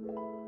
Thank you.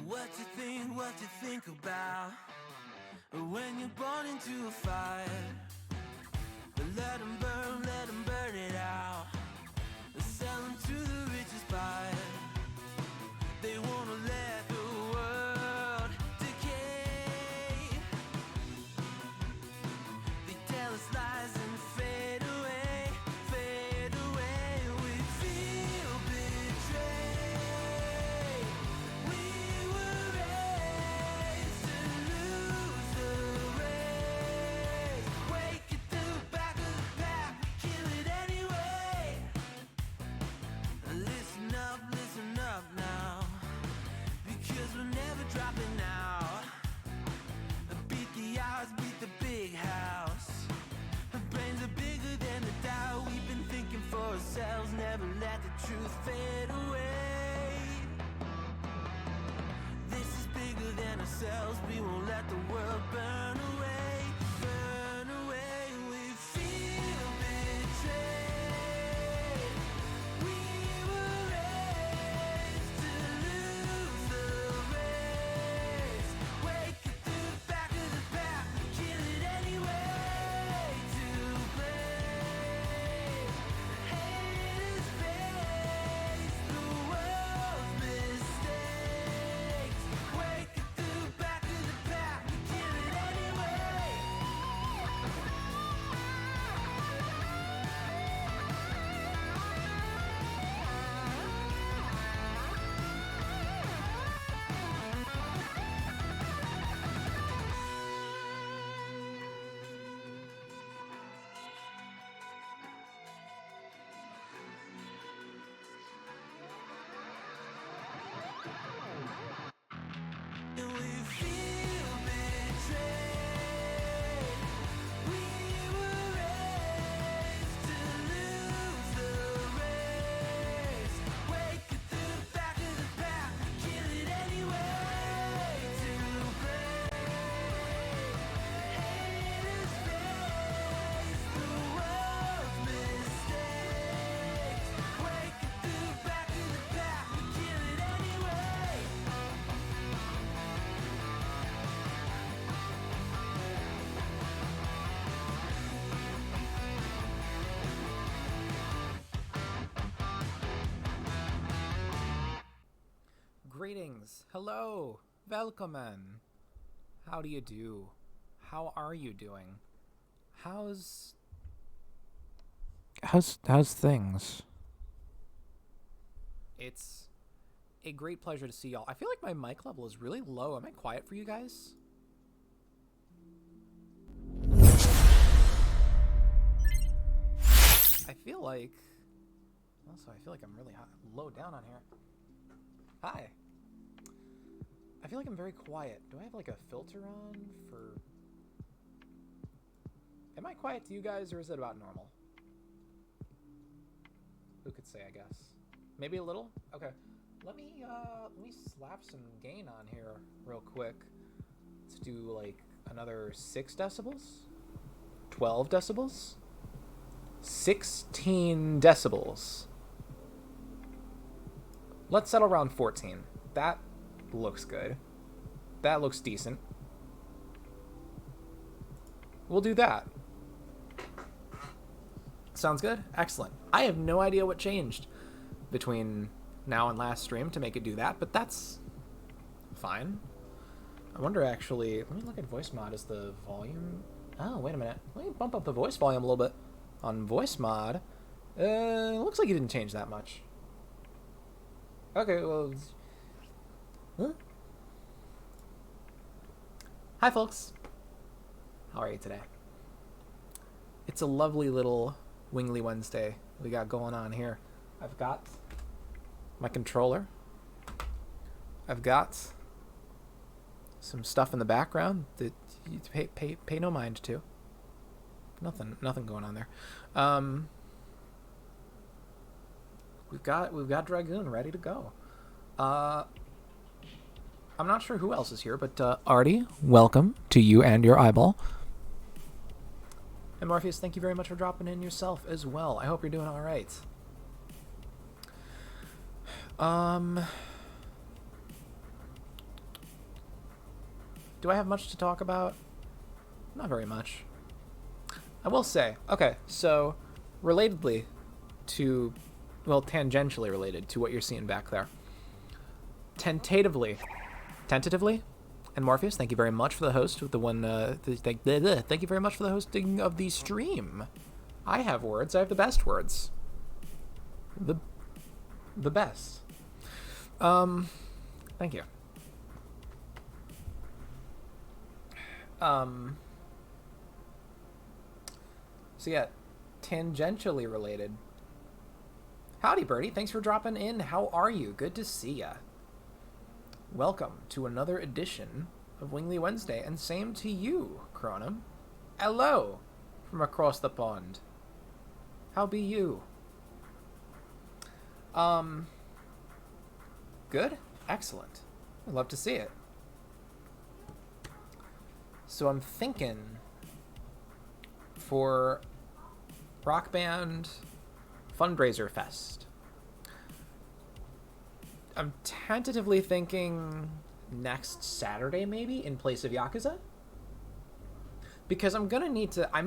What you think about when you're born into a fire? Let them burn it out. Sell them to the richest buyer. They wanna let the world decay. They tell us lies and fade away, fade away. We feel betrayed. We were raised to lose the race. Wake at the back of the pack, kill it anyway. Listen up now, because we're never dropping out. Beat the odds, beat the big house. Our brains are bigger than the doubt. We've been thinking for ourselves, never let the truth fade away. This is bigger than ourselves, we won't let the world burn away. Burn away, we feel betrayed. We were raised to lose the race. Wake at the back of the pack, kill it anyway. To blame, haters face the world's mistakes. Wake at the back of the pack, kill it anyway. And we feel betrayed. We were raised to lose the race. Wake at the back of the pack, kill it anyway. To blame, haters face the world's mistakes. Wake at the back of the pack, kill it anyway. Greetings. Hello. Welcome. How do you do? How are you doing? How's things? It's a great pleasure to see y'all. I feel like my mic level is really low. Am I quiet for you guys? I feel like I'm really low down on here. Hi. I feel like I'm very quiet. Do I have like a filter on for... Am I quiet to you guys, or is it about normal? Who could say, I guess. Maybe a little? Okay. Let me slap some gain on here real quick. Let's do like another 6 decibels? 12 decibels? 16 decibels. Let's settle around 14. That looks good. That looks decent. We'll do that. Sounds good? Excellent. I have no idea what changed between now and last stream to make it do that, but that's fine. I wonder actually, let me look at voice mod. Is the volume... Oh, wait a minute. Let me bump up the voice volume a little bit. On voice mod, looks like it didn't change that much. Okay, well... Huh? Hi, folks. How are you today? It's a lovely little Wingly Wednesday we got going on here. I've got my controller. I've got some stuff in the background that you pay no mind to. Nothing going on there. We've got Dragoon ready to go. I'm not sure who else is here, but Artie, welcome to you and your eyeball. And Morpheus, thank you very much for dropping in yourself as well. I hope you're doing all right. Do I have much to talk about? Not very much. I will say, okay, so relatedly to, well, tangentially related to what you're seeing back there. Tentatively, and Morpheus, thank you very much for the host with the one. Thank you very much for the hosting of the stream. I have words. I have the best words. The best. Thank you. So yeah, tangentially related. Howdy, Birdie. Thanks for dropping in. How are you? Good to see ya. Welcome to another edition of Wingly Wednesday, and same to you, Cronum. Hello from across the pond. How be you? Good? Excellent. I'd love to see it. So I'm thinking for Rock Band Fundraiser Fest, I'm tentatively thinking next Saturday, maybe, in place of Yakuza. Because I'm gonna need to, I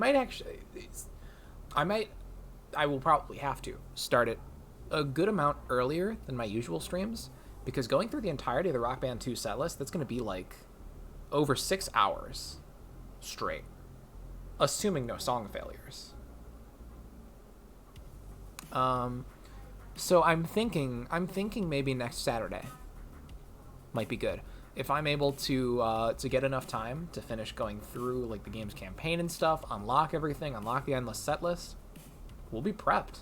will probably have to start it a good amount earlier than my usual streams, because going through the entirety of the Rock Band 2 set list, that's gonna be like over 6 hours straight, assuming no song failures. So I'm thinking maybe next Saturday might be good. If I'm able to get enough time to finish going through like the game's campaign and stuff, unlock everything, unlock the endless set list, we'll be prepped.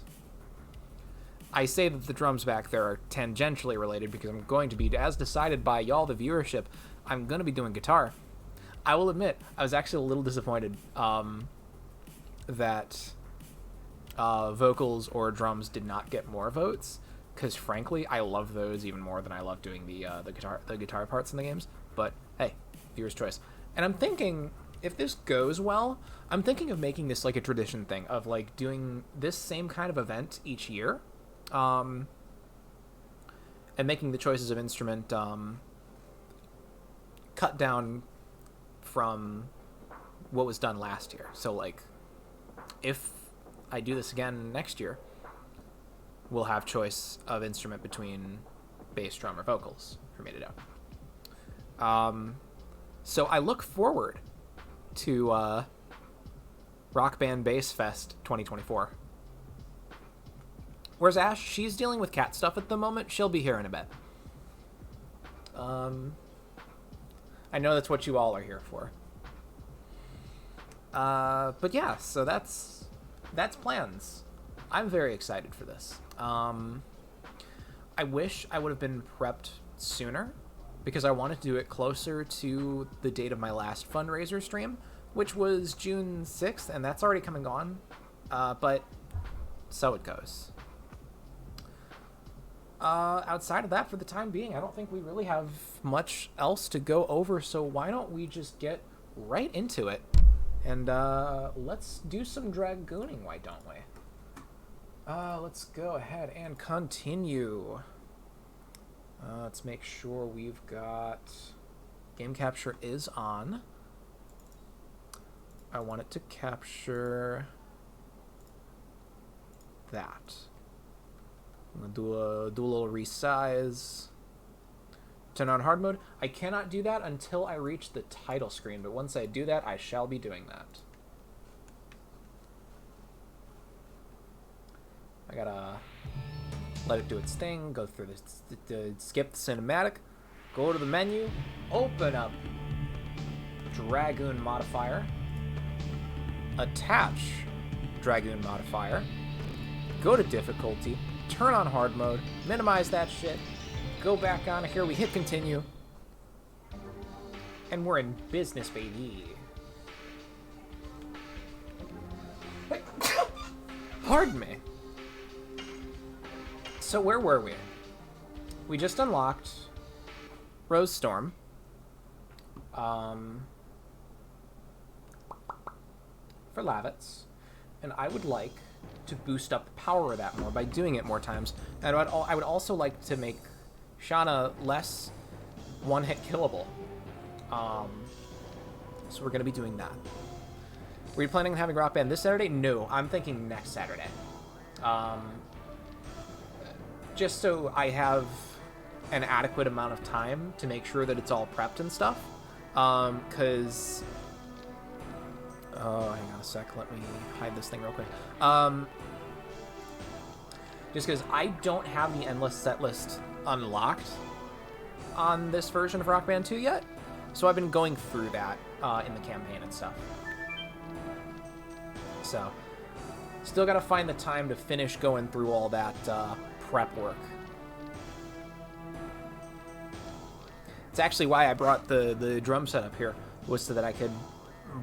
I say that the drums back there are tangentially related because I'm going to be, as decided by y'all, the viewership, I'm going to be doing guitar. I will admit, I was actually a little disappointed that vocals or drums did not get more votes, because frankly, I love those even more than I love doing the guitar parts in the games. But hey, viewer's choice. And I'm thinking, if this goes well, I'm thinking of making this like a tradition thing of like doing this same kind of event each year, and making the choices of instrument cut down from what was done last year. So like, if I do this again next year, we'll have choice of instrument between bass, drum, or vocals for me to do. So I look forward to Rock Band Bass Fest 2024. Where's Ash? She's dealing with cat stuff at the moment. She'll be here in a bit. I know that's what you all are here for. But yeah, so that's plans. I'm very excited for this. I wish I would have been prepped sooner, because I wanted to do it closer to the date of my last fundraiser stream, which was June 6th, and that's already come and gone. But so it goes. Outside of that, for the time being, I don't think we really have much else to go over, so why don't we just get right into it? And let's do some dragooning, why don't we? Let's go ahead and continue. Let's make sure we've got... Game capture is on. I want it to capture that. I'm gonna do a little resize. Turn on hard mode. I cannot do that until I reach the title screen, but once I do that, I shall be doing that. I gotta let it do its thing, go through the skip the cinematic, go to the menu, open up Dragoon modifier, attach Dragoon modifier, go to difficulty, turn on hard mode, minimize that shit, go back on here, we hit continue, and we're in business, baby. Pardon me. So where were we? We just unlocked Rose Storm. For Lavitz. And I would like to boost up the power of that more by doing it more times. And I would also like to make Shauna less one-hit killable. So we're going to be doing that. Were you planning on having Rock Band this Saturday? No, I'm thinking next Saturday. Just so I have an adequate amount of time to make sure that it's all prepped and stuff. Because... Oh, hang on a sec. Let me hide this thing real quick. Just because I don't have the endless set list unlocked on this version of Rock Band 2 yet. So I've been going through that in the campaign and stuff. So, still got to find the time to finish going through all that prep work. It's actually why I brought the drum setup here, was so that I could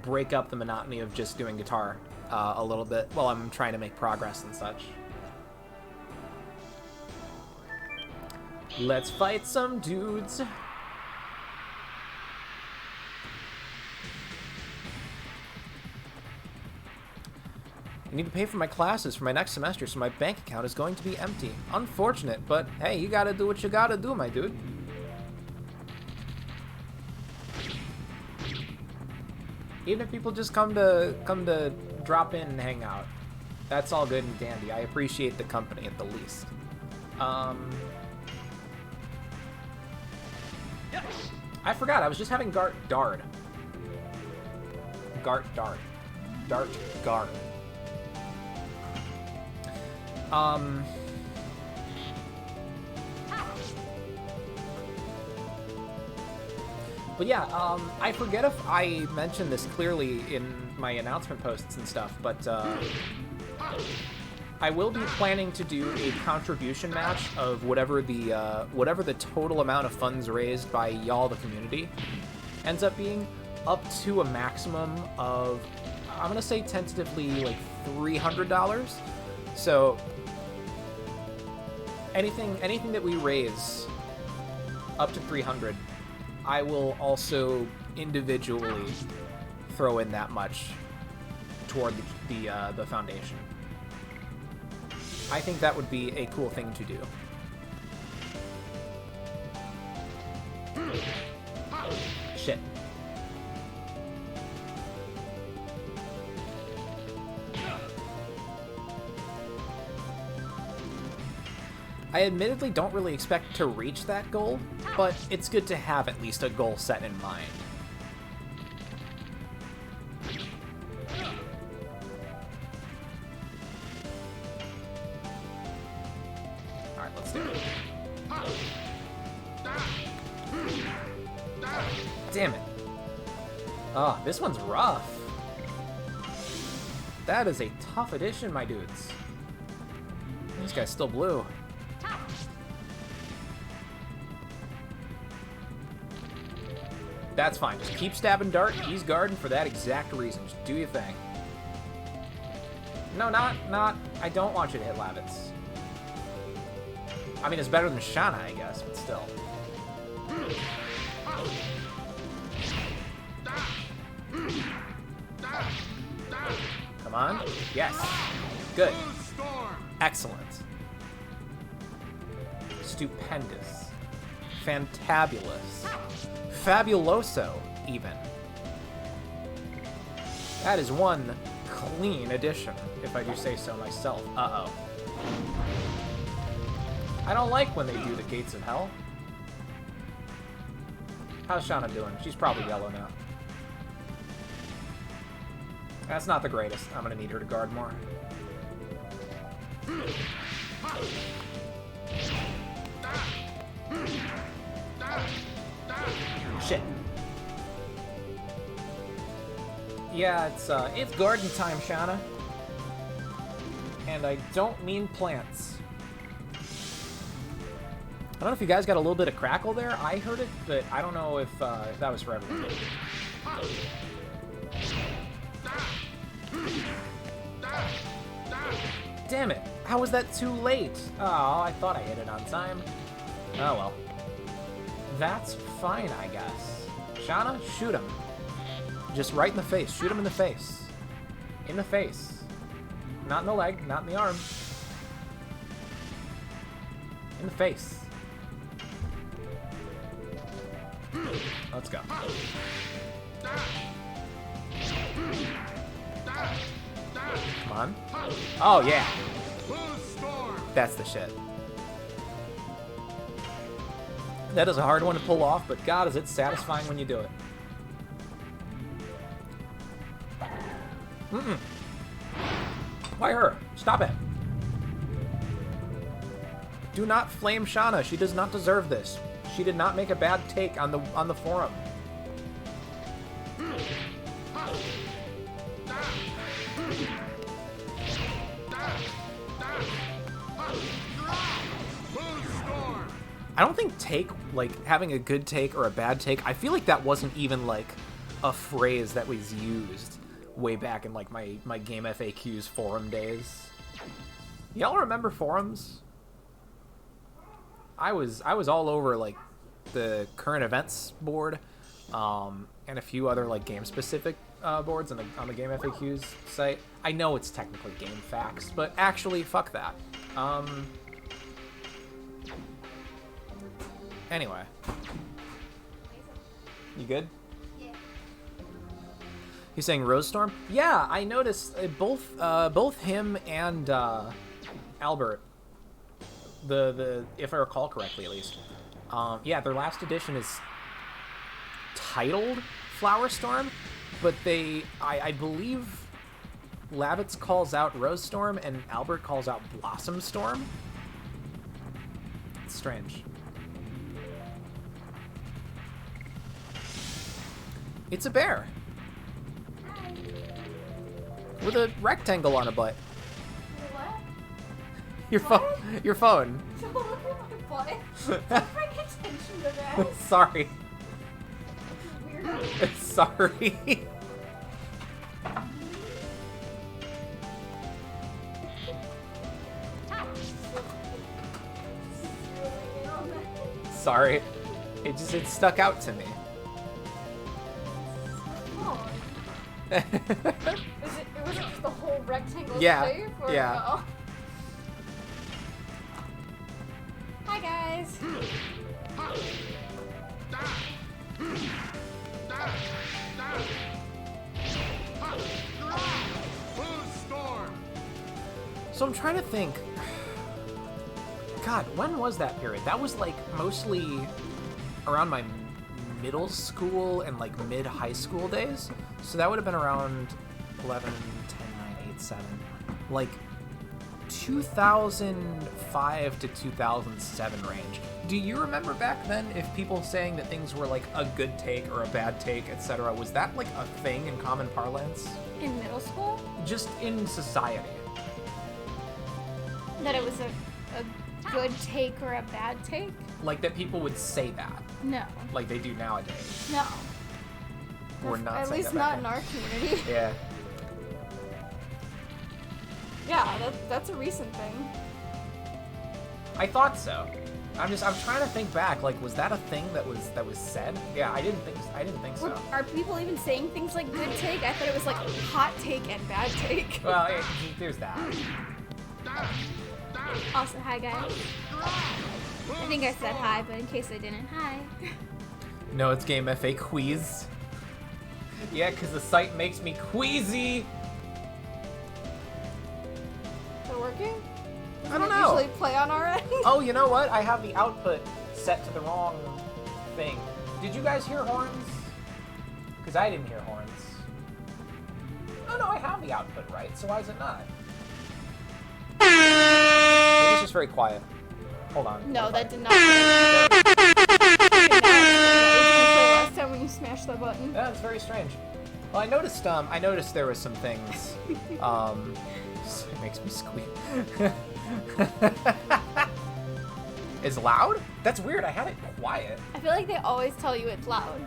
break up the monotony of just doing guitar a little bit while I'm trying to make progress and such. Let's fight some dudes. I need to pay for my classes for my next semester, so my bank account is going to be empty. Unfortunate, but hey, you gotta do what you gotta do, my dude. Even if people just come to drop in and hang out, that's all good and dandy. I appreciate the company at the least. I forgot, I was just having Dart Guard. But yeah, I forget if I mentioned this clearly in my announcement posts and stuff, but I will be planning to do a contribution match of whatever the total amount of funds raised by y'all, the community, ends up being, up to a maximum of, I'm gonna say tentatively like $300. So anything that we raise up to 300, I will also individually throw in that much toward the foundation. I think that would be a cool thing to do. Shit. I admittedly don't really expect to reach that goal, but it's good to have at least a goal set in mind. Alright, let's do it. Damn it. Oh, this one's rough. That is a tough addition, my dudes. This guy's still blue. That's fine. Just keep stabbing Dart. He's guarding for that exact reason. Just do your thing. No, not. I don't want you to hit Lavitz. I mean, it's better than Shauna, I guess, but still. Come on. Yes. Good. Excellent. Stupendous. Fantabulous. Fabuloso, even. That is one clean addition, if I do say so myself. Uh-oh. I don't like when they do the Gates of Hell. How's Shauna doing? She's probably yellow now. That's not the greatest. I'm gonna need her to guard more. Shit. Yeah, it's garden time, Shauna. And I don't mean plants. I don't know if you guys got a little bit of crackle there. I heard it, but I don't know if that was for everyone. Damn it! How was that too late? Oh, I thought I hit it on time. Oh well. That's fine, I guess. Shauna, shoot him. Just right in the face. Shoot him in the face. In the face. Not in the leg, not in the arm. In the face. Let's go. Come on. Oh, yeah. That's the shit. That is a hard one to pull off, but God, is it satisfying when you do it. Mm-mm. Why her? Stop it. Do not flame Shauna. She does not deserve this. She did not make a bad take on the forum. I don't think take, like, having a good take or a bad take, I feel like that wasn't even, like, a phrase that was used way back in, like, my Game FAQs forum days. Y'all remember forums? I was all over, like, the current events board, and a few other, like, game-specific boards on the Game FAQs site. I know it's technically game facts, but actually, fuck that. Anyway. You good? Yeah. He's saying Rose Storm? Yeah, I noticed both him and Albert, the if I recall correctly at least, yeah, their last edition is titled Flower Storm, but I believe Lavitz calls out Rose Storm and Albert calls out Blossom Storm. It's strange. It's a bear. Hi. With a rectangle on a butt. What? Your phone. Your phone. Don't look at my butt. Don't pay attention to that. Sorry. Weird. Sorry. Sorry. It stuck out to me. Was it just the whole rectangle Yeah, shape? Or yeah. no? Hi guys. So I'm trying to think. God, when was that period? That was like mostly around my middle school and like mid-high school days. So that would have been around 11, 10, 9, 8, 7. Like 2005 to 2007 range. Do you remember back then if people saying that things were like a good take or a bad take, etc.? Was that like a thing in common parlance? In middle school? Just in society. That it was a good take or a bad take? Like that people would say that. No. Like they do nowadays. No. Or not At saying least that back not in then. our community. Yeah. Yeah, that's a recent thing. I thought so. I'm trying to think back. Like, was that a thing that was said? Yeah, I didn't think so. Are people even saying things like good take? I thought it was like hot take and bad take. Well, there's that. Also, hi guys. I think I said hi, but in case I didn't, hi. No, it's Game FA quiz. Yeah, because the site makes me queasy. Is it working? I don't Does it know. usually play on our end? Oh, you know what? I have the output set to the wrong thing. Did you guys hear horns? Because I didn't hear horns. Oh, no, I have the output right, so why is it not? Maybe it's just very quiet. Hold on. No, What if that did not play. It didn't play last time when you smashed that button. Yeah, it's very strange. Well, I noticed there was some things. It makes me squeak. It's loud? That's weird. I had it quiet. I feel like they always tell you it's loud.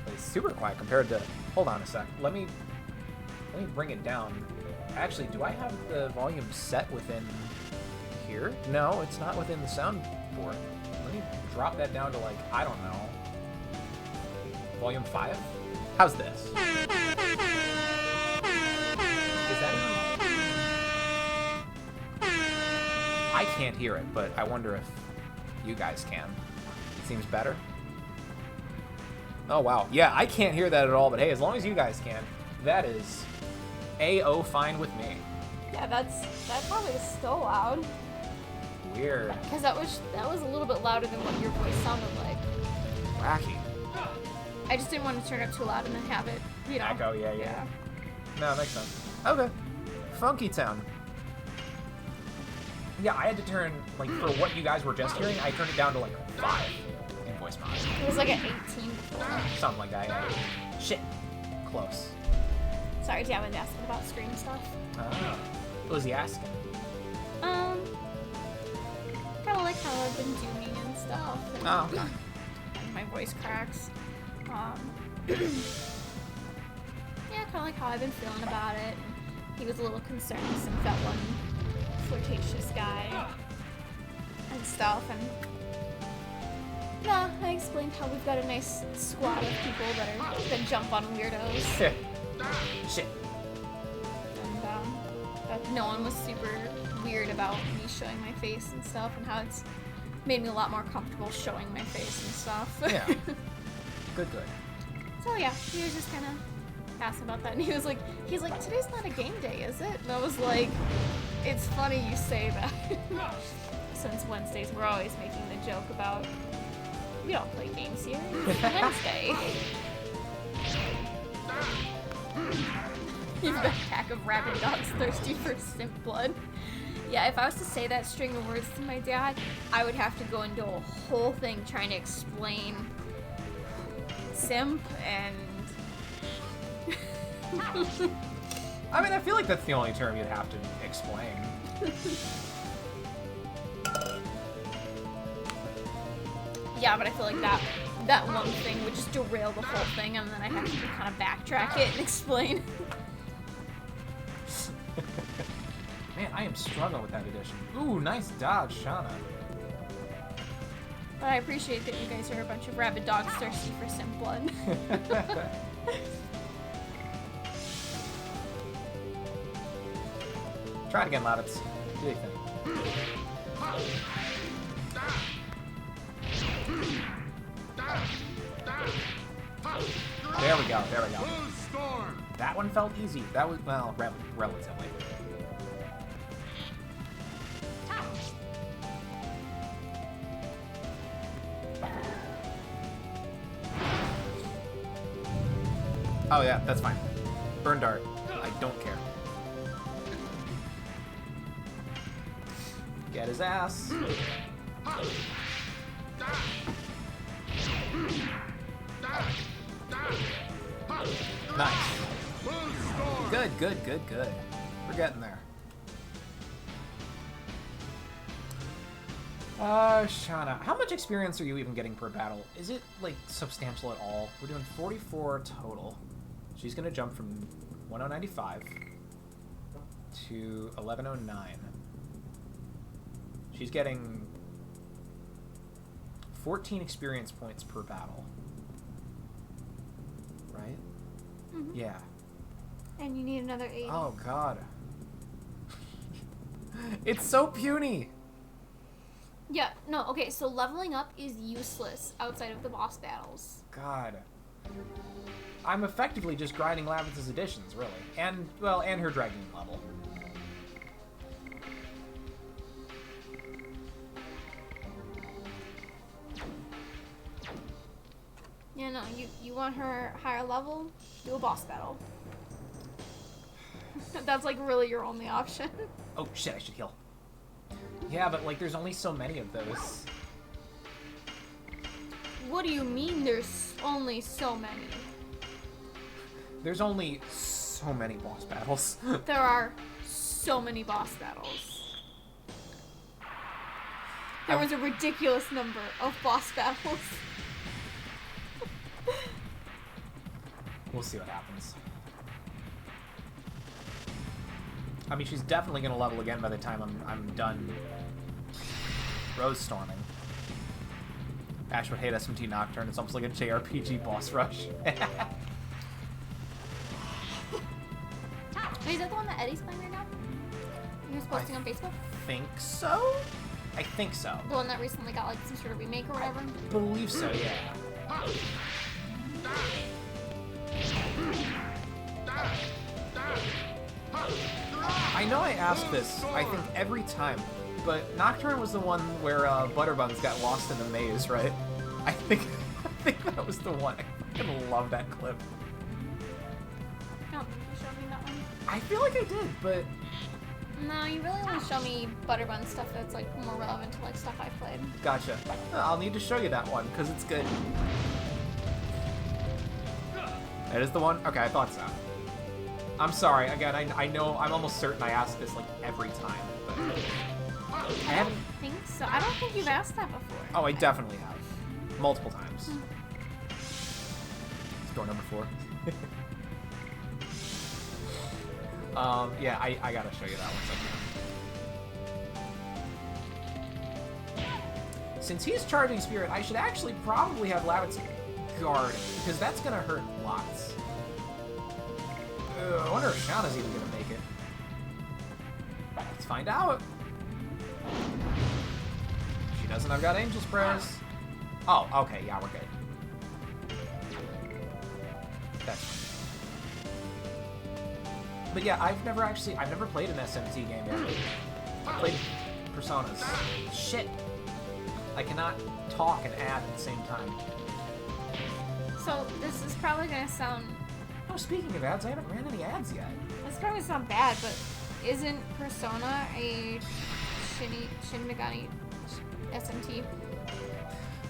It's super quiet compared to. Hold on a sec. Let me bring it down. Actually, do I have the volume set within here? No, it's not within the soundboard. Let me drop that down to like, I don't know, volume 5? How's this? Is that even... I can't hear it, but I wonder if you guys can. Seems better. Oh, wow. Yeah, I can't hear that at all, but hey, as long as you guys can. That is A-O fine with me. Yeah, that probably is still loud. Weird. Because that was a little bit louder than what your voice sounded like. Wacky. I just didn't want to turn it up too loud and then have it, you know. Echo, yeah. No, it makes sense. Okay. Funky Town. Yeah, I had to turn, like, for what you guys were just hearing, I turned it down to, like, 5 in voice mod. It was like an 18 before. Something like that, yeah. Shit. Close. Sorry, Dad was asking about screen stuff. What was he asking? Kind of like how I've been doing and stuff. And, Oh, okay. and my voice cracks. Yeah, kind of like how I've been feeling about it. He was a little concerned since that one flirtatious guy and stuff. And yeah, I explained how we've got a nice squad of people that jump on weirdos. Shit. And that no one was super weird about me showing my face and stuff, and how it's made me a lot more comfortable showing my face and stuff. Yeah. Good. So yeah, he was just kind of asking about that, and he's like, today's not a game day, is it? And I was like, it's funny you say that. Since Wednesdays, we're always making the joke about, we don't play games here. It's Wednesday. You've got a pack of rabid dogs thirsty for simp blood. Yeah, if I was to say that string of words to my dad, I would have to go into a whole thing trying to explain simp and... I mean, I feel like that's the only term you'd have to explain. Yeah, but I feel like that one thing would just derail the whole thing, and then I have to kind of backtrack it and explain. Man, I am struggling with that edition. Ooh, nice dodge, Shauna. But I appreciate that you guys are a bunch of rabid dogs thirsty for simp blood. Try it again, Lavitz. Do your thing. There we go. That one felt easy. That was, well, relatively. Oh yeah, that's fine. Burn dart. I don't care. Get his ass. Nice. Good. We're getting there. Shauna, how much experience are you even getting per battle? Is it, like, substantial at all? We're doing 44 total. She's gonna jump from 1095 to 1109. She's getting 14 experience points per battle. Right? Mm-hmm. Yeah. And you need another 8. Oh, God. It's so puny! Yeah, no, okay, so leveling up is useless outside of the boss battles. God. I'm effectively just grinding Lavitz's additions, really. And, well, and her dragging level. Yeah, no, you want her higher level, do a boss battle. That's like really your only option. Oh, shit, I should heal. Yeah, but, like, there's only so many of those. What do you mean there's only so many? There's only so many boss battles. There are so many boss battles. There was a ridiculous number of boss battles. We'll see what happens. I mean, she's definitely gonna level again by the time I'm done Rose Storming. Ash would hate SMT Nocturne. It's almost like a JRPG boss rush. Wait, is that the one that Eddie's playing right now? He was posting on Facebook? Think so? I think so. The one that recently got like some sort of remake or whatever? I believe so, yeah. I know I asked this, I think, every time, but Nocturne was the one where Butterbuns got lost in the maze, right? I think that was the one. I fucking love that clip. Oh, you showed me that one? I feel like I did, but No, you really want to show me Butterbun stuff that's like more relevant to like stuff I played. gotcha. I'll need to show you that one, because it's good. That is the one? Okay, I thought so. I'm sorry, again, I know, I'm almost certain I ask this like every time, but I haven't... I think so. I don't think you've asked that before. Oh, I definitely have. Multiple times. It's door number 4. Yeah, I gotta show you that one sometime. Since he's charging Spirit, I should actually probably have Lavit's Guard, because that's gonna hurt lots. I wonder if Shauna's even gonna make it. Let's find out. She doesn't. I've got Angel's Prayers. Oh, okay, yeah, we're good. That's fine. But yeah, I've never played an SMT game yet. I played Personas. Shit. I cannot talk and add at the same time. So this is probably gonna sound. Oh, speaking of ads, I haven't ran any ads yet. It's probably gonna sound bad, but isn't Persona a Shin Megami SMT?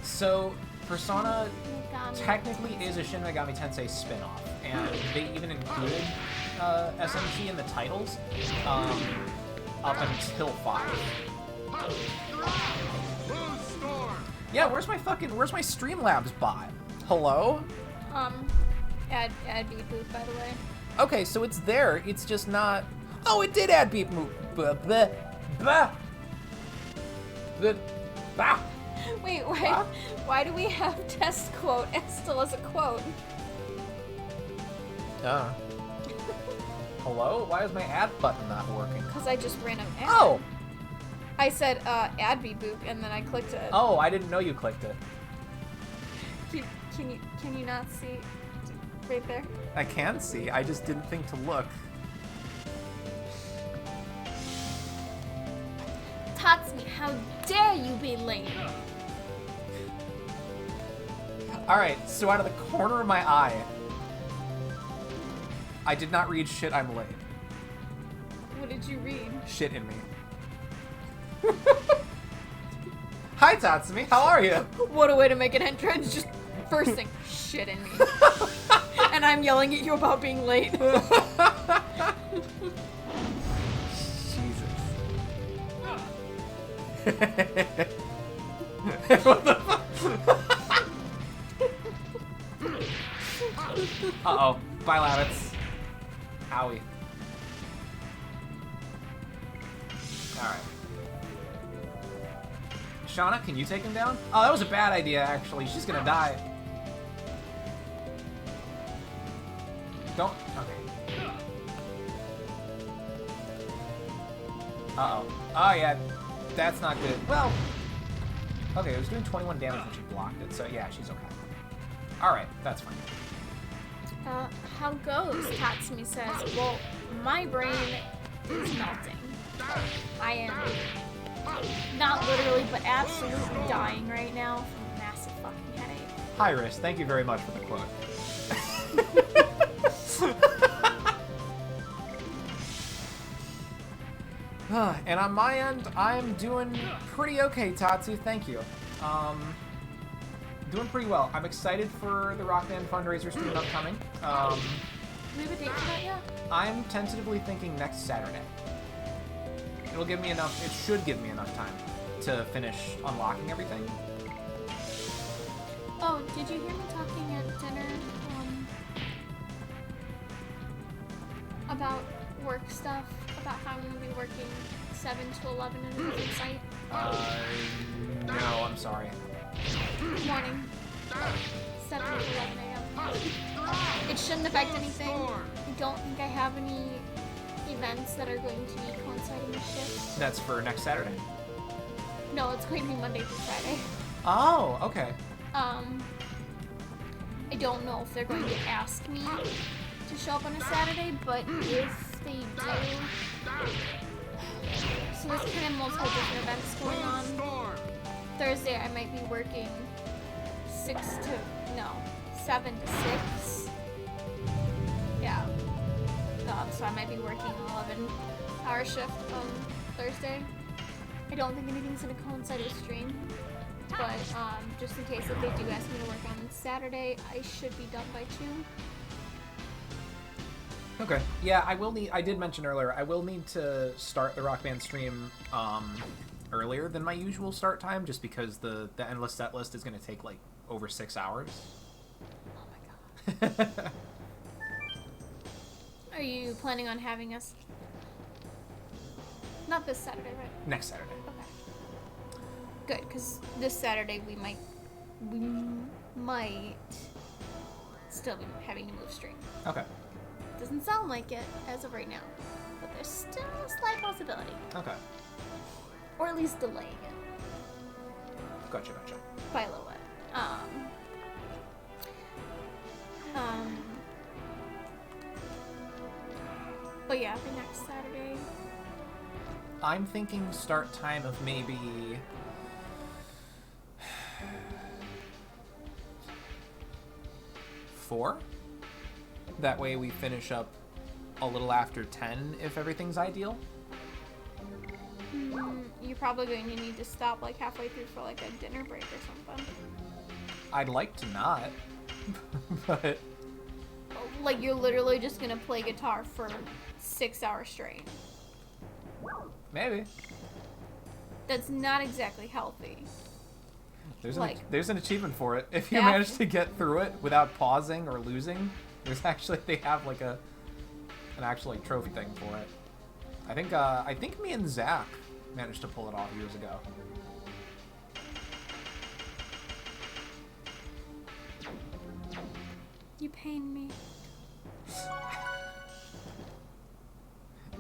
So, Persona Megami. technically is a Shin Megami Tensei spin-off, and they even included SMT in the titles up until 5. Yeah, where's my Streamlabs bot? Hello? Add beat boot, by the way. Okay, so it's there. It's just not. Oh, it did add beep move. Bah. Wait, why do we have test quote still as a quote? Hello? Why is my ad button not working? Because I just ran an ad. Oh! I said add beat boop and then I clicked it. Oh, I didn't know you clicked it. Can you not see right there? I can see. I just didn't think to look. Tatsumi, how dare you be late? Alright, so out of the corner of my eye, I did not read shit I'm late. What did you read? Shit in me. Hi, Tatsumi. How are you? What a way to make an entrance. Just first thing, shit in me. And I'm yelling at you about being late. Jesus. What the fuck? Uh-oh. Bye, Lavitz. Owie. Alright. Shauna, can you take him down? Oh, that was a bad idea, actually. She's gonna die. Don't... Okay. Uh-oh. Oh, yeah. That's not good. Well... Okay, it was doing 21 damage when she blocked it, so yeah, she's okay. Alright, that's fine. How goes? Tatsumi says, well, my brain is melting. I am not literally, but absolutely dying right now from a massive fucking headache. Hi, Riz. Thank you very much for the quote. And on my end, I'm doing pretty okay, Tatsu. Thank you. Doing pretty well. I'm excited for the Rock Band fundraiser stream upcoming. Do we have a date for that yet? I'm tentatively thinking next Saturday. It'll give me enough. It should give me enough time to finish unlocking everything. Oh, did you hear me talking at dinner about work stuff? About how I'm going to be working 7 to 11 in a different site? No, I'm sorry. Morning. 7 to 11 a.m. It shouldn't affect anything. I don't think I have any events that are going to be coinciding with shifts. That's for next Saturday? No, it's going to be Monday through Friday. Oh, okay. I don't know if they're going to ask me to show up on a Saturday, but if they do. So there's kind of multiple different events going on. Thursday I might be working 7 to 6. Yeah. So I might be working an 11-hour shift on Thursday. I don't think anything's gonna coincide with stream, but just in case if they do ask me to work on Saturday, I should be done by 2. Okay. Yeah, I did mention earlier, I will need to start the Rock Band stream earlier than my usual start time, just because the endless set list is going to take like over 6 hours. Oh my god. Are you planning on having us? Not this Saturday, right? Next Saturday. Okay. Good, because this Saturday we might still be having to move stream. Okay. Doesn't sound like it as of right now, but there's still a slight possibility. Okay. Or at least delaying it. Gotcha. By a little bit. But yeah, for next Saturday. I'm thinking start time of maybe 4. That way we finish up a little after 10 if everything's ideal. You're probably going to need to stop like halfway through for like a dinner break or something. I'd like to not, but Like you're literally just gonna play guitar for 6 hours straight. maybe. That's not exactly healthy. There's an achievement for it. If you Yeah. manage to get through it without pausing or losing, they have like an actual like trophy thing for it. I think me and Zach managed to pull it off years ago. You pain me.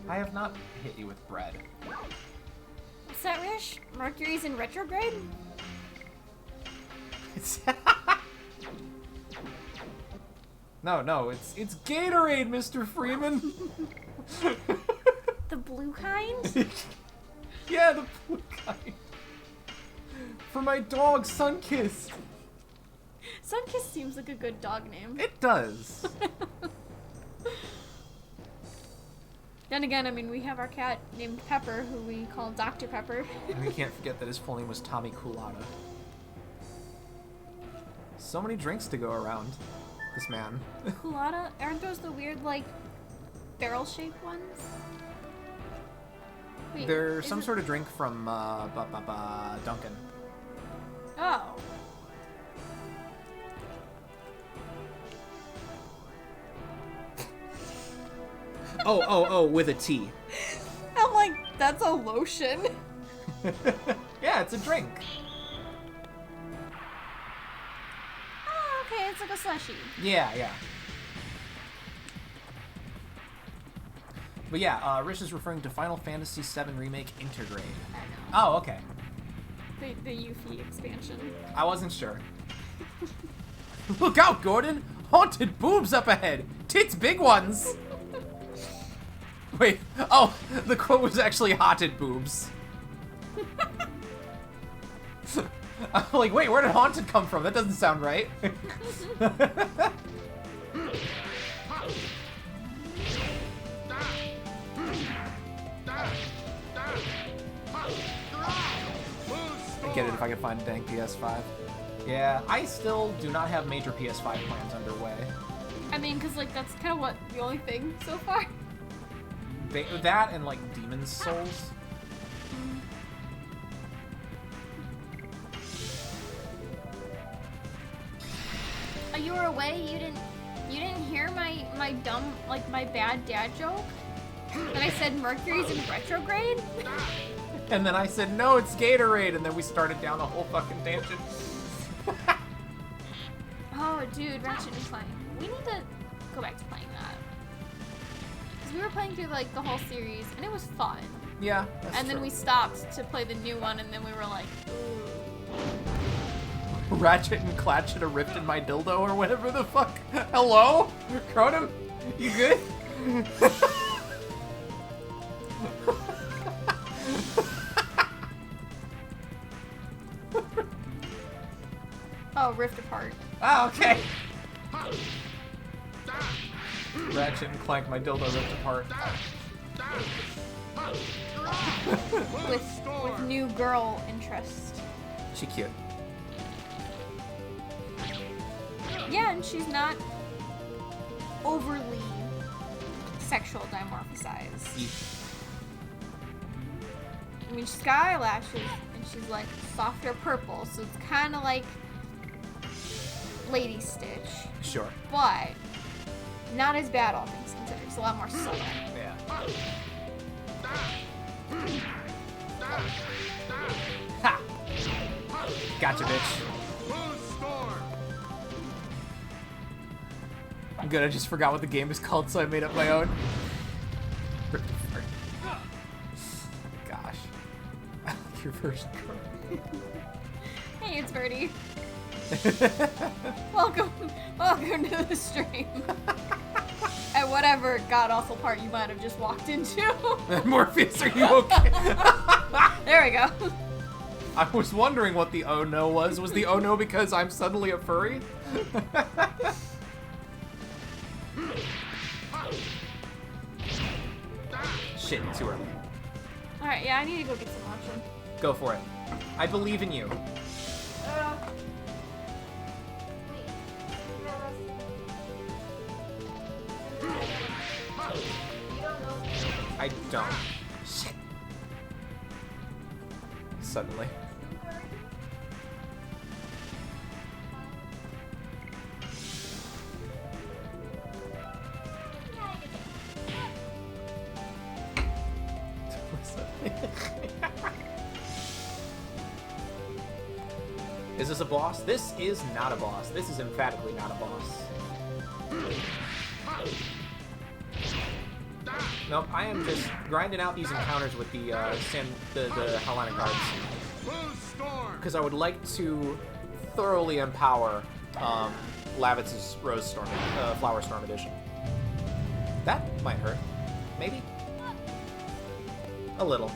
I have not hit you with bread. What's that, Rish? Mercury's in retrograde? It's No, it's Gatorade, Mr. Freeman. The blue kind? Yeah, the blue kind. For my dog, Sunkissed. Sunkiss seems like a good dog name. It does. Then again, I mean, we have our cat named Pepper, who we call Dr. Pepper. And we can't forget that his full name was Tommy Coolada. So many drinks to go around. This man. Colada? Aren't those the weird, like, barrel-shaped ones? Wait, They're is some it- sort of drink from Duncan. Oh. Oh, with a T. I'm like, that's a lotion. Yeah, it's a drink. Oh, okay, it's like a slushy. Yeah. But yeah, Rich is referring to Final Fantasy VII Remake Intergrade. I know. Oh, okay. The Yuffie expansion. I wasn't sure. Look out, Gordon! Haunted boobs up ahead! Tits big ones! Wait, oh, the quote was actually haunted boobs. I'm like, wait, where did haunted come from? That doesn't sound right. I get it if I can find a dang PS5. Yeah, I still do not have major PS5 plans underway. I mean, because, like, that's kind of what the only thing so far. That and, like, Demon's Souls. Oh, you were away? You didn't hear my dumb, like, my bad dad joke? That I said Mercury's in retrograde? And then I said, no, it's Gatorade, and then we started down a whole fucking tangent. Oh, dude, Ratchet and Clank. We need to go back to playing that. Because we were playing through, like, the whole series, and it was fun. Yeah, that's And then true. we stopped to play the new one, and then we were like, Ratchet and Clatchet a rift in my dildo or whatever the fuck. Hello? Cronin? You good? Oh, Rift Apart. Oh, okay. Ratchet and Clank, my dildo ripped apart. with new girl interest. She cute. Yeah, and she's not overly sexual dimorphized. I mean, she's got eyelashes, and she's like softer purple, so it's kind of like Lady Stitch, Sure. but not as bad, all things considered. It's a lot more subtle. Yeah. Ha! Gotcha, bitch. I'm good, I just forgot what the game is called, so I made up my own. Gosh. I like your version. Hey, it's Birdie. welcome to the stream. At whatever god-awful part you might have just walked into. Morpheus, are you okay? There we go. I was wondering what the oh no was. Was the oh no because I'm suddenly a furry? Shit, too early. Alright, yeah, I need to go get some lunch. Go for it. I believe in you. I don't. Shit. Suddenly. Is this a boss? This is not a boss. This is emphatically not a boss. Nope, I am just grinding out these encounters with the Hellenic cards. Because I would like to thoroughly empower Lavitz's Rose Storm, Flower Storm Edition. That might hurt. Maybe? A little.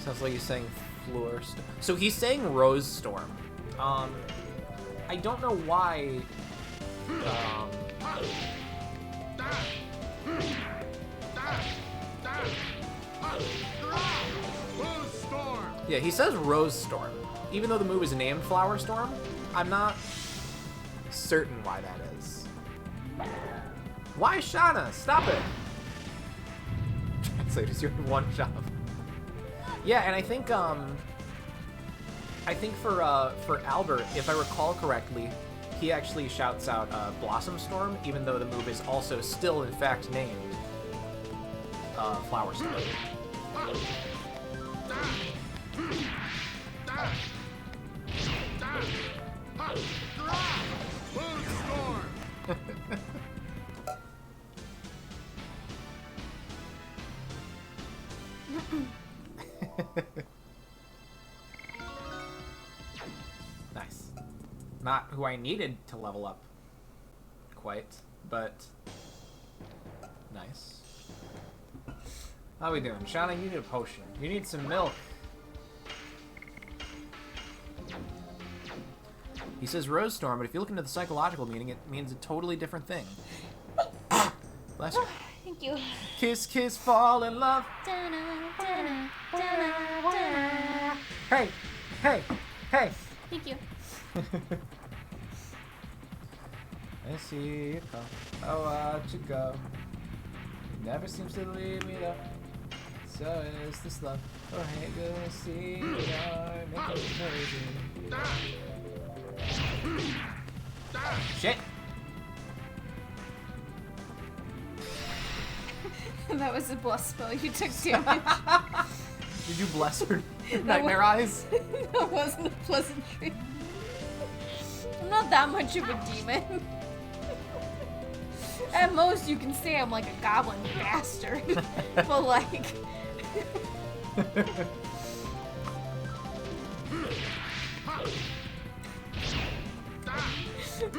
Sounds like he's saying Floor Storm. So he's saying Rose Storm. I don't know why. Yeah, he says Rose Storm. Even though the move is named Flower Storm, I'm not certain why that is. Why Shauna? Stop it! Translate is your one job. Yeah, and I think for Albert, if I recall correctly, he actually shouts out Blossom Storm, even though the move is also still in fact named Flower Storm. Nice. Not who I needed to level up quite, but nice. How are we doing? Shauna, you need a potion. You need some milk. He says Rose Storm, but if you look into the psychological meaning, it means a totally different thing. Bless you. Thank you. Kiss, kiss, fall in love. Hey, hey, hey. Thank you. I see you come. Oh, watch you go. It never seems to leave me though. So is this love. Oh, hey, gonna see you are making me crazy. Shit. That was a bless spell. You took damage. Did you bless her? Nightmare eyes? That wasn't a pleasantry. I'm not that much of a demon. At most, you can say I'm like a goblin bastard. But like...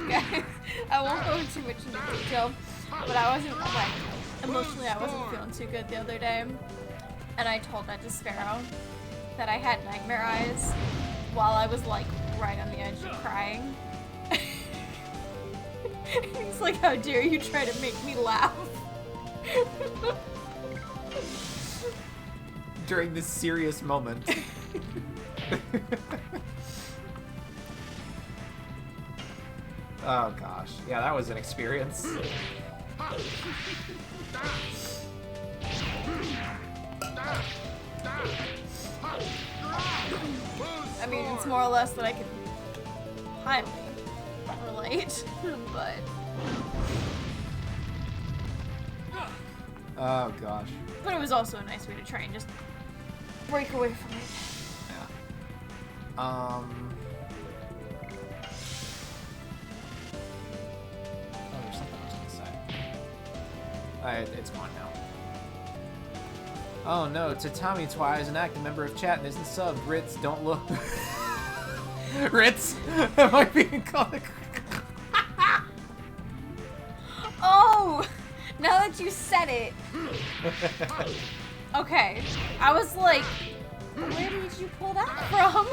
Guys, I won't go too much into detail. but I wasn't, like, emotionally I wasn't feeling too good the other day. And I told that to Sparrow that I had nightmare eyes while I was, like, right on the edge of crying. He's like, how dare you try to make me laugh? During this serious moment. Oh gosh. Yeah, that was an experience. I mean, it's more or less that I can highly relate, but... Oh gosh. But it was also a nice way to try and just break away from it. Yeah. Oh, there's something I was gonna say. It's gone now. Oh no, Tatami Twi is an active member of chat and isn't subbed. Ritz, don't look. Ritz! Am I being called a... Oh! Now that you said it. Okay. I was like, where did you pull that from?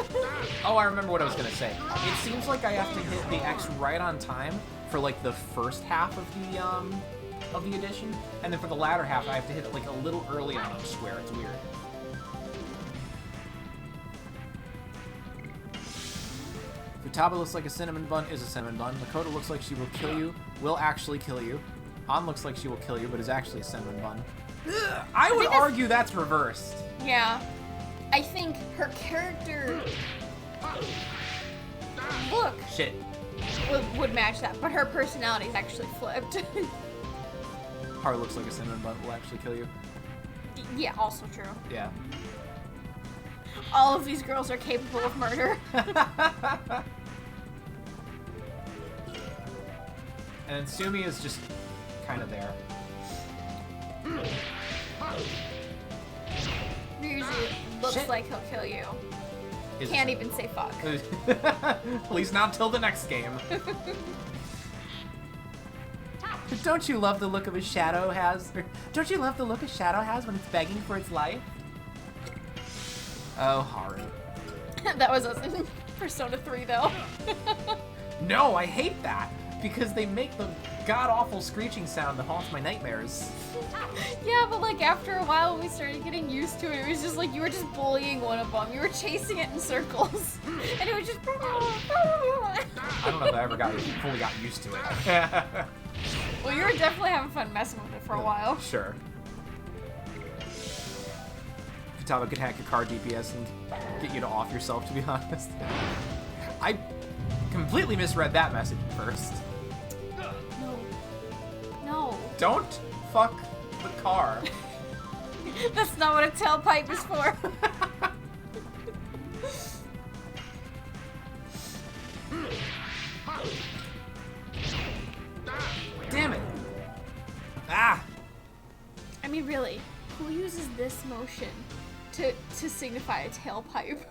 Oh, I remember what I was gonna say. It seems like I have to hit the X right on time for like the first half of the edition, and then for the latter half I have to hit it like a little early on each square. It's weird. Futaba looks like a cinnamon bun is a cinnamon bun. Lakota looks like she will kill you, will actually kill you. An looks like she will kill you, but is actually a cinnamon bun. Ugh, I would argue that's reversed. Yeah. I think her character look Shit. would match that, but her personality is actually flipped. Haru looks like a cinnamon bun, will actually kill you. Yeah, also true. Yeah. All of these girls are capable of murder. And Sumi is just kind of there. Usually looks Shit. like he'll kill you. Is Can't even say fuck. At least not till the next game. Don't you love the look of a shadow has? Or, don't you love the look a shadow has when it's begging for its life? Oh, Haru. That was us in Persona 3, though. No, I hate that because they make the god-awful screeching sound that haunts my nightmares. Yeah, but like after a while when we started getting used to it, it was just like you were just bullying one of them. You were chasing it in circles. And it was just... I don't know if I ever fully got used to it. Well, you were definitely having fun messing with it for a while. Sure. Futaba could hack your car DPS and get you to off yourself, to be honest. I completely misread that message at first. No. No. Don't fuck the car. That's not what a tailpipe is for. Damn it. Ah. I mean, really, who uses this motion to signify a tailpipe?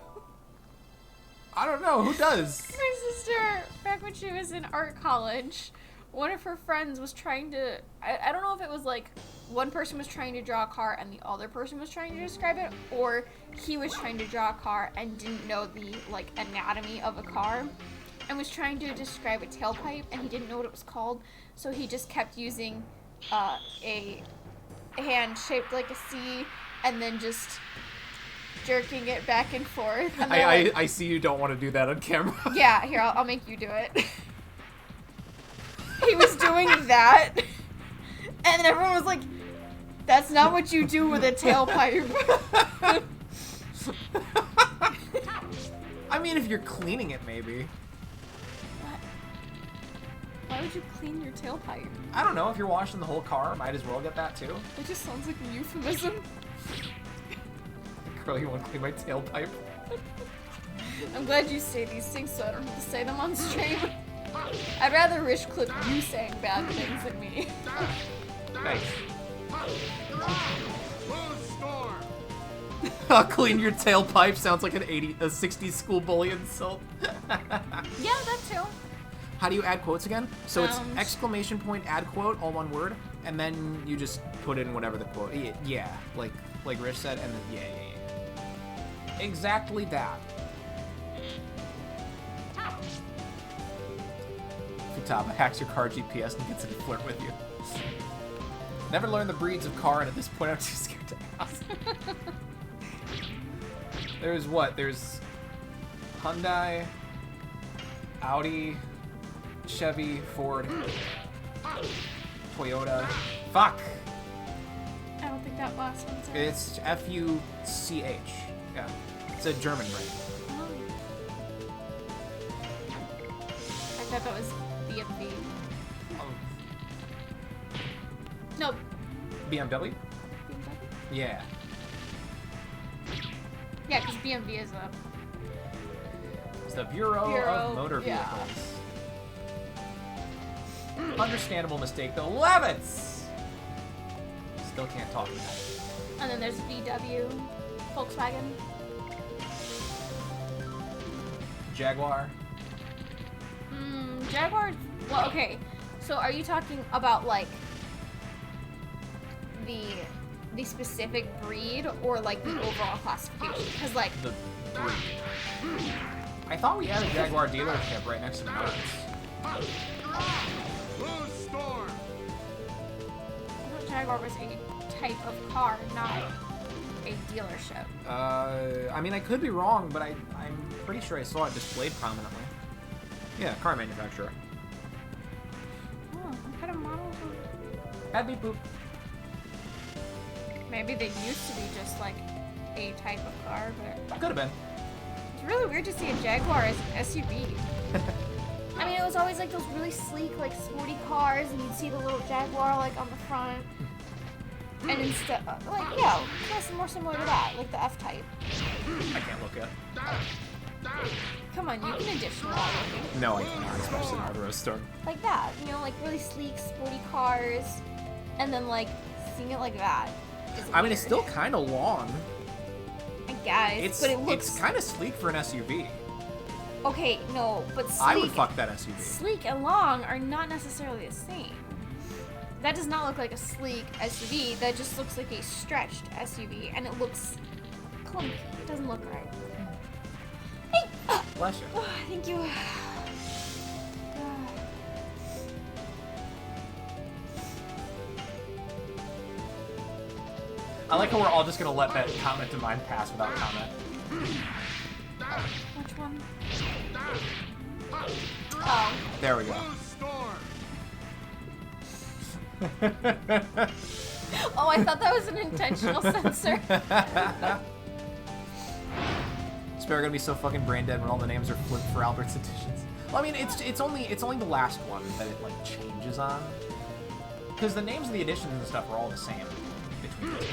I don't know. Who does? My sister, back when she was in art college, one of her friends was trying to... I don't know if it was like one person was trying to draw a car and the other person was trying to describe it, or he was trying to draw a car and didn't know the like anatomy of a car and was trying to describe a tailpipe and he didn't know what it was called, so he just kept using a hand shaped like a C and then just jerking it back and forth. And I see you don't want to do that on camera. yeah, here, I'll make you do it. He was doing that, and everyone was like, that's not what you do with a tailpipe. I mean, if you're cleaning it, maybe. What? Why would you clean your tailpipe? I don't know. If you're washing the whole car, might as well get that too. It just sounds like a euphemism. Girl, you want to clean my tailpipe? I'm glad you say these things so I don't have to say them on stream. I'd rather Rich clip you saying bad things than me. Nice. I'll clean your tailpipe sounds like a 60s school bully insult. Yeah, that too. How do you add quotes again? So it's Um, exclamation point add quote, all one word, and then you just put in whatever the quote. Yeah, like Rich said, and then yeah. Exactly that. Futaba hacks your car GPS and gets it to flirt with you. Never learned the breeds of car, and at this point I'm too scared to ask. There's what? There's Hyundai, Audi, Chevy, Ford, Toyota. Fuck! I don't think that last one's right. It's Fuch. Yeah. It's a German brand. Oh. I thought that was BMV. No, BMW? BMW? Yeah. Yeah, because BMV is a... It's the Bureau of Motor yeah. Vehicles. Understandable mistake, though. Levitz! Still can't talk about it. And then there's VW, Volkswagen. Jaguar. Jaguar... Well, okay. So are you talking about, like, the specific breed or, like, the overall classification? Because, like... The breed. I thought we had a Jaguar dealership right next to the Mars. Blue Storm. I thought Jaguar was a type of car, not a dealership. I mean, I could be wrong, but I'm pretty sure I saw it displayed prominently. Yeah, car manufacturer. Oh, what kind of models are... That'd be poop. Maybe they used to be just, like, a type of car, but... Could have been. It's really weird to see a Jaguar as an SUV. I mean, it was always, like, those really sleek, like, sporty cars, and you'd see the little Jaguar, like, on the front. And instead... like, yeah, that's more similar to that, like the F-Type. I can't look at. Come on, you can addition that looking. No, I cannot, especially not the Rose Storm. Like that, you know, like really sleek, sporty cars, and then, like, seeing it like that is I mean, it's weird. still kind of long. I guess, but it looks... It's kind of sleek for an SUV. Okay, no, but sleek... I would fuck that SUV. Sleek and long are not necessarily the same. That does not look like a sleek SUV. That just looks like a stretched SUV, and it looks clunky. It doesn't look right. Hey! Bless you. Thank you. I like how we're all just gonna let that comment of mine pass without comment. Which one? Oh. There we go. Oh, I thought that was an intentional censor. Spare gonna be so fucking brain dead when all the names are flipped for Albert's editions. Well, I mean, it's only the last one that it like changes on, because the names of the editions and stuff are all the same between the two.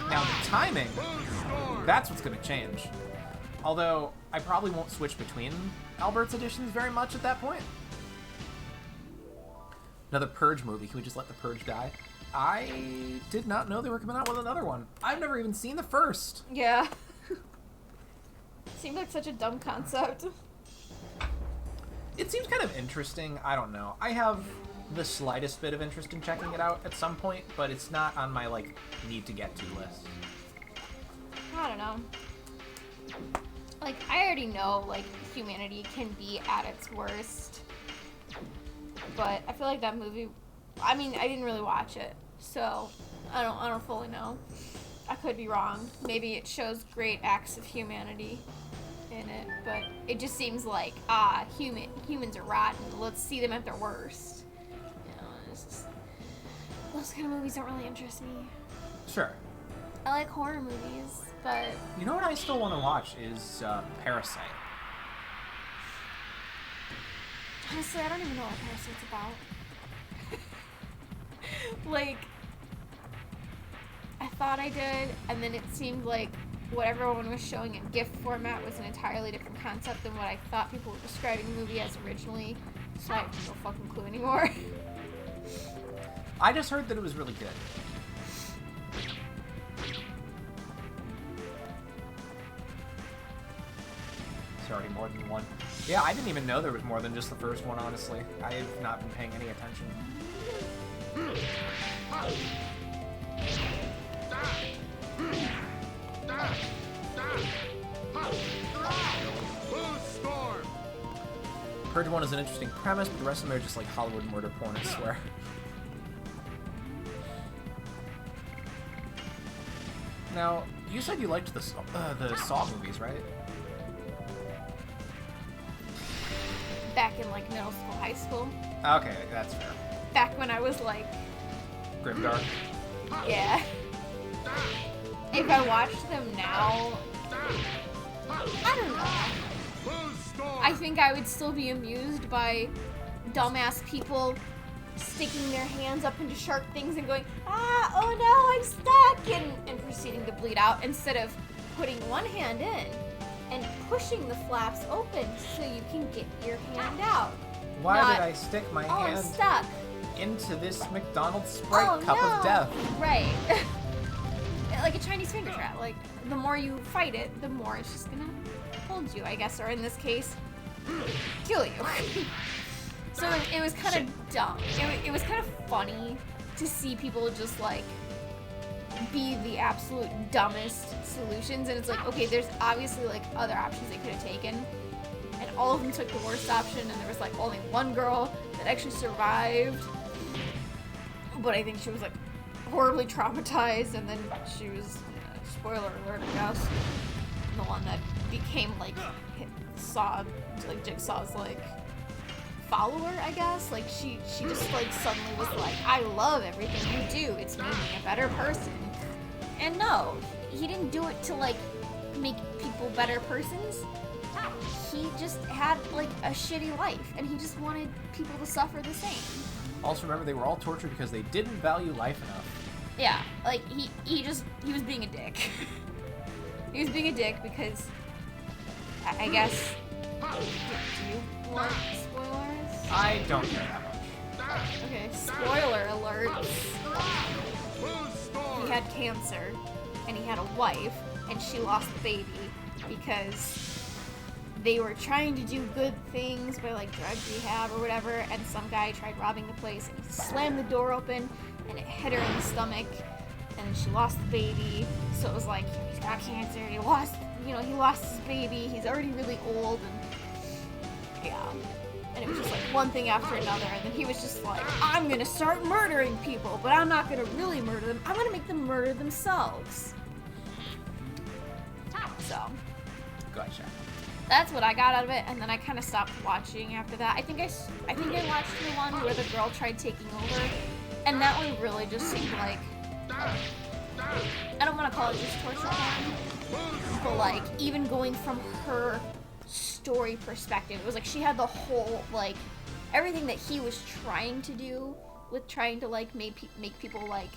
Now the timing, that's what's gonna change. Although I probably won't switch between Albert's editions very much at that point. Another Purge movie. Can we just let the Purge die? I did not know they were coming out with another one. I've never even seen the first. Yeah. Seemed like such a dumb concept. It seems kind of interesting. I don't know. I have the slightest bit of interest in checking it out at some point, but it's not on my, like, need to get to list. I don't know. Like, I already know, like, humanity can be at its worst. But I feel like that movie... I mean, I didn't really watch it, so I don't fully know. I could be wrong. Maybe it shows great acts of humanity in it, but it just seems like, humans are rotten. Let's see them at their worst. You know, it's just, those kind of movies don't really interest me. Sure. I like horror movies, but... You know what I still want to watch is Parasite. Honestly, I don't even know what Parasite's about. Like, I thought I did, and then it seemed like what everyone was showing in GIF format was an entirely different concept than what I thought people were describing the movie as originally, so I have no fucking clue anymore. I just heard that it was really good. There's already more than one. Yeah, I didn't even know there was more than just the first one, honestly. I have not been paying any attention. Purge 1 is an interesting premise, but the rest of them are just like Hollywood murder porn, I swear. Now, you said you liked the Saw movies, right? Back in like middle school, high school. Okay, that's fair. Back when I was like, Grimdark. yeah. If I watched them now, I don't know. I think I would still be amused by dumbass people sticking their hands up into sharp things and going, oh no, I'm stuck, and proceeding to bleed out, instead of putting one hand in and pushing the flaps open so you can get your hand out. Why Not, did I stick my I'm hand stuck. into this McDonald's Sprite cup of death? Right. Like a Chinese finger trap. Like, the more you fight it, the more it's just gonna hold you, I guess, or in this case, kill you. So it was kind of dumb. It was kind of funny to see people just like be the absolute dumbest solutions, and it's like, okay, there's obviously like other options they could have taken, and all of them took the worst option, and there was like only one girl that actually survived, but I think she was like horribly traumatized, and then she was, spoiler alert, I guess, the one that became like Jigsaw's like follower, I guess. Like she just like suddenly was like, I love everything you do, it's made me a better person. And no, he didn't do it to like make people better persons. He just had like a shitty life, and he just wanted people to suffer the same. Also remember, they were all tortured because they didn't value life enough. Yeah, like he was being a dick. He was being a dick because I guess. Do you want spoilers? I don't care that much. Okay, spoiler alert. He had cancer, and he had a wife, and she lost the baby because they were trying to do good things by like drug rehab or whatever, and some guy tried robbing the place, and he slammed the door open, and it hit her in the stomach, and then she lost the baby. So it was like, he's got cancer, he lost his baby, he's already really old, and yeah. And it was just like one thing after another, and then he was just like, I'm gonna start murdering people, but I'm not gonna really murder them, I'm gonna make them murder themselves. So, Gotcha. that's what I got out of it, and then I kind of stopped watching after that. I think I watched the one where the girl tried taking over, and that one really just seemed like, I don't want to call it just torture porn, but like, even going from her story perspective, it was like she had the whole, like, everything that he was trying to do with trying to like make people like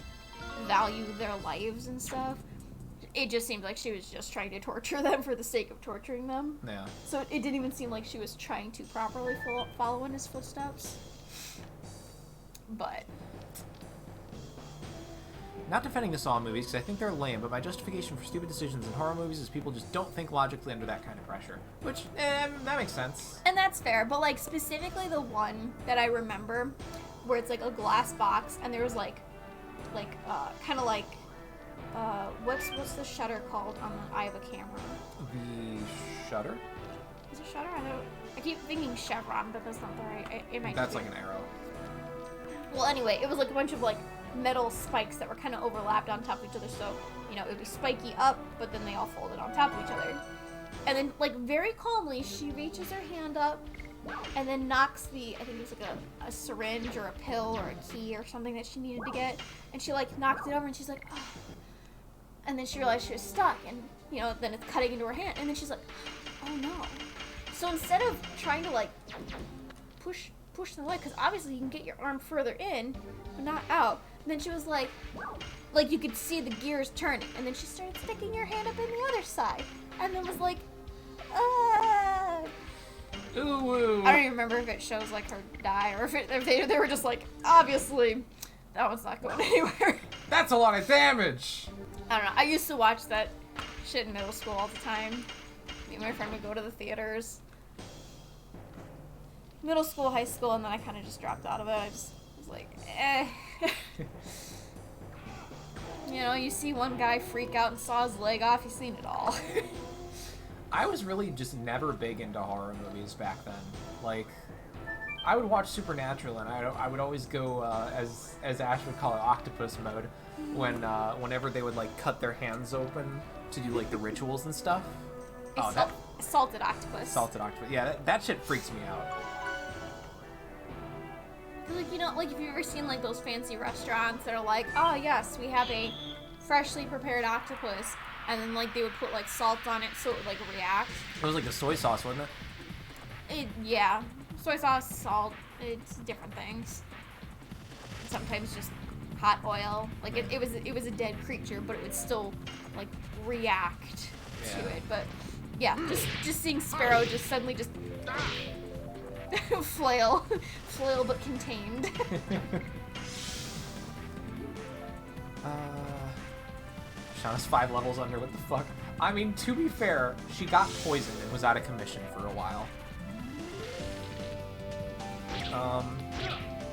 value their lives and stuff. It just seemed like she was just trying to torture them for the sake of torturing them. Yeah. So it didn't even seem like she was trying to properly follow in his footsteps. But Not defending the Saw movies, because I think they're lame, but my justification for stupid decisions in horror movies is people just don't think logically under that kind of pressure. Which, that makes sense. and that's fair, but like specifically the one that I remember where it's like a glass box and there was kind of like what's the shutter called on the eye of a camera? The shutter? Is it shutter? I keep thinking chevron, but that's not the right. It might. That's be. like an arrow. Well, anyway, it was like a bunch of like metal spikes that were kind of overlapped on top of each other, so it would be spiky up, but then they all folded on top of each other. And then, like, very calmly, she reaches her hand up and then knocks I think it was like a syringe or a pill or a key or something that she needed to get, and she like knocked it over, and she's like, oh. And then she realized she was stuck, and then it's cutting into her hand, and then she's like, oh no. So instead of trying to like push them away, because obviously you can get your arm further in but not out, and then she was like you could see the gears turning, and then she started sticking her hand up in the other side, and then was like, ah. Ooh. I don't even remember if it shows like her die or if they were just like, obviously that one's not going anywhere. That's a lot of damage! I don't know. I used to watch that shit in middle school all the time. Me and my friend would go to the theaters. Middle school, high school, and then I kind of just dropped out of it. I just was like, eh. You know, you see one guy freak out and saw his leg off, you've seen it all. I was really just never big into horror movies back then. Like, I would watch Supernatural, and I would always go, as Ash would call it, octopus mode, whenever they would, like, cut their hands open to do, like, the rituals and stuff. Salted octopus. Salted octopus. Yeah, that shit freaks me out. Like, you know, like, if you've ever seen, like, those fancy restaurants that are like, oh, yes, we have a freshly prepared octopus, and then, like, they would put, like, salt on it so it would, like, react. It was like the soy sauce, wasn't it? Yeah. Soy sauce, salt, it's different things. Sometimes just hot oil. Like, it was a dead creature, but it would still, like, react to it. But, yeah, just seeing Sparrow just suddenly just... flail but contained. Shauna's 5 levels under, what the fuck? I mean, to be fair, she got poisoned and was out of commission for a while.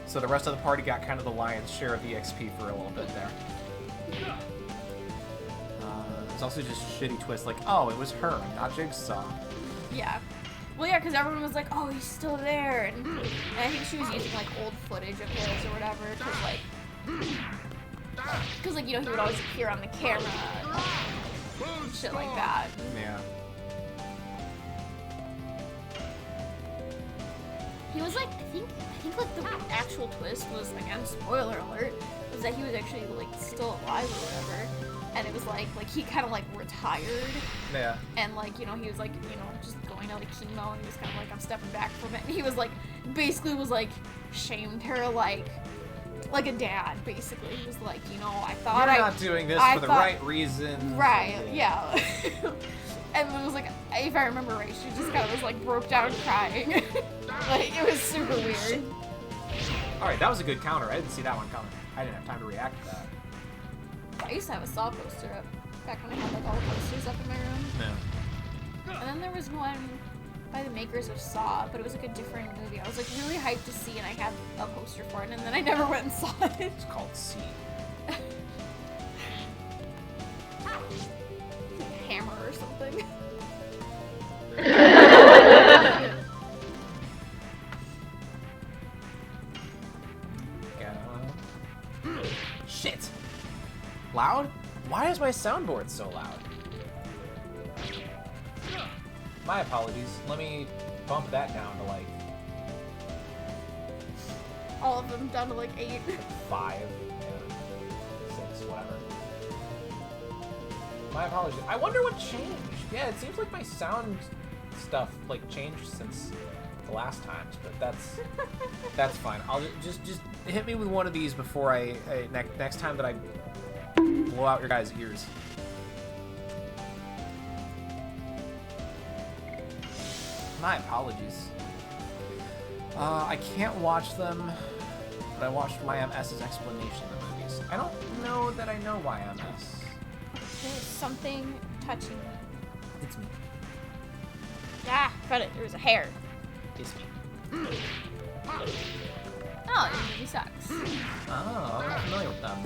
So the rest of the party got kind of the lion's share of the XP for a little bit there. There's also just a shitty twist, like, oh, it was her, not Jigsaw. Yeah. Well, yeah, because everyone was like, oh, he's still there. And I think she was using, like, old footage of his or whatever. Because, like, you know, he would always appear on the camera and shit like that. Yeah. He was, like, I think, like, the actual twist was, again, spoiler alert, was that he was actually, like, still alive or whatever. And it was like he kind of, like, retired. Yeah. And, like, you know, he was, like, you know, just going out of chemo, and he was kind of like, I'm stepping back from it. And he was, like, basically was, like, shamed her, like a dad, basically. He was like, you know, I thought You're not doing this for the right reason. Right, yeah. And it was, like, if I remember right, she just kind of was, like, broke down crying. Like, it was super weird. Alright, that was a good counter. I didn't see that one coming. I didn't have time to react to that. I used to have a Saw poster up back when I had, like, all the posters up in my room. Yeah. And then there was one by the makers of Saw, but it was, like, a different movie. I was, like, really hyped to see, and I had a poster for it, and then I never went and saw it. It's called C. Hammer or something. Shit! Loud? Why is my soundboard so loud? My apologies. Let me bump that down to, like... All of them down to, like, 8. 5. Yeah. 6, whatever. My apologies. I wonder what changed. Yeah, it seems like my sound stuff, like, changed since the last times, but that's fine. I'll just hit me with one of these before next time that I blow out your guys' ears. My apologies. I can't watch them, but I watched YMS's explanation of the movies. I don't know that I know YMS. There's something touching me. It's me. Ah, got it. There was a hair. It's me. Oh, the movie sucks. Oh, I'm not familiar with them.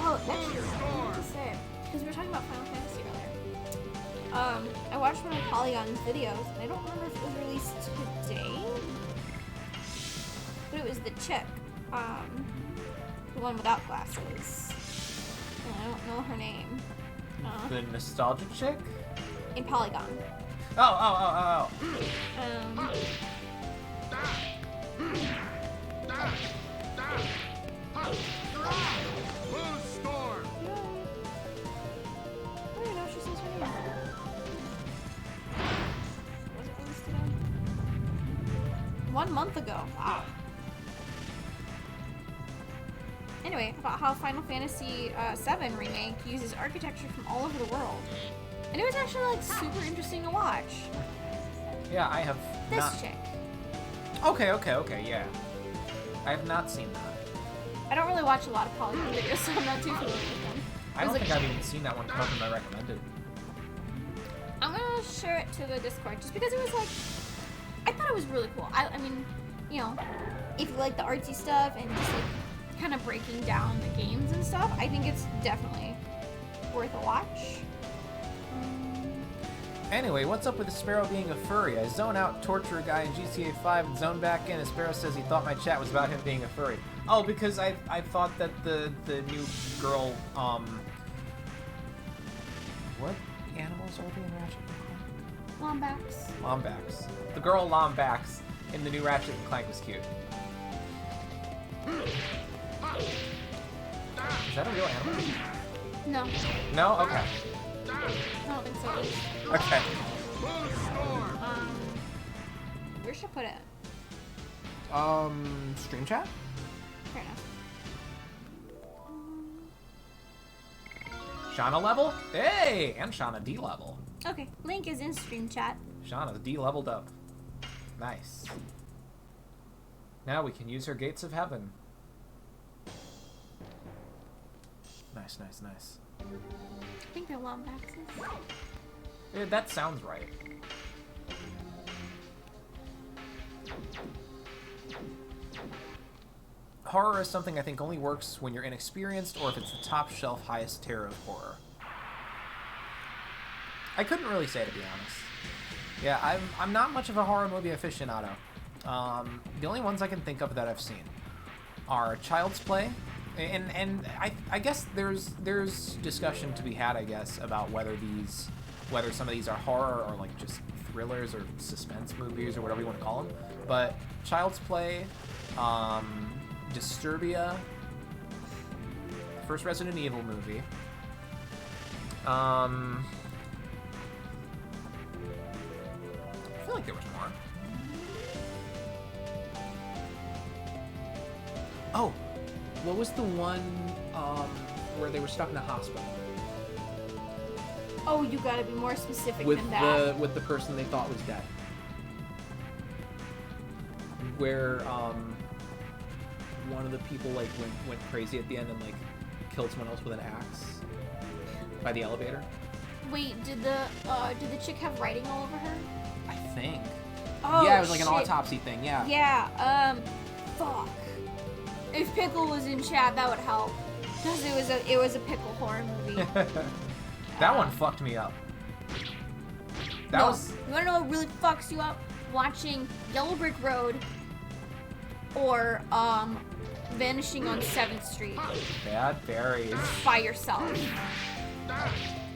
Oh, actually, I have to say, because we were talking about Final Fantasy earlier. I watched one of Polygon's videos, and I don't remember if it was released today, but it was the chick, the one without glasses. And I don't know her name. The nostalgic chick? In Polygon. Oh. Blue Storm. I don't know if she says her name. Was it released today? 1 month ago. Wow. Anyway, about how Final Fantasy VII Remake uses architecture from all over the world. And it was actually, like, super interesting to watch. Yeah, I have This not... chick. Okay, yeah. I have not seen that. I don't really watch a lot of Polygon videos, so I'm not too familiar with them. I don't think I've even seen that one come up in my recommended. I'm gonna share it to the Discord just because it was like, I thought it was really cool. I mean, you know, if you like the artsy stuff and just like kind of breaking down the games and stuff, I think it's definitely worth a watch. Anyway, what's up with the Sparrow being a furry? I zone out, torture a guy in GTA 5, and zone back in, and Sparrow says he thought my chat was about him being a furry. Oh, because I thought that the new girl, what animals are they in Ratchet and Clank? Lombax. Lombax. The girl Lombax in the new Ratchet and Clank was cute. Is that a real animal? No, No? Okay. I don't think so. Okay. Where should I put it? Stream chat? Fair enough. Shauna level? Hey! And Shauna D level. Okay, link is in stream chat. Shauna's D leveled up. Nice. Now we can use her gates of heaven. Nice, nice, nice. I think they're Lombaxes. Yeah, that sounds right. Horror is something I think only works when you're inexperienced or if it's the top shelf highest tier of horror. I couldn't really say, to be honest. Yeah, I'm not much of a horror movie aficionado. The only ones I can think of that I've seen are Child's Play, and I guess there's discussion to be had, I guess, about whether some of these are horror or like just thrillers or suspense movies or whatever you want to call them. But Child's Play, Disturbia, the first Resident Evil movie, I feel like there was more. Oh, what was the one where they were stuck in a hospital Oh, you gotta be more specific with than that. the person they thought was dead? Where one of the people like went crazy at the end and like killed someone else with an axe by the elevator. Wait, did the chick have writing all over her? I think. Oh, yeah, it was like shit. an autopsy thing. Yeah. Yeah. Fuck. If Pickle was in chat, that would help. Because it was a pickle horror movie. That one fucked me up. That was. You wanna know what really fucks you up? Watching Yellow Brick Road or Vanishing on 7th Street Bad Fairies. by yourself.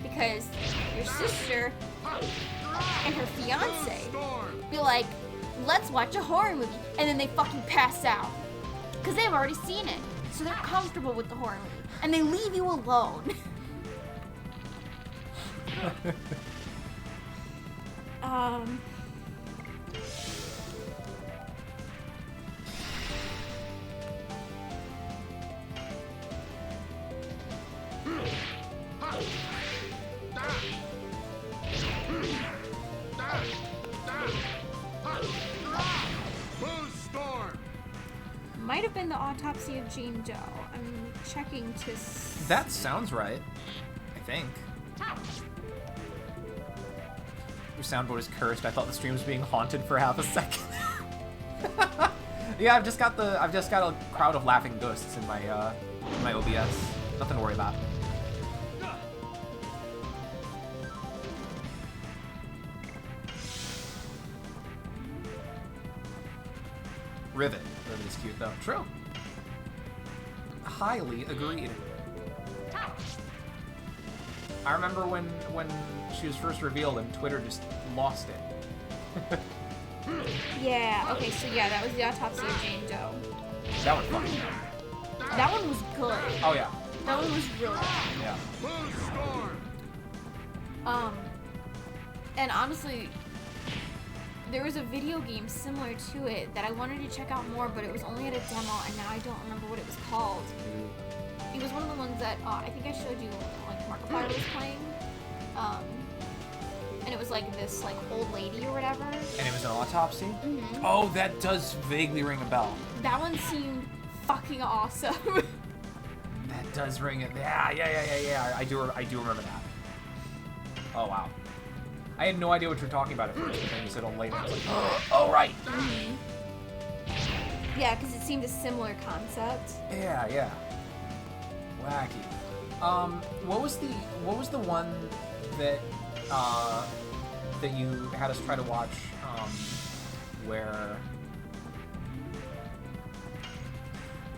Because your sister and her fiance be like, let's watch a horror movie. And then they fucking pass out. Because they've already seen it. So they're comfortable with the horror movie. And they leave you alone. Might have been the autopsy of Jane Doe. I'm checking to. That sounds right. I think. Your soundboard is cursed. I thought the stream was being haunted for half a second. Yeah, I've just got a crowd of laughing ghosts in my OBS. Nothing to worry about. Rivet. Rivet is cute though. True. Highly agreed. I remember when she was first revealed and Twitter just lost it. Yeah, okay, so yeah, that was the autopsy of Jane Doe. That one fucking. That one was good. Oh yeah. That one was really good. Yeah. And honestly, there was a video game similar to it that I wanted to check out more, but it was only at a demo, and now I don't remember what it was called. It was one of the ones that I think I showed you, like Markiplier was playing. And it was like this like old lady or whatever. And it was an autopsy? Mm-hmm. Oh, that does vaguely ring a bell. That one seemed fucking awesome. That does ring it. Yeah. I do remember that. Oh wow. I had no idea what you were talking about at first, but then you said Old Lady. I was like, oh, right. Yeah, because it seemed a similar concept. Yeah. Wacky. What was the one that that you had us try to watch? Where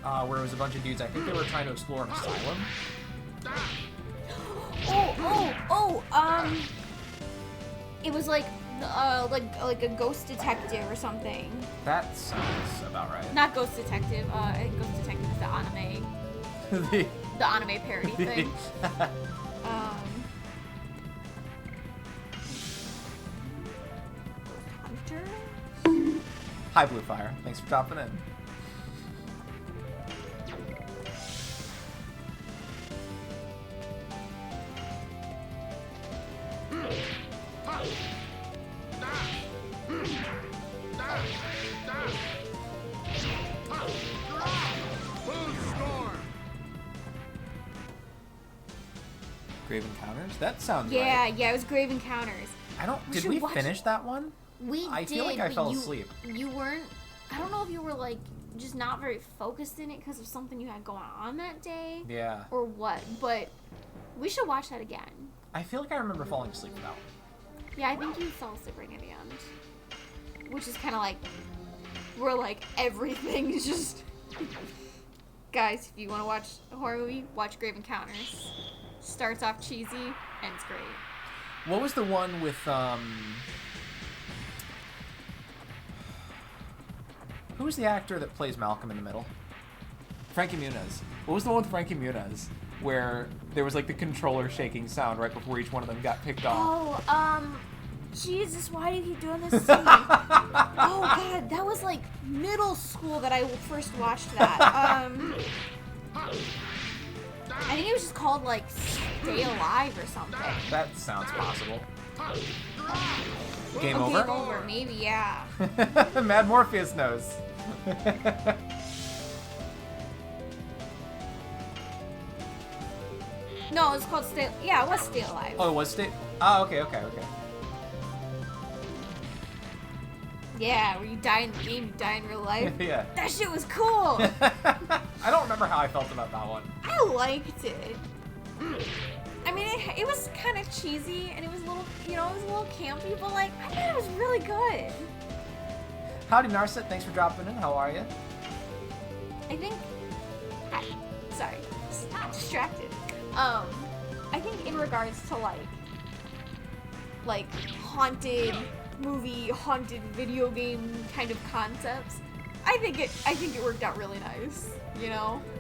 it was a bunch of dudes. I think they were trying to explore an asylum. It was like a ghost detective or something. That sounds about right. Not ghost detective. Ghost detective is the anime. The anime parody thing. Hunter. Hi, Blue Fire. Thanks for dropping in. Grave Encounters? That sounds right. Yeah, it was Grave Encounters. Did we finish that one? I feel like I fell asleep. You weren't. I don't know if you were like just not very focused in it because of something you had going on that day. Yeah. Or what? But we should watch that again. I feel like I remember falling asleep with that one. Yeah, I think you fell asleep right near the end. Which is kind of like, we're like, everything is just... Guys, if you want to watch a horror movie, watch Grave Encounters. Starts off cheesy, ends great. What was the one with, who was the actor that plays Malcolm in the Middle? Frankie Muniz. What was the one with Frankie Muniz? Where there was like the controller shaking sound right before each one of them got picked off. Jesus, why do you keep doing this to me? Oh god, that was like middle school that I first watched that. I think it was just called like Stay Alive or something. That sounds possible. Game over? Game over, maybe, yeah. Mad Morpheus knows. No, it's called Stay... Yeah, it was Stay Alive. Oh, it was Stay... Oh, okay. Yeah, where you die in the game, you die in real life. Yeah. That shit was cool! I don't remember how I felt about that one. I liked it. I mean, it was kind of cheesy, and it was a little, it was a little campy, but like, I thought it was really good. Howdy, Narset. Thanks for dropping in. How are you? Sorry, distracted. I think in regards to like haunted movie, haunted video game kind of concepts, I think it worked out really nice.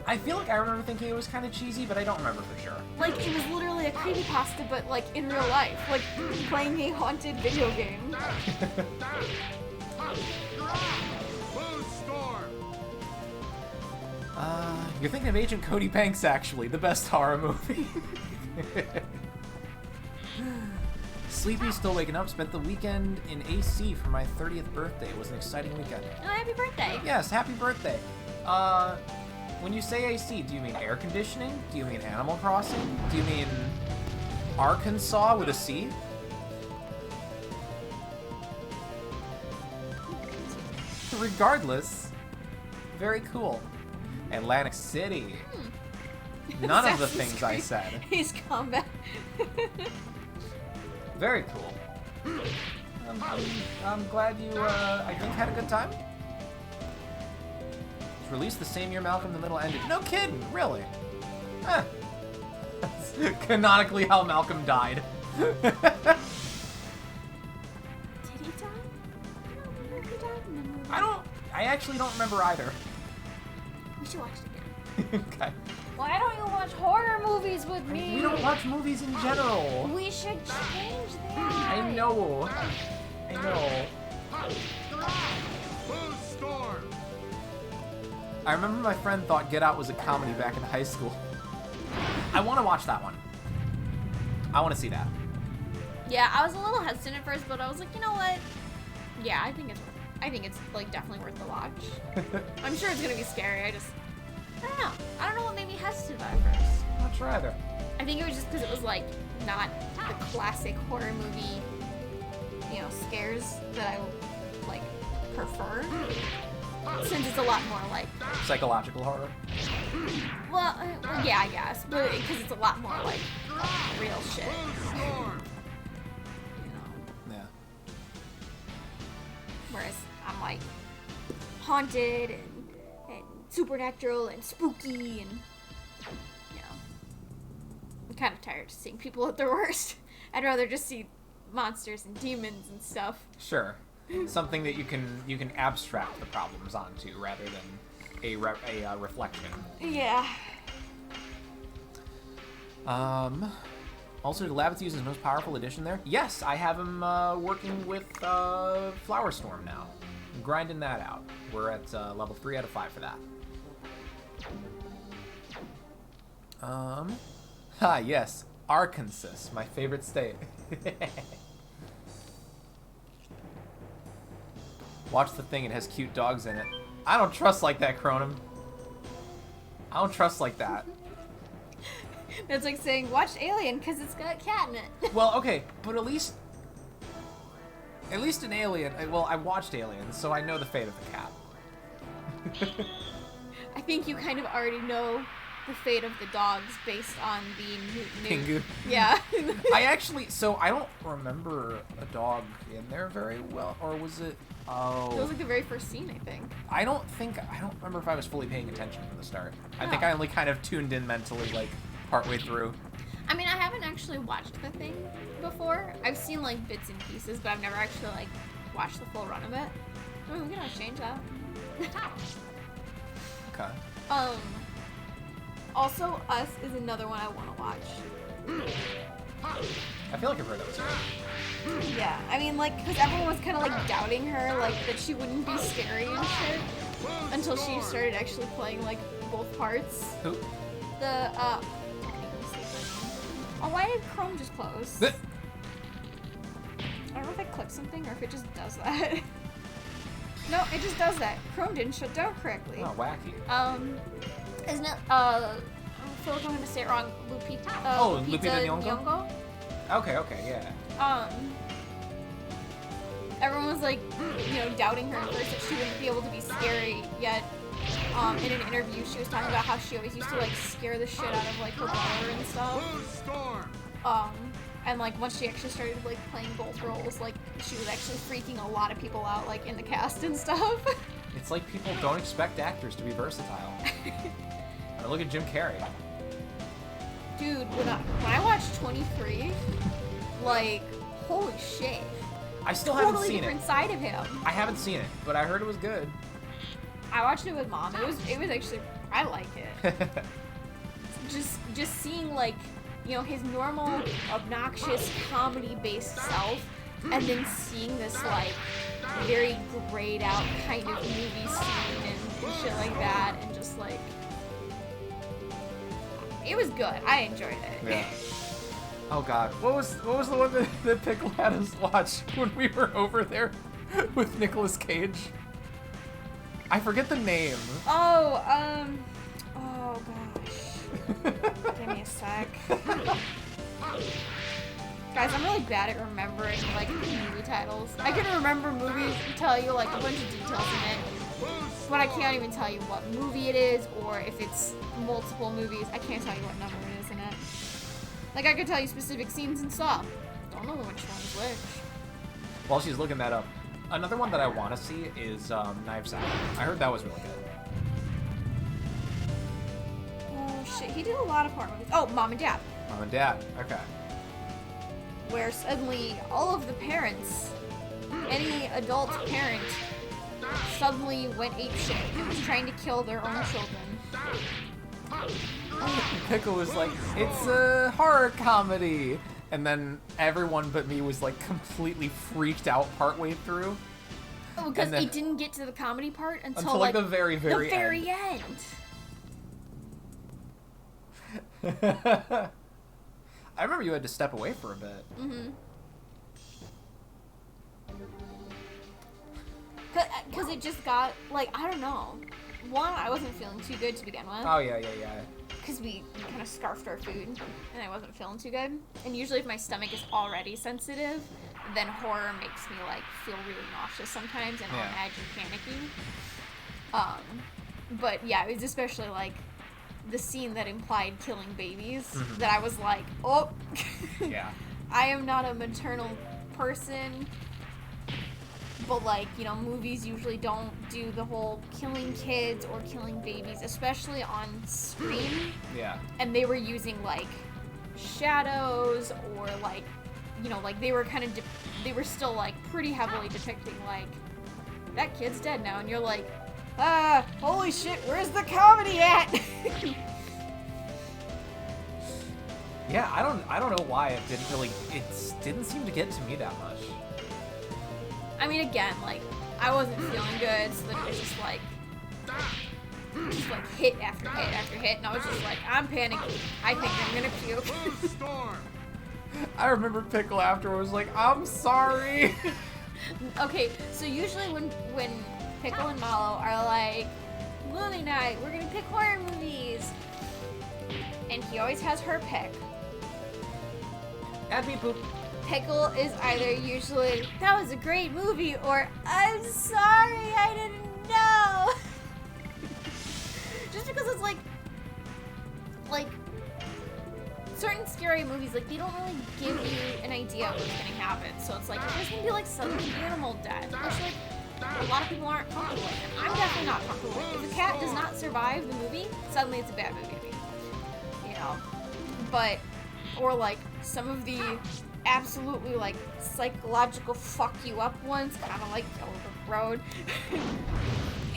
I feel like I remember thinking it was kind of cheesy, but I don't remember for sure. Like, it was literally a creepypasta, but like in real life, like playing a haunted video game. You're thinking of Agent Cody Banks, actually. The best horror movie. Sleepy, still waking up. Spent the weekend in AC for my 30th birthday. It was an exciting weekend. Oh, happy birthday. Yes, happy birthday. When you say AC, do you mean air conditioning? Do you mean Animal Crossing? Do you mean Arkansas with a C? Regardless, very cool. Atlantic City. None of the things I said. He's combat. Very cool. I'm glad you, I think, had a good time. It's released the same year Malcolm in the Middle ended. No kidding, really? Huh. That's canonically how Malcolm died. Did he die? I don't remember if he died in the movie. I actually don't remember either. We should watch it again. Okay. Why don't you watch horror movies with me? We don't watch movies in general. We should change that. I know. I remember my friend thought Get Out was a comedy back in high school. I want to watch that one. I want to see that. Yeah, I was a little hesitant at first, but I was like, you know what? Yeah, I think it's like definitely worth the watch. I'm sure it's gonna be scary. I don't know. I don't know what made me hesitant about it first. Not sure either. I think it was just because it was like not the classic horror movie scares that I like prefer, since it's a lot more like Psychological horror. well, yeah, I guess, but because it's a lot more like real shit. Yeah. Whereas I'm like haunted and supernatural and spooky and I'm kind of tired of seeing people at their worst. I'd rather just see monsters and demons and stuff. Sure. Something that you can abstract the problems onto rather than a reflection. Yeah. Also, did Lavitz use his most powerful addition there? Yes, I have him working with Flower Storm now. I'm grinding that out. We're at level 3 out of 5 for that. Yes, Arkansas, my favorite state. Watch the thing, it has cute dogs in it. I don't trust like that, Cronin. I don't trust like that. It's like saying, watch Alien because it's got cat in it. Well, okay, but at least in Alien, well, I watched Alien, so I know the fate of the cat. I think you kind of already know the fate of the dogs based on the Pingu. Yeah. So I don't remember a dog in there very well, or was it? Oh. It was like the very first scene, I think. I don't remember if I was fully paying attention from the start. I think Oh. I only kind of tuned in mentally, like, partway through. I mean, I haven't actually watched the thing before. I've seen like bits and pieces, but I've never actually like watched the full run of it. I mean, we can always change that. Okay. Also, Us is another one I want to watch. I feel like I've heard that was good. Yeah, I mean, like, because everyone was kind of like doubting her, like that she wouldn't be scary and shit, until she started actually playing like both parts. Who? The oh, why did Chrome just close? I don't know if I clicked something or if it just does that. No, it just does that. Chrome didn't shut down correctly. Oh, wacky. Isn't it, I feel like I'm gonna say it wrong. Lupita. Lupita Nyong'o? Okay, yeah. Everyone was like, doubting her at first that she wouldn't be able to be scary, yet, in an interview she was talking about how she always used to, like, scare the shit out of, like, her brother and stuff. And, like, once she actually started, like, playing both roles, like, she was actually freaking a lot of people out, like, in the cast and stuff. It's like people don't expect actors to be versatile. Look at Jim Carrey. Dude, when I watched 23, like, holy shit. I still haven't Totally seen it. different side of him. I haven't seen it, but I heard it was good. I watched it with Mom. It was actually, I like it. just seeing, like, his normal, obnoxious, comedy-based self, and then seeing this, like, very grayed out kind of movie scene and shit like that, and just, like, it was good. I enjoyed it. Yeah. Oh god, what was the one that Pickle had us watch when we were over there with Nicolas Cage? I forget the name. Oh gosh. Give me a sec. Guys, I'm really bad at remembering, like, movie titles. I can remember movies and tell you, like, a bunch of details in it, but I can't even tell you what movie it is, or if it's multiple movies. I can't tell you what number it is in it. Like, I could tell you specific scenes and stuff. Don't know which one's which. While she's looking that up, another one that I want to see is Knives Out. I heard that was really good. Oh, shit. He did a lot of horror movies. Oh, Mom and Dad. Mom and Dad. Okay. Where suddenly all of the parents, any adult parent, suddenly went apeshit and was trying to kill their own children. Pickle was like, it's a horror comedy. And then everyone but me was like completely freaked out partway through. Oh, because it didn't get to the comedy part until like the very, very end. I remember you had to step away for a bit. Mm-hmm. Because it just got, like, I don't know. One, I wasn't feeling too good to begin with. Oh, yeah. Because we kind of scarfed our food, and I wasn't feeling too good. And usually if my stomach is already sensitive, then horror makes me like feel really nauseous sometimes and on edge and panicking. But yeah, it was especially like the scene that implied killing babies that I was like, oh, Yeah. I am not a maternal person. But, like, you know, movies usually don't do the whole killing kids or killing babies, especially on screen. Yeah. And they were using, like, shadows or, like, you know, like, they were kind of, they were still, like, pretty heavily depicting, like, that kid's dead now. And you're like, holy shit, where's the comedy at? Yeah, I don't know why it didn't seem to get to me that much. I mean, again, like, I wasn't feeling good, so then it was just like hit after hit after hit, and I was just like, I'm panicking. I think I'm gonna puke. I remember Pickle after was like, I'm sorry. Okay, so usually when Pickle and Mallow are like, movie night, we're gonna pick horror movies, and he always has her pick. Add me poop. Pickle is either usually, that was a great movie, or I'm sorry, I didn't know. Just because it's like certain scary movies, like, they don't really give you an idea of what's gonna happen. So it's like, there's gonna be like suddenly animal death, which like a lot of people aren't comfortable with. And I'm definitely not comfortable with. If a cat does not survive the movie, suddenly it's a bad movie to me. You know? But, or like some of the absolutely like psychological fuck you up ones, kind of like Yellow Brick Road.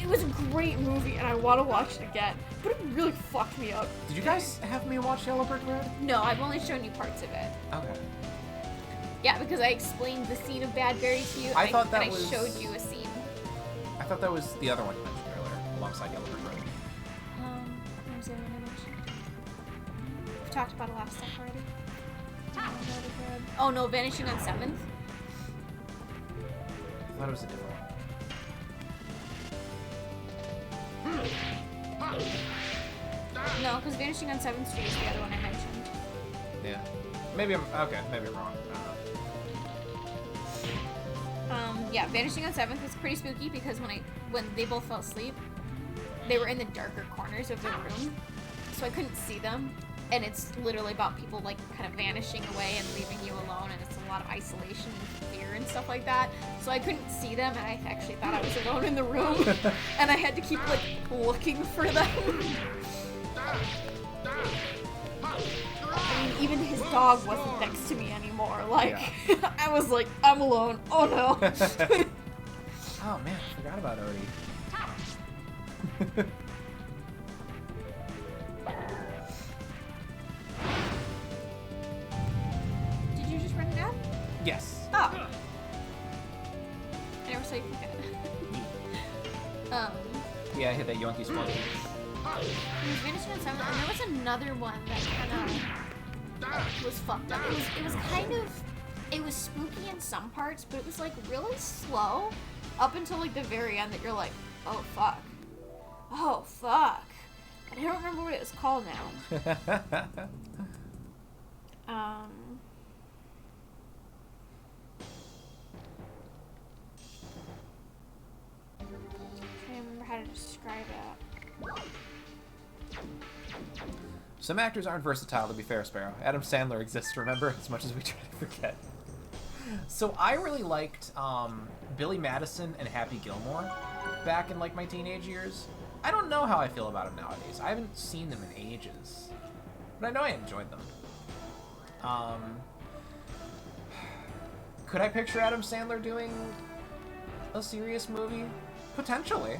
It was a great movie and I want to watch it again, but it really fucked me up. Did you guys have me watch Yellow Brick Road? No, I've only shown you parts of it. Okay. Yeah, because I explained the scene of Badberry to you. I thought that and was... I showed you a scene. I thought that was the other one you mentioned earlier, alongside Yellow Brick Road. What was the other one I mentioned? We talked about it last time already. Oh no, Vanishing on 7th. I thought it was a different one. No, because Vanishing on 7th Street is the other one I mentioned. Yeah. Maybe I'm wrong. I don't know. Yeah, Vanishing on 7th was pretty spooky because when they both fell asleep, they were in the darker corners of the room, so I couldn't see them. And it's literally about people like kind of vanishing away and leaving you alone, and it's a lot of isolation and fear and stuff like that. So I couldn't see them, and I actually thought I was alone in the room, and I had to keep like looking for them. I mean, even his dog wasn't next to me anymore. Like, yeah. I was like, I'm alone. Oh no. Oh man, I forgot about Odie. Did you just run it out? Yes. Oh. I never saw you pick it. Yeah, I hit that Yonkey Splunky. It was Vanishing on 7th, and there was another one that kind of was fucked up. It was kind of, it was spooky in some parts, but it was like really slow up until like the very end that you're like, oh fuck. Oh fuck. I don't remember what it was called now. I can't remember how to describe it. Some actors aren't versatile, to be fair, Sparrow. Adam Sandler exists, remember? As much as we try to forget. So I really liked Billy Madison and Happy Gilmore back in like my teenage years. I don't know how I feel about them nowadays. I haven't seen them in ages. But I know I enjoyed them. Could I picture Adam Sandler doing a serious movie? Potentially.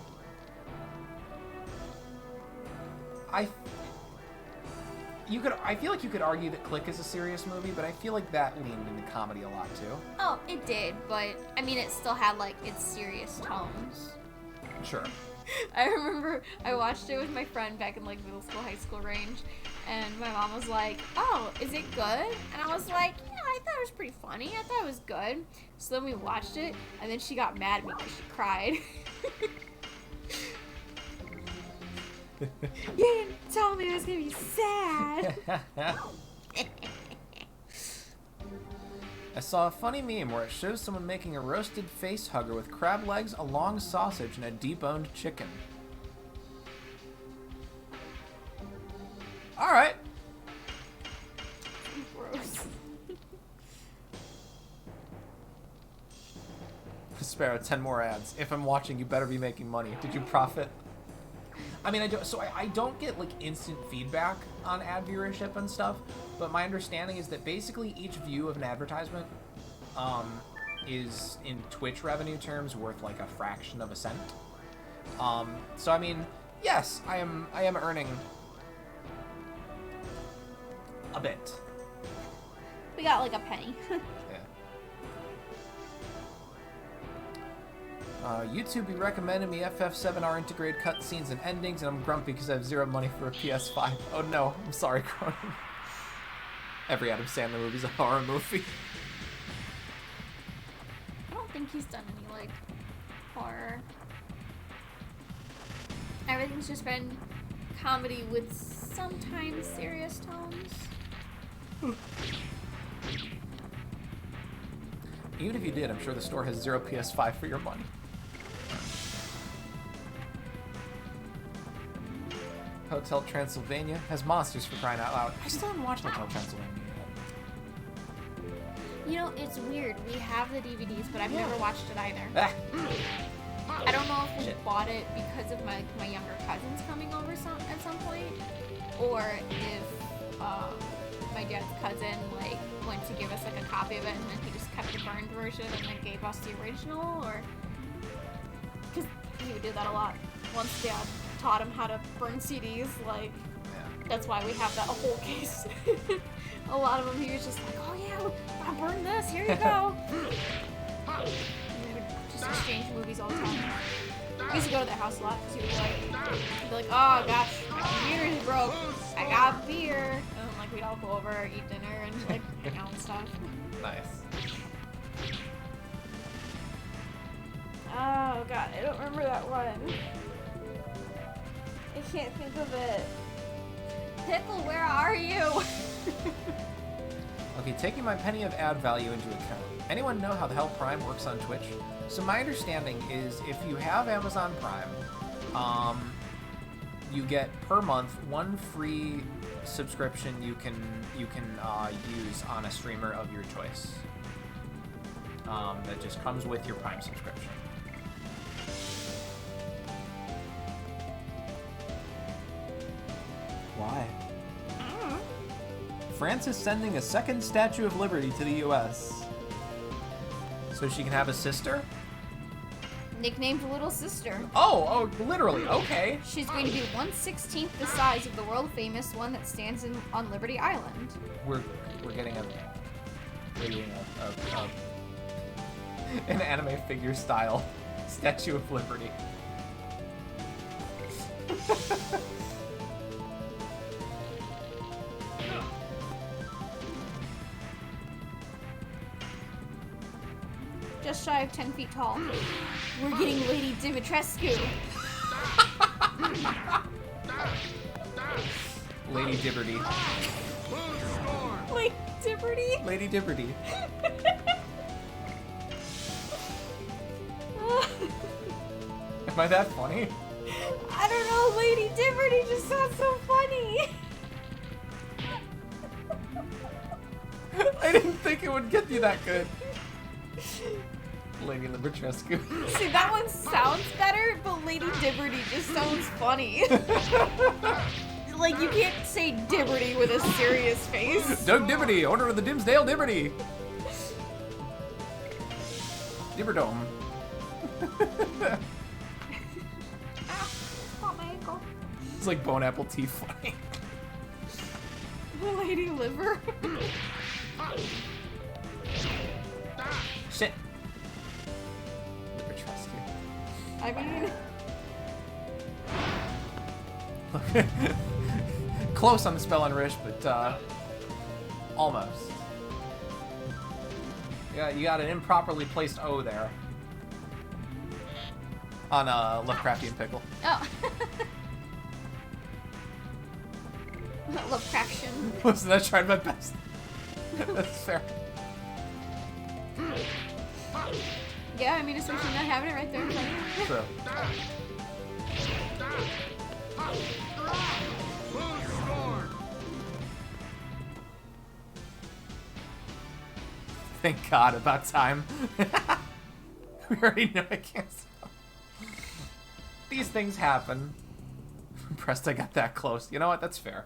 I feel like you could argue that Click is a serious movie, but I feel like that leaned into comedy a lot too. Oh, it did, but I mean, it still had like its serious tones. Sure. I remember I watched it with my friend back in like middle school, high school range, and my mom was like, "Oh, is it good?" And I was like, "Yeah, I thought it was pretty funny. I thought it was good." So then we watched it, and then she got mad at me because she cried. You didn't tell me it was gonna be sad. I saw a funny meme where it shows someone making a roasted face hugger with crab legs, a long sausage, and a deboned chicken. Alright. Gross. Sparrow, 10 more ads. If I'm watching, you better be making money. Did you profit? I mean, I don't get like instant feedback on ad viewership and stuff, but my understanding is that basically each view of an advertisement is in Twitch revenue terms worth like a fraction of a cent. So I mean, yes, I am earning a bit. We got like a penny. YouTube be recommending me FF7R integrated cutscenes and endings, and I'm grumpy because I have zero money for a PS5. Oh no, I'm sorry, Cronin. Every Adam Sandler movie's a horror movie. I don't think he's done any like horror. Everything's just been comedy with sometimes serious tones. Even if you did, I'm sure the store has zero PS5 for your money. Hotel Transylvania has monsters, for crying out loud. I still haven't watched Hotel Transylvania yet. You know, it's weird. We have the DVDs, but I've never watched it either. Ah. I don't know if we Shit. bought it because of my younger cousins coming over at some point, or if my dad's cousin like went to give us like a copy of it and then he just kept the burned version and then gave us the original, or because he would do that a lot. Once Dad taught him how to burn CDs, like that's why we have that whole case. A lot of them he was just like, oh yeah, I burned this, here you go. And we would just exchange movies all the time. We used to go to their house a lot because he would be like, oh gosh, my computer's broke, I got beer. And then like we'd all go over, eat dinner, and like hang out and stuff. Nice. Oh god, I don't remember that one. I can't think of it. Pickle, where are you? Okay, taking my penny of ad value into account. Anyone know how the hell Prime works on Twitch? So my understanding is if you have Amazon Prime, you get per month one free subscription you can use on a streamer of your choice. That just comes with your Prime subscription. Why? France is sending a second Statue of Liberty to the U.S. so she can have a sister? Nicknamed Little Sister. Oh, literally, okay. She's going to be 1/16 the size of the world-famous one that stands on Liberty Island. We're getting an anime figure style Statue of Liberty. Just shy of 10 feet tall. We're getting Lady Dimitrescu. Lady Dibberty. Like Dibberty? Lady Dibberty. Am I that funny? I don't know, Lady Dibberty just sounds so funny. I didn't think it would get you that good. Lady Libertrescu. See, that one sounds better, but Lady Dibberty just sounds funny. Like, you can't say Dibberty with a serious face. Doug Dibberty, owner of the Dimsdale Dibberty. Dibberdome. Ah, caught my ankle. It's like Bone Apple Tea funny. Lady Liver. Shit. Libertrescu. I mean... Close on the spell on Rish, but almost. Yeah, you got an improperly placed O there. On Lovecraftian Pickle. Oh. Lovecraftian. Listen, I tried my best. That's fair. Yeah, I mean, especially not having it right there in front of you. True. Thank God, about time. We already know I can't stop. These things happen. I'm impressed I got that close. You know what? That's fair.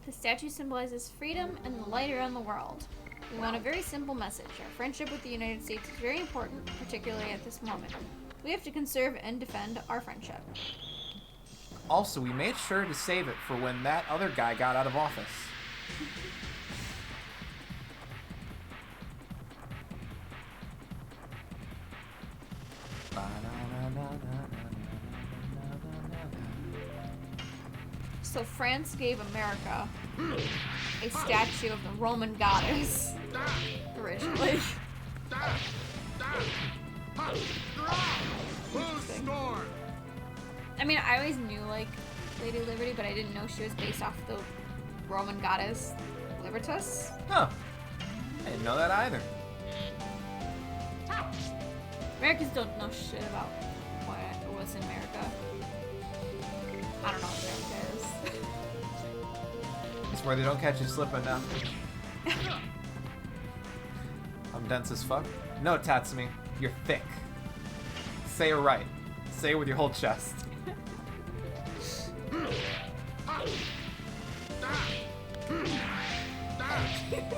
The statue symbolizes freedom and the light around the world. We want a very simple message. Our friendship with the United States is very important, particularly at this moment. We have to conserve and defend our friendship. Also, we made sure to save it for when that other guy got out of office. So France gave America a statue of the Roman goddess originally. Interesting. I mean, I always knew, like, Lady Liberty, but I didn't know she was based off the Roman goddess Libertas. Huh. I didn't know that either. Americans don't know shit about what's in America. I don't know what America is. It's where they don't catch you slipping now. I'm dense as fuck. No, Tatsumi, you're thick. Say it right. Say it with your whole chest.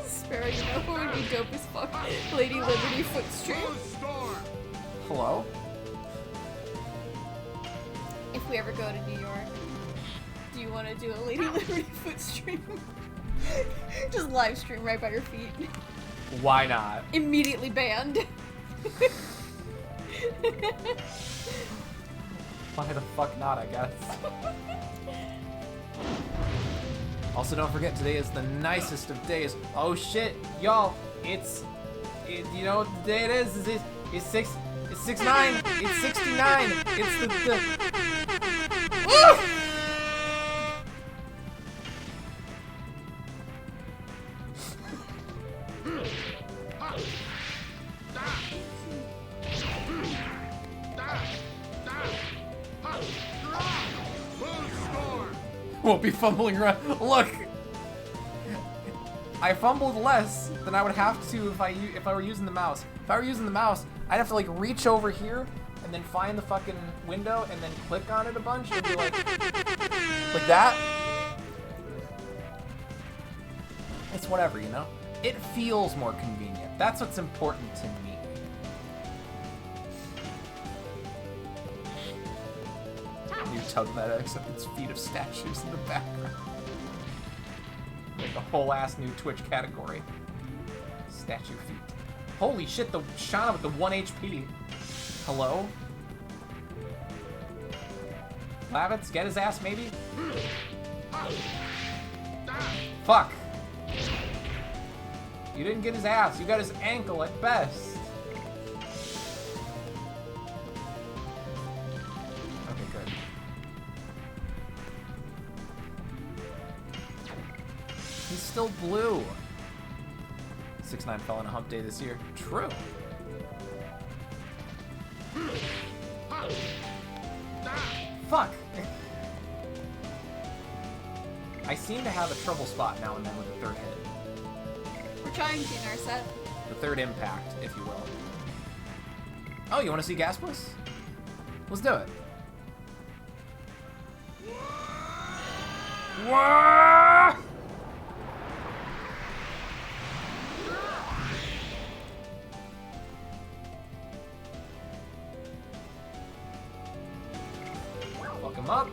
Sparrow, you know who would be dope as fuck? Lady Liberty Footstream. Hello? If we ever go to New York, do you want to do a Lady Liberty Footstream? Just live stream right by your feet. Why not? Immediately banned. Why the fuck not, I guess. Also, don't forget, today is the nicest of days. Oh shit, y'all, you know what the day it is? It's 6-9, it's 69, it's the Woo! Won't be fumbling around. Look, I fumbled less than I would have to if I were using the mouse. If I were using the mouse, I'd have to like reach over here and then find the fucking window and then click on it a bunch and be like that. It's whatever, you know? It feels more convenient. That's what's important to me. New tug meta, except it's feet of statues in the background. Like a whole ass new Twitch category. Statue feet. Holy shit, the Shauna with the 1 HP. Hello? Lavitz, get his ass maybe? Fuck. You didn't get his ass, you got his ankle at best. Okay, good. He's still blue. 6-9 fell on a hump day this year. True. Fuck. I seem to have a trouble spot now and then with the third hit. We're trying to, Narset. The third impact, if you will. Oh, you want to see Gaspus? Let's do it. Whoa! Fuck him up.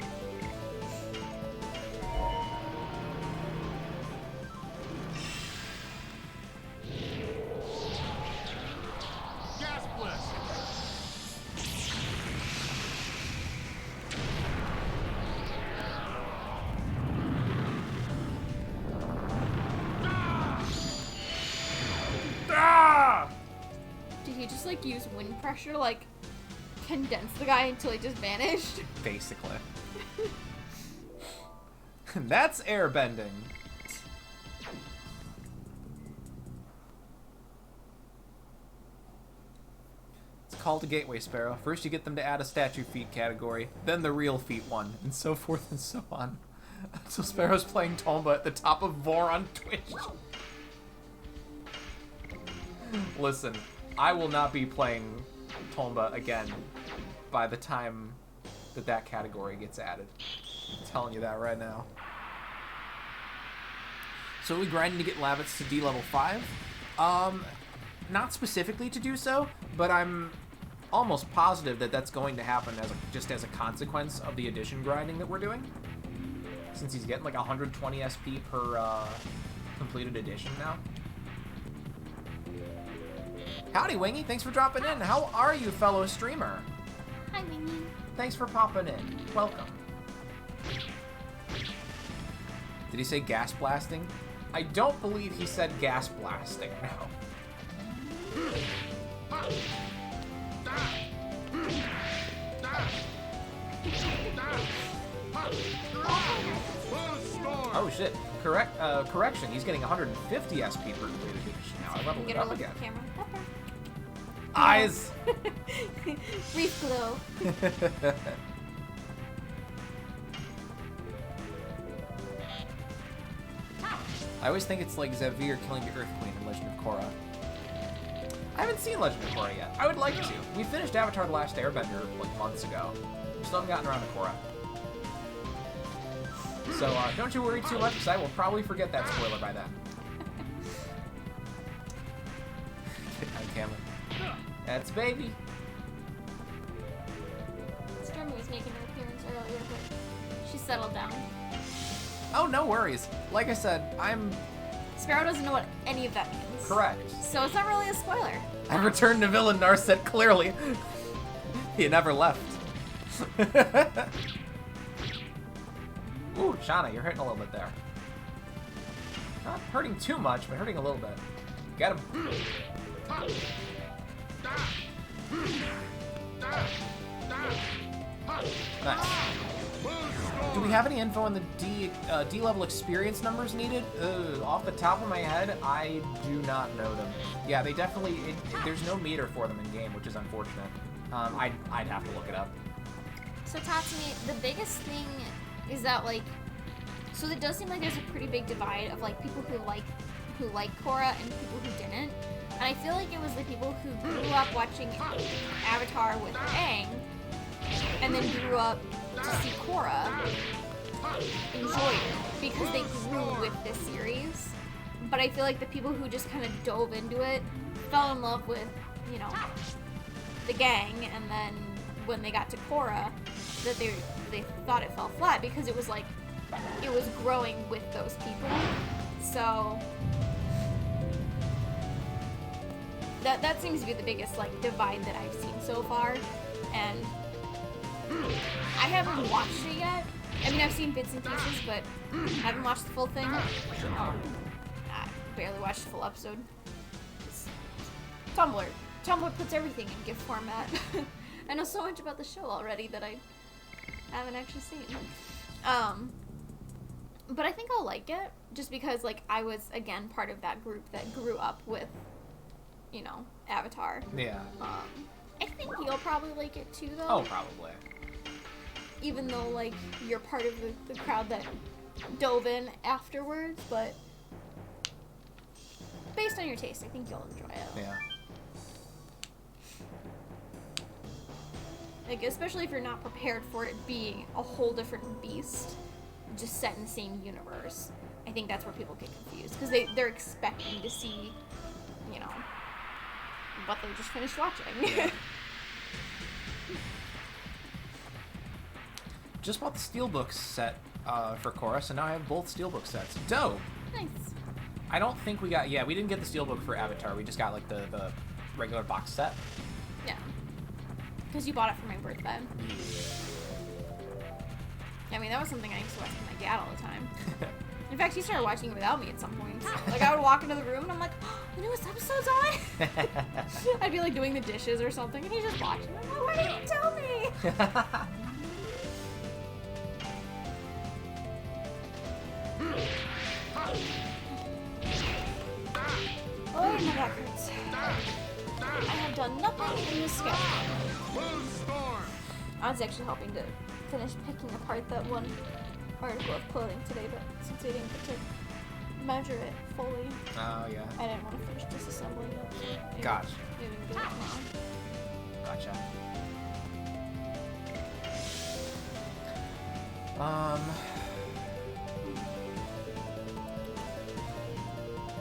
Did he just like use wind pressure to like condense the guy until he just vanished? Basically. That's airbending. called a gateway, Sparrow. First you get them to add a statue feat category, then the real feat one, and so forth and so on. So Sparrow's playing Tomba at the top of Vor on Twitch. Listen, I will not be playing Tomba again by the time that category gets added. I'm telling you that right now. So are we grinding to get Lavitz to D level 5? Not specifically to do so, but I'm almost positive that that's going to happen just as a consequence of the addition grinding that we're doing. Since he's getting like 120 SP per completed addition now. Howdy, Wingy. Thanks for dropping in. How are you, fellow streamer? Hi, Wingy. Thanks for popping in. Welcome. Did he say gas blasting? I don't believe he said gas blasting, no. Oh shit. Correction, he's getting 150 SP per completed addition now. I leveled it up again. Camera. Okay. Eyes! Brief glow. I always think it's like Zevir killing the Earth Queen in Legend of Korra. I haven't seen Legend of Korra yet. I would like to. We finished Avatar: The Last Airbender like months ago. We still haven't gotten around to Korra. So don't you worry too much, because I will probably forget that spoiler by then. On camera. That's baby. Stormy was making her appearance earlier, but she settled down. Oh, no worries. Like I said, Sparrow doesn't know what any of that means. correct. So it's not really a spoiler. I returned to Villain Narset, clearly. He never left. Ooh, Shauna, you're hurting a little bit there. Not hurting too much, but hurting a little bit. Get him. Nice. Do we have any info on the D level experience numbers needed? Off the top of my head, I do not know them. Yeah, they definitely. There's no meter for them in game, which is unfortunate. I'd have to look it up. So Tatsumi, the biggest thing is that like, so it does seem like there's a pretty big divide of like people who like Korra and people who didn't. And I feel like it was the people who grew up watching Avatar with Aang, and then grew up to see Korra, enjoyed it because they grew with this series. But I feel like the people who just kind of dove into it fell in love with, you know, the gang, and then when they got to Korra, that they thought it fell flat because it was like it was growing with those people. So that seems to be the biggest like divide that I've seen so far, and I haven't watched it yet. I mean, I've seen bits and pieces, but I haven't watched the full thing. I barely watched the full episode. Tumblr puts everything in GIF format. I know so much about the show already that I haven't actually seen. But I think I'll like it, just because like I was again part of that group that grew up with, you know, Avatar. Yeah. I think you'll probably like it too, though. Oh, probably. Even though like you're part of the crowd that dove in afterwards, but based on your taste, I think you'll enjoy it. Yeah. Like, especially if you're not prepared for it being a whole different beast, just set in the same universe. I think that's where people get confused, because they're expecting to see, you know, what they just finished watching. Yeah. Just bought the Steelbook set for Korra, so now I have both Steelbook sets. Dope! Nice. I don't think we got... Yeah, we didn't get the Steelbook for Avatar. We just got, like, the regular box set. Yeah. Because you bought it for my birthday. I mean, that was something I used to watch with my dad all the time. In fact, he started watching it without me at some point. Like, I would walk into the room and I'm like, oh, the newest episode's on? I'd be like doing the dishes or something, and he's just watching. I'm like, why didn't you tell me? Oh, my back hurts. I have done nothing in this schedule. I was actually hoping to finish picking apart that one article of clothing today, but since I didn't get to measure it fully, Oh, yeah. I didn't want to finish disassembling it. Maybe- Gotcha. Maybe we can do it tomorrow. Gotcha.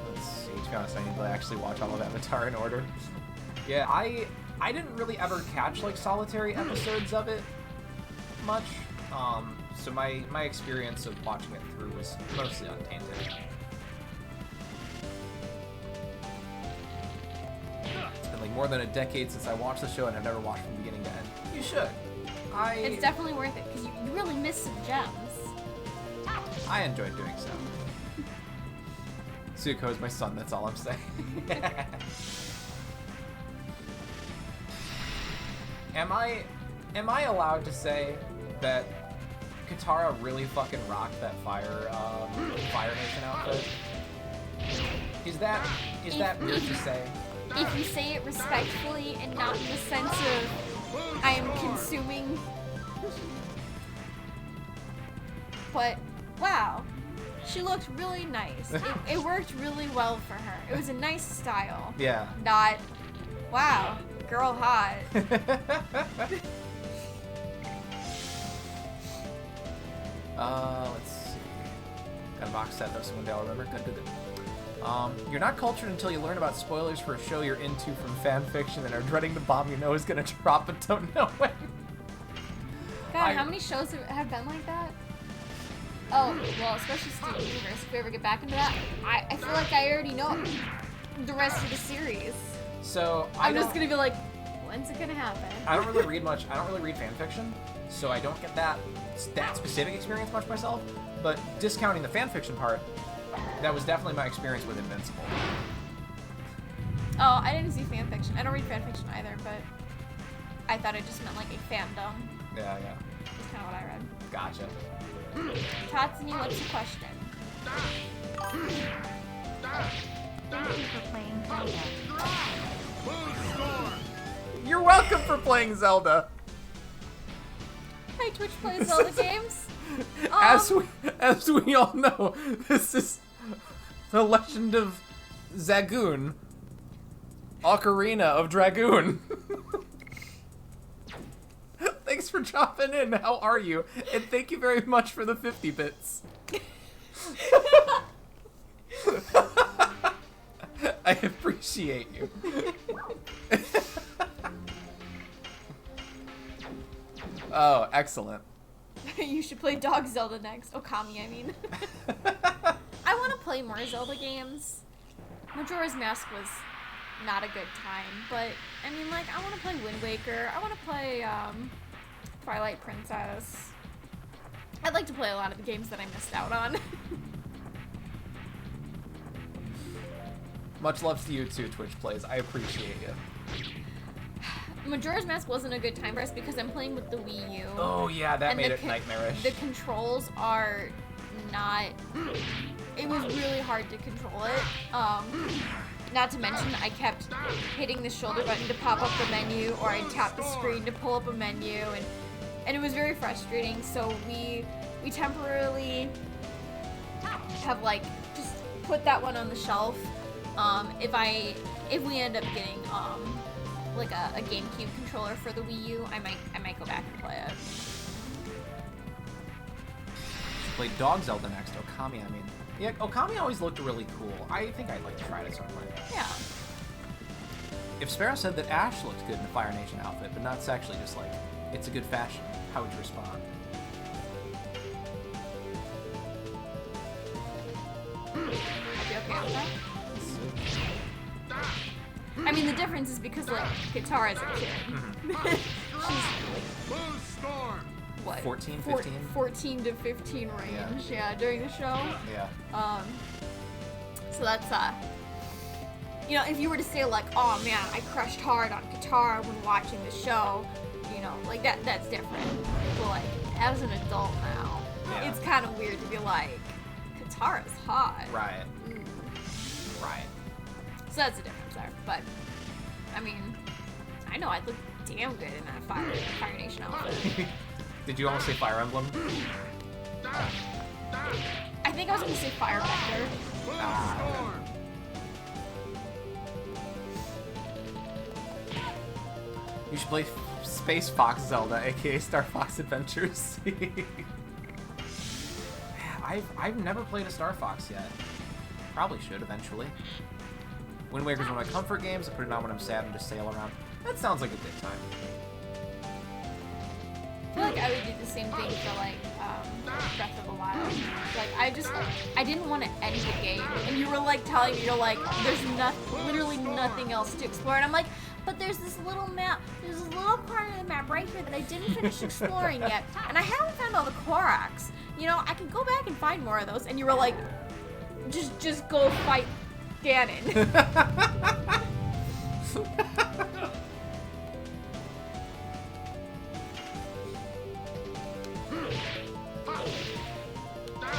Let's see. To be honest, I need to actually watch all of Avatar in order. Yeah, I didn't really ever catch like solitary episodes of it much. So my experience of watching it through was mostly untainted. It's been like more than a decade since I watched the show, and I've never watched from beginning to end. You should. It's definitely worth it because you really miss some gems. I enjoyed doing so. Tsuko is my son, that's all I'm saying. Am I allowed to say that Katara really fucking rocked that Fire Nation outfit? Is that weird to say? If you say it respectfully and not in the sense of I am consuming. But wow, she looked really nice. It worked really well for her. It was a nice style. Yeah. Not wow, girl hot. Let's see. Got a box set though, so one day I'll remember. Good. You're not cultured until you learn about spoilers for a show you're into from fan fiction and are dreading the bomb you know is gonna drop but don't know when. God, how many shows have been like that? Oh, well, especially Steven Universe. If we ever get back into that, I feel like I already know the rest of the series. So I'm just gonna be like, when's it gonna happen? I don't really read much. I don't really read fan fiction, so I don't get that specific experience much myself. But discounting the fan fiction part, that was definitely my experience with Invincible. Oh, I didn't see fan fiction. I don't read fan fiction either, but I thought it just meant like a fandom. Yeah. That's kind of what I read. Gotcha. Tatsuni, what's the question? Thank you for playing Zelda. You're welcome for playing Zelda. Hi, Twitch plays Zelda games. As we all know, this is the Legend of Zagoon, Ocarina of Dragoon. Thanks for dropping in. How are you? And thank you very much for the 50 bits. I appreciate you. Oh, excellent. You should play Dog Zelda next. Okami, I mean. I want to play more Zelda games. Majora's Mask was not a good time, but I mean, like, I want to play Wind Waker. I want to play Twilight Princess. I'd like to play a lot of the games that I missed out on. Much love to you too, Twitch Plays. I appreciate you. Majora's Mask wasn't a good time for us because I'm playing with the Wii U. Oh yeah, that and made it nightmarish. The controls are not... It was really hard to control it. Not to mention, I kept hitting the shoulder button to pop up the menu, or I'd tap the screen to pull up a menu, and it was very frustrating. So we temporarily have like just put that one on the shelf. If we end up getting like a GameCube controller for the Wii U, I might go back and play it. Play Dog Zelda next. Okami, I mean. Yeah, Okami always looked really cool. I think I'd like to try it at some point. Yeah. If Sparrow said that Ash looked good in the Fire Nation outfit, but not sexually, just like, it's a good fashion, how would you respond? I'd be okay with that. I mean, the difference is because, like, Katara's a kid. She's, what? 14, 15? 14 to 15 range, yeah, during the show. Yeah. So that's, you know, if you were to say, like, oh, man, I crushed hard on Katara when watching the show, you know, like, that's different. But, like, as an adult now, it's kind of weird to be like, Katara's hot. Right. Right. So that's the difference there. But, I mean, I know I'd look damn good in that Fire Nation outfit. Did you almost say Fire Emblem? I think I was gonna say Fire Vector. You should play Space Fox Zelda, aka Star Fox Adventures. I've never played a Star Fox yet. Probably should eventually. Wind Waker's one of my comfort games. I put it on when I'm sad and just sail around. That sounds like a good time. I feel like I would do the same thing for like Breath of the Wild. Like I didn't want to end the game, and you were like telling me, you're like, there's literally nothing else to explore, and I'm like, but there's this little map, there's this little part of the map right here that I didn't finish exploring yet, and I haven't found all the Koraks. You know, I can go back and find more of those, and you were like, just go fight Ganon.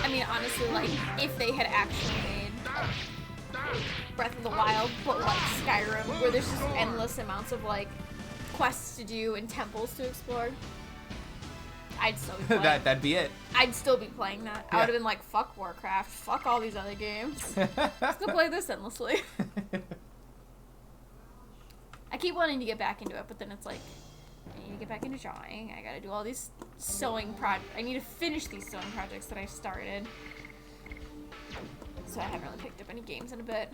I mean, honestly, like, if they had actually made Breath of the Wild, but like Skyrim, where there's just endless amounts of like quests to do and temples to explore, I'd still be playing. That'd be it. I'd still be playing that. I Yeah. would have been like, fuck Warcraft, fuck all these other games. Let's go play this endlessly. I keep wanting to get back into it, but then it's like, I need to get back into drawing. I gotta do all these sewing I need to finish these sewing projects that I started. So I haven't really picked up any games in a bit.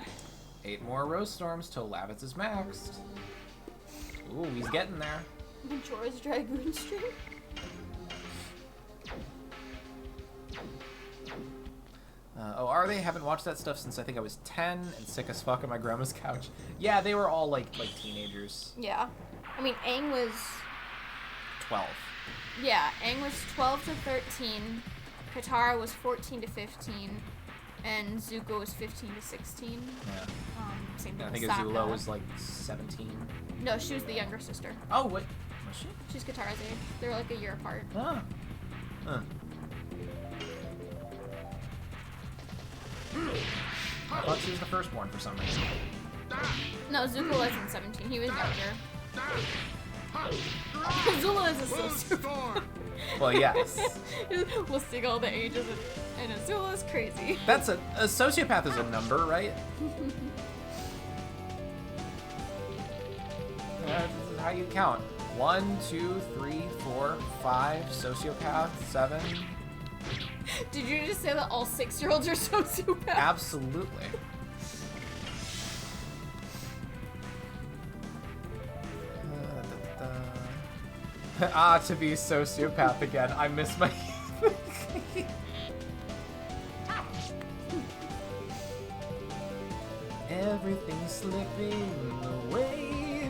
8 more Rose Storms till Lavitz is maxed. Ooh, he's getting there. Majora's Dragoon stream. Are they? Haven't watched that stuff since I think I was 10 and sick as fuck on my grandma's couch. Yeah, they were all like teenagers. Yeah. I mean, Aang was... 12. Yeah, Aang was 12 to 13. Katara was 14 to 15. And Zuko was 15 to 16. Yeah. Same Yeah, I thing think with Azula Sokka. was like 17. No, she was the younger sister. Oh, what? Was she? She's Katara's age. They're like a year apart. Ah. Huh. I thought she was the firstborn for some reason. No, Zuko wasn't 17. He was younger. Azula is a sociopath. Well, yes. We'll stick all the ages and Azula is crazy. That's a sociopath is a number, right? This is how you count. 1, 2, 3, 4, 5, sociopath, 7. Did you just say that all 6-year-olds are sociopaths? Absolutely. To be sociopath again. I miss my... Everything's slipping away.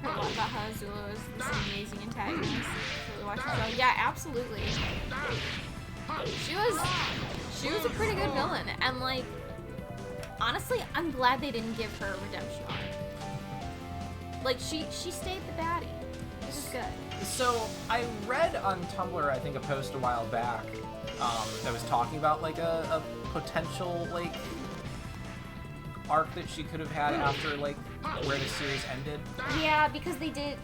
Heard a lot about how Azula is this amazing antagonist. Really watch the show. Yeah, absolutely. She was a pretty good villain, and like, honestly, I'm glad they didn't give her a redemption arc. Like, she stayed the baddie. It was good. So I read on Tumblr, I think, a post a while back that was talking about like a potential like arc that she could have had after like where the series ended. Yeah, because they did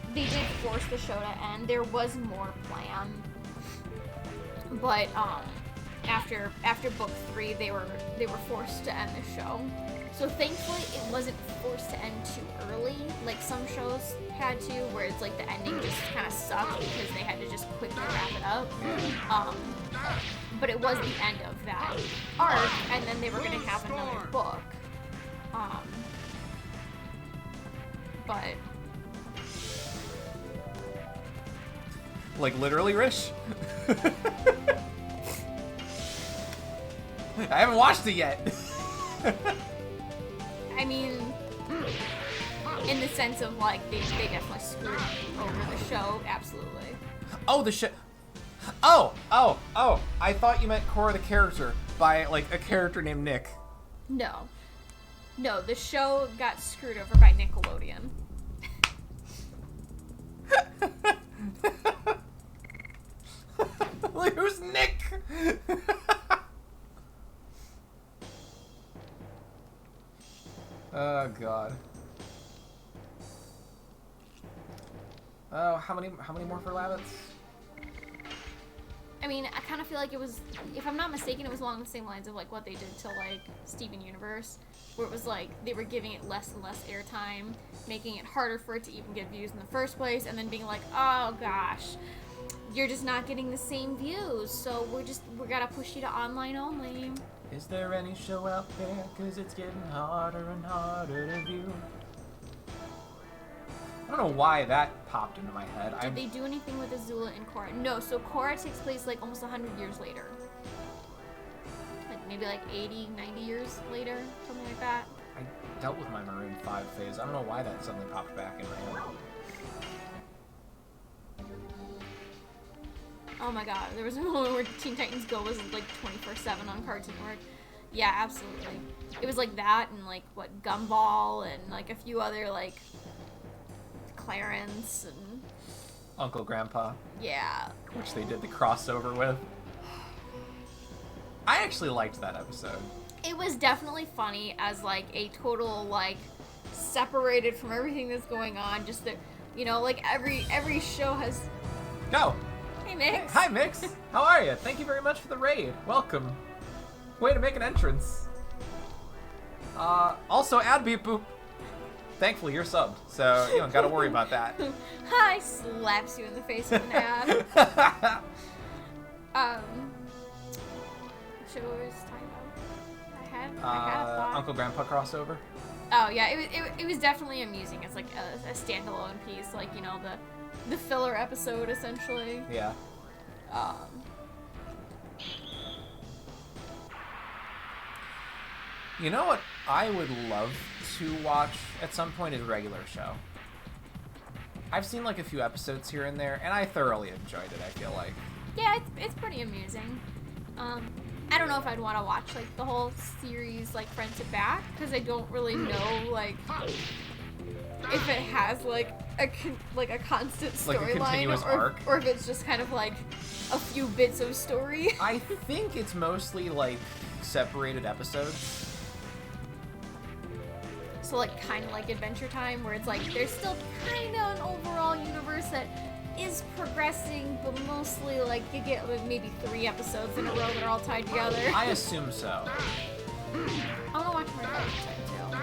force the show to end. There was more planned, but after book 3, they were forced to end the show. So thankfully, it wasn't forced to end too early, like some shows had to, where it's like the ending just kind of sucked because they had to just quickly wrap it up. But it was the end of that arc, and then they were going to have another book. But Like literally, Rish. I haven't watched it yet. I mean, in the sense of like they definitely screwed over the show, absolutely. Oh, the shit. Oh. I thought you meant Cora the character by like a character named Nick. No, the show got screwed over by Nickelodeon. Like, who's Nick? Oh god. Oh, how many more for Labbits? I mean, I kind of feel like it was, if I'm not mistaken, it was along the same lines of like what they did to like Steven Universe, where it was like they were giving it less and less airtime, making it harder for it to even get views in the first place, and then being like, oh gosh, you're just not getting the same views, so we gotta push you to online only. Is there any show out there? 'Cause it's getting harder and harder to view. I don't know why that popped into my head. Did they do anything with Azula and Korra? No, so Korra takes place like almost 100 years later. Like maybe like 80, 90 years later, something like that. I dealt with my Maroon 5 phase. I don't know why that suddenly popped back in my head. Oh my god, there was a moment where Teen Titans Go was like 24/7 on Cartoon Network. Yeah, absolutely. It was like that and like what, Gumball and like a few other like Clarence and Uncle Grandpa, yeah. which they did the crossover with. I actually liked that episode. It was definitely funny as like a total like separated from everything that's going on. Just that, you know, like every show has. Go. Hey Mix. Hi Mix. How are you? Thank you very much for the raid. Welcome. Way to make an entrance. Also ad beep boop. Thankfully you're subbed, so you don't gotta worry about that. Hi, slaps you in the face with an ad. Show was talking about. I had a thought. Uncle Grandpa crossover. Oh yeah, it was definitely amusing. It's like a standalone piece, like, you know, the filler episode essentially. Yeah. You know what I would love to watch at some point is regular show. I've seen like a few episodes here and there, and I thoroughly enjoyed it, I feel like. Yeah, it's pretty amusing. I don't know if I'd want to watch like the whole series like front to back, because I don't really know like if it has like a constant Like a storyline, continuous arc? or if it's just kind of like a few bits of story. I think it's mostly like separated episodes. So like kind of like Adventure Time, where it's like there's still kind of an overall universe that is progressing, but mostly like you get like maybe 3 episodes in a row that are all tied together. I assume so. I want to watch more Adventure Time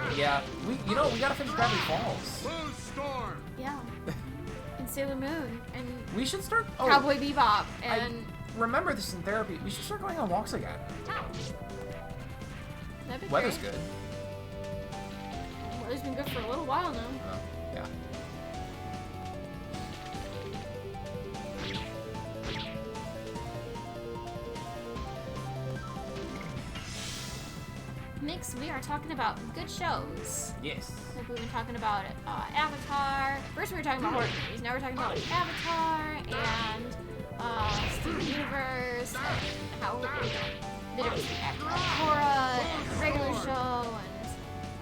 too. Yeah, we gotta finish Gravity Falls. Yeah. And Sailor Moon and We should start. Oh, Cowboy Bebop I and remember this in therapy. We should start going on walks again. that'd be Weather's great. good. Weather's been good for a little while now. Oh, yeah. Mix, we are talking about good shows. Yes. Like we've been talking about Avatar. First we were talking about horror movies. Now we're talking about Avatar and Steven Universe and how the difference between Avatar and Korra and regular show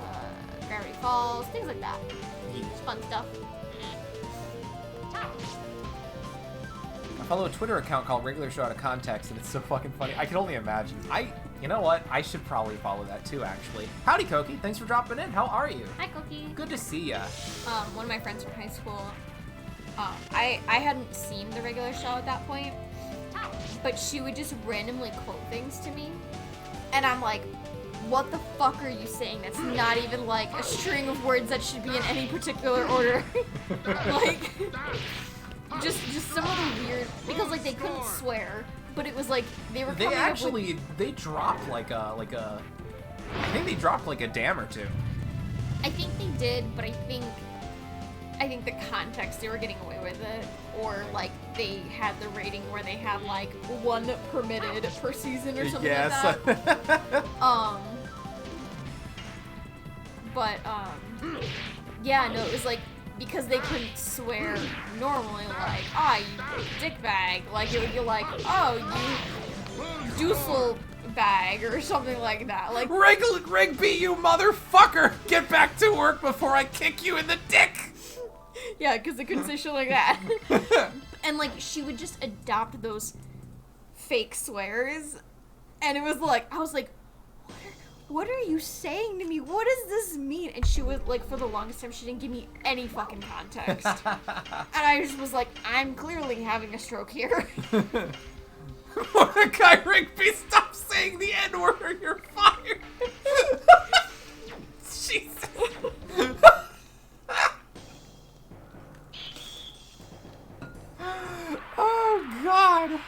and Gravity Falls, things like that. Just fun stuff. I follow a Twitter account called Regular Show Out of Context, and it's so fucking funny. I can only imagine. You know what? I should probably follow that too, actually. Howdy, Koki. Thanks for dropping in. How are you? Hi, Cookie. Good to see ya. One of my friends from high school, I hadn't seen the regular show at that point, but she would just randomly quote things to me, and I'm like, what the fuck are you saying? That's not even like a string of words that should be in any particular order. Like, just some of the weird, because like they couldn't swear, but it was like they were coming up with, they dropped like a I think they dropped like a damn or two. I think they did, but I think the context, they were getting away with it, or like they had the rating where they had like 1 permitted per season or something like that. Yeah, no, it was like, because they couldn't swear normally, like, you dick bag, like it would be like, you doosel bag or something like that. Like, Rigby, you motherfucker! Get back to work before I kick you in the dick! yeah, because they couldn't say shit like that. And like, she would just adopt those fake swears, and it was like, I was like, what are you saying to me? What does this mean? And she was like, for the longest time, she didn't give me any fucking context. And I just was like, I'm clearly having a stroke here. Mordecai Rigby, stop saying the N-word or you're fired. Jesus. Oh, God.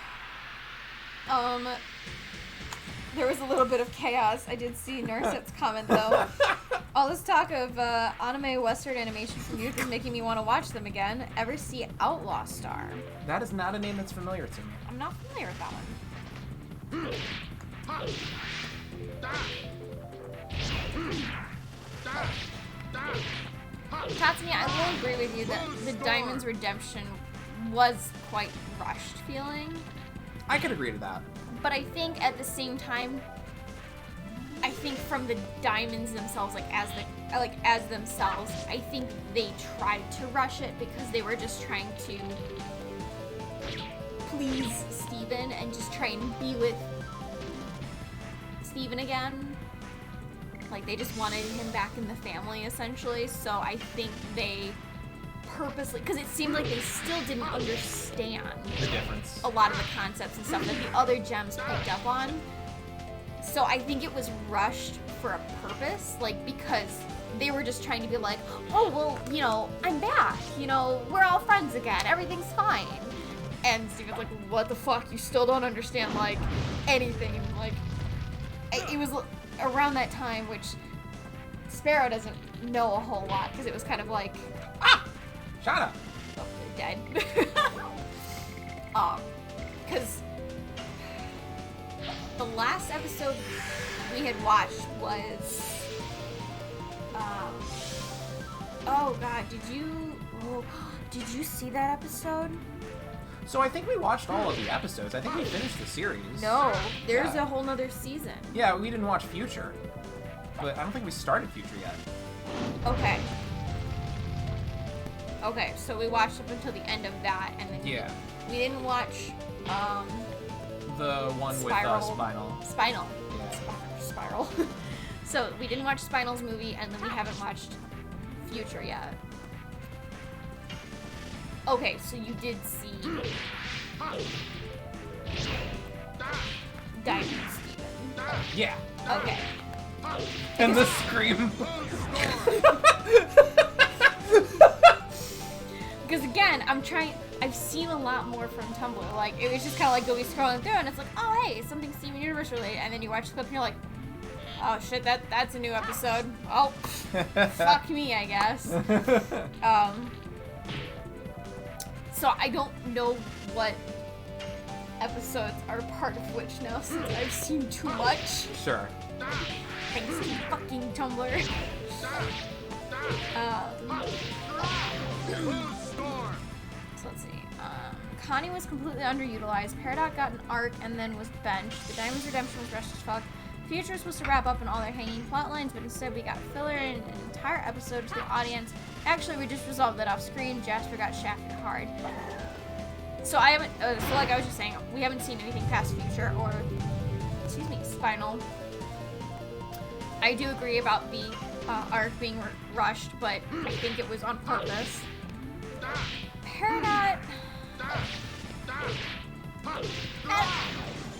There was a little bit of chaos. I did see Narset's comment, though. All this talk of anime Western animation from youth is making me want to watch them again. Ever see Outlaw Star? That is not a name that's familiar to me. I'm not familiar with that one. Tatsumi, I will agree with you that the Diamond's Redemption was quite rushed feeling. I could agree to that. But I think at the same time, I think from the Diamonds themselves, as themselves, I think they tried to rush it because they were just trying to please Steven and just try and be with Steven again. Like, they just wanted him back in the family, essentially. So I think they purposely, because it seemed like they still didn't understand The difference. a lot of the concepts and stuff that the other gems picked up on. So I think it was rushed for a purpose, like, because they were just trying to be like, oh, well, you know, I'm back, you know, we're all friends again, everything's fine. And Steven's like, what the fuck, you still don't understand, like, anything. And, like, it was around that time, which Sparrow doesn't know a whole lot, because it was kind of like, Shut up. oh, they're dead. Because the last episode we had watched was, oh god, did you see that episode? So I think we watched all of the episodes. I think we finished the series. No, there's Yeah. a whole nother season. Yeah, we didn't watch Future. But I don't think we started Future yet. Okay, so we watched up until the end of that, and then Yeah. we didn't watch, The one Spiral. with Spinal. Spinal. Yeah. Spiral. So we didn't watch Spinal's movie, and then we haven't watched Future yet. Okay, so you did see Diamond Steven. Yeah. Okay. And the scream. Because again, I've seen a lot more from Tumblr. Like, it was just kind of like going scrolling through, and it's like, oh hey, something Steven Universe related, and then you watch the clip and you're like, oh shit, that's a new episode. Oh, fuck me, I guess. So I don't know what episodes are part of which now, since I've seen too much. Sure. Thanks to fucking Tumblr. So let's see. Connie was completely underutilized. Peridot got an arc and then was benched. The Diamond's Redemption was rushed as fuck. Future was supposed to wrap up on all their hanging plot lines, but instead we got filler in an entire episode to the audience. Actually, we just resolved that off screen. Jasper got shafted hard. So I haven't, so like I was just saying, we haven't seen anything past Future or, excuse me, Spinal. I do agree about the arc being rushed, but I think it was on purpose. Peridot,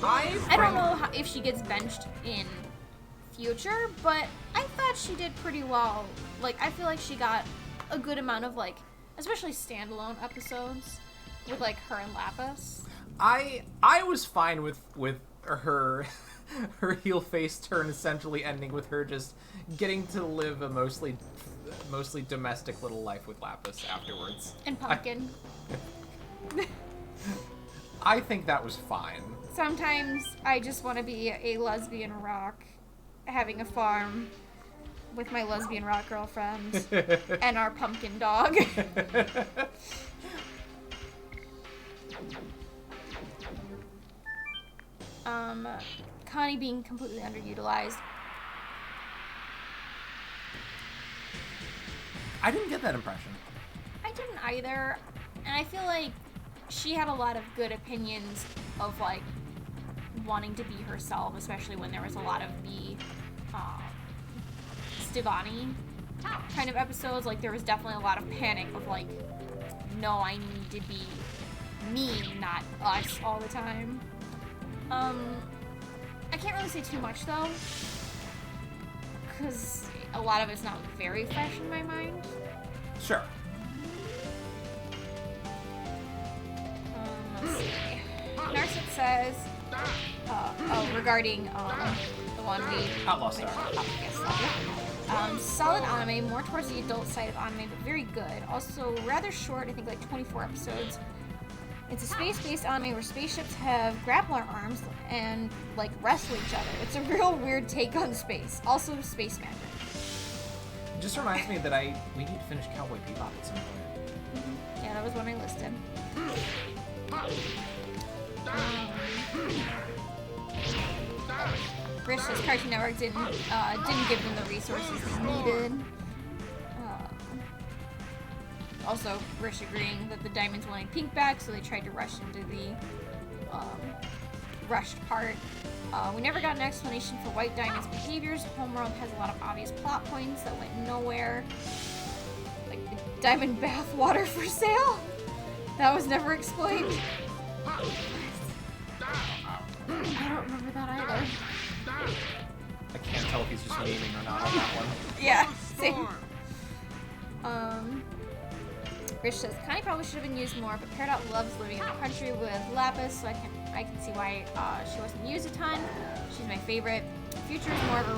I don't know if she gets benched in Future, but I thought she did pretty well. Like, I feel like she got a good amount of, like, especially standalone episodes with, like, her and Lapis. I was fine with her her heel face turn essentially ending with her just getting to live a mostly domestic little life with Lapis afterwards. And Pumpkin. I think that was fine. Sometimes I just want to be a lesbian rock, having a farm with my lesbian rock girlfriend and our pumpkin dog. Connie being completely underutilized. I didn't get that impression. I didn't either, and I feel like she had a lot of good opinions of, like, wanting to be herself, especially when there was a lot of the Stevani kind of episodes. Like, there was definitely a lot of panic of like, no, I need to be me, not us all the time. I can't really say too much though, because a lot of it's not very fresh in my mind. Sure. Let's see. Narset says, regarding the one we Outlaw Star. Solid anime, more towards the adult side of anime, but very good. Also rather short, I think like 24 episodes. It's a space-based anime where spaceships have grappler arms and like wrestle each other. It's a real weird take on space. Also space magic. It just reminds me that we need to finish Cowboy Bebop at some point. Yeah, that was one I listed. Rich says Cartoon Network didn't give them the resources they needed. Also, Rich agreeing that the Diamonds wanted Pink back, so they tried to rush into the rushed part. We never got an explanation for White Diamond's behaviors. Homeworld has a lot of obvious plot points that went nowhere. Like the diamond bath water for sale? That was never explained. I don't remember that either. I can't tell if he's just memeing or not on that one. Yeah, same. Rich says, Connie probably should have been used more, but Peridot loves living in the country with Lapis, so I can see why she wasn't used a ton. She's my favorite. Future is more of a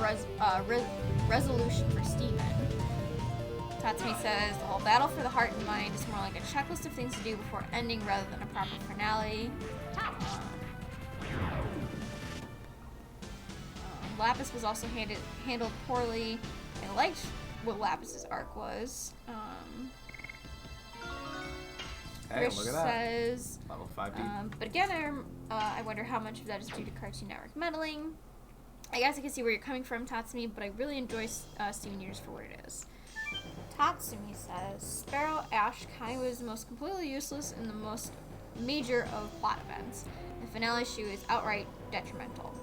resolution for Steven. Tatsumi says, the whole battle for the heart and mind is more like a checklist of things to do before ending rather than a proper finale. Lapis was also handled poorly. I liked what Lapis's arc was. Hey, Rich look at that. says, Level 5 deep. but again, I wonder how much of that is due to Cartoon Network meddling. I guess I can see where you're coming from, Tatsumi, but I really enjoy Steven Universe for what it is. Tatsumi says, Sparrow Ash Kai was the most completely useless in the most major of plot events. The finale issue is outright detrimental.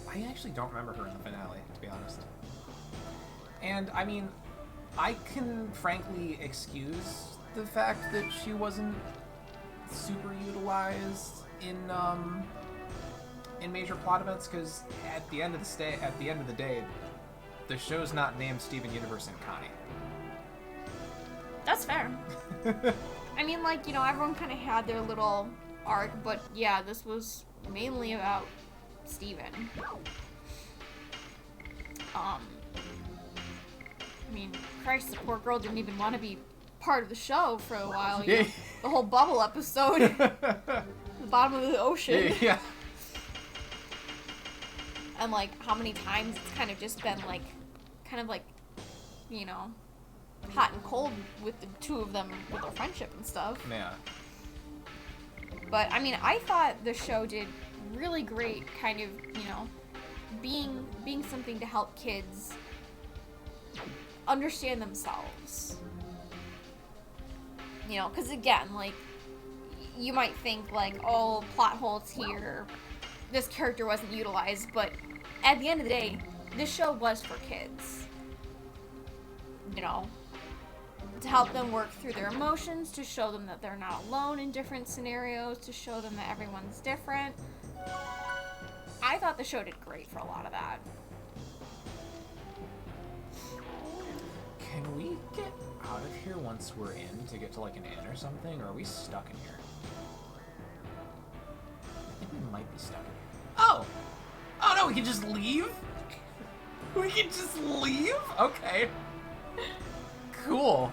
I actually don't remember her in the finale, to be honest. And, I mean, I can frankly excuse the fact that she wasn't super utilized in major plot events, because at the end of the day, the show's not named Steven Universe and Connie. That's fair. I mean, like, you know, everyone kind of had their little arc, but yeah, this was mainly about Steven. I mean, Christ, the poor girl didn't even want to be part of the show for a while. You know, the whole bubble episode. The bottom of the ocean. Yeah. And, like, how many times it's kind of just been, like, you know, hot and cold with the two of them with their friendship and stuff. Yeah. But, I mean, I thought the show did really great kind of, you know, being something to help kids understand themselves. You know, because again, like, you might think, like, oh, plot holes here, this character wasn't utilized, but at the end of the day, this show was for kids. You know, to help them work through their emotions, to show them that they're not alone in different scenarios, to show them that everyone's different. I thought the show did great for a lot of that. Can we get out of here once we're in to get to like an inn or something, or are we stuck in here? I think we might be stuck in here. Oh! Oh no, we can just leave? We can just leave? Okay. Cool.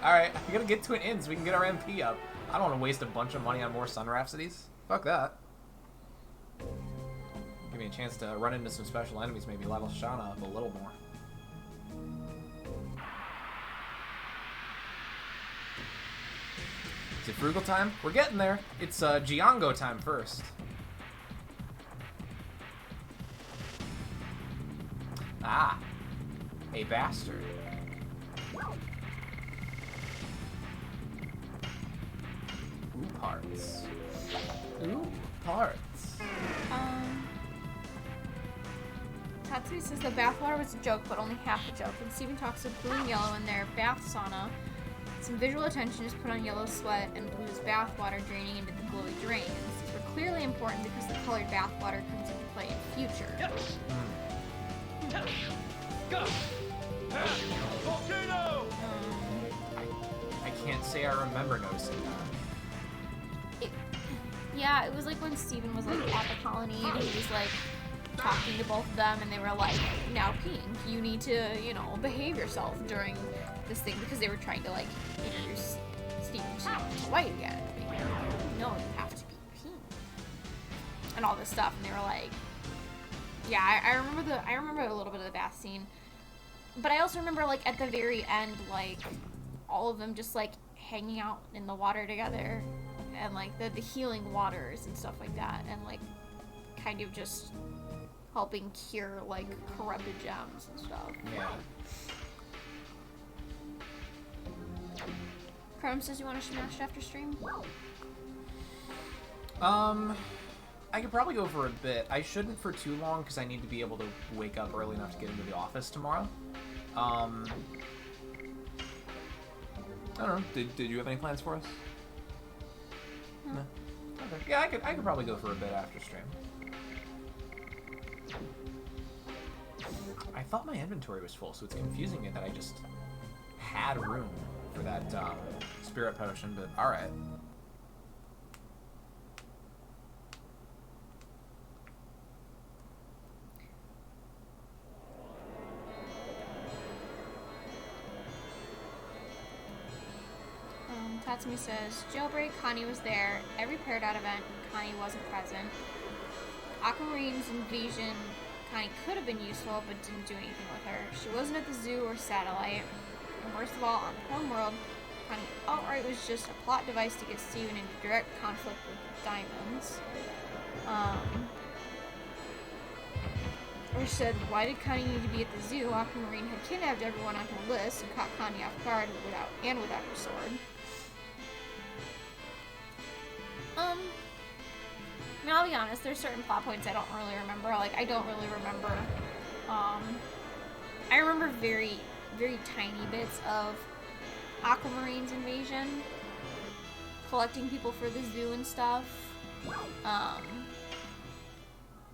Alright, we gotta get to an inn so we can get our MP up. I don't want to waste a bunch of money on more Sun Rhapsodies. Fuck that. Give me a chance to run into some special enemies, maybe level Shauna up a little more. Is it frugal time? We're getting there. It's Giango time first. Ah, a bastard. Ooh, parts. Ooh, parts. Tatsui says the bathwater was a joke, but only half a joke. When Steven talks of blue and yellow in their bath sauna, some visual attention is put on yellow sweat and blue's bathwater draining into the glowy drains. These were clearly important because the colored bathwater comes into play in future. Volcano! I can't say I remember noticing that. Yeah, it was like when Steven was like at the colony and he was like talking to both of them and they were like, now Pink, you need to, you know, behave yourself during this thing because they were trying to like introduce Steven to white again. Like, no, you have to be Pink. And all this stuff, and they were like, yeah, I remember a little bit of the bath scene. But I also remember like at the very end, like all of them just like hanging out in the water together. And like the healing waters and stuff like that, and like kind of just helping cure like corrupted gems and stuff. Yeah. Chrome says you want to smash it after stream? I could probably go for a bit. I shouldn't for too long because I need to be able to wake up early enough to get into the office tomorrow. I don't know. Did you have any plans for us? No. Okay. Yeah, I could probably go for a bit after stream. I thought my inventory was full, so it's confusing me that I just had room for that spirit potion, but alright. Tatsumi says, Jailbreak, Connie was there. Every paired out event, Connie wasn't present. Aquamarine's invasion, Connie could have been useful, but didn't do anything with her. She wasn't at the zoo or satellite. And worst of all, on Homeworld, Connie outright was just a plot device to get Steven into direct conflict with Diamonds. Which said, why did Connie need to be at the zoo? Aquamarine had kidnapped everyone on her list and caught Connie off guard without her sword. I mean, I'll be honest, there's certain plot points I don't really remember. Like, I don't really remember, I remember very, very tiny bits of Aquamarine's invasion, collecting people for the zoo and stuff,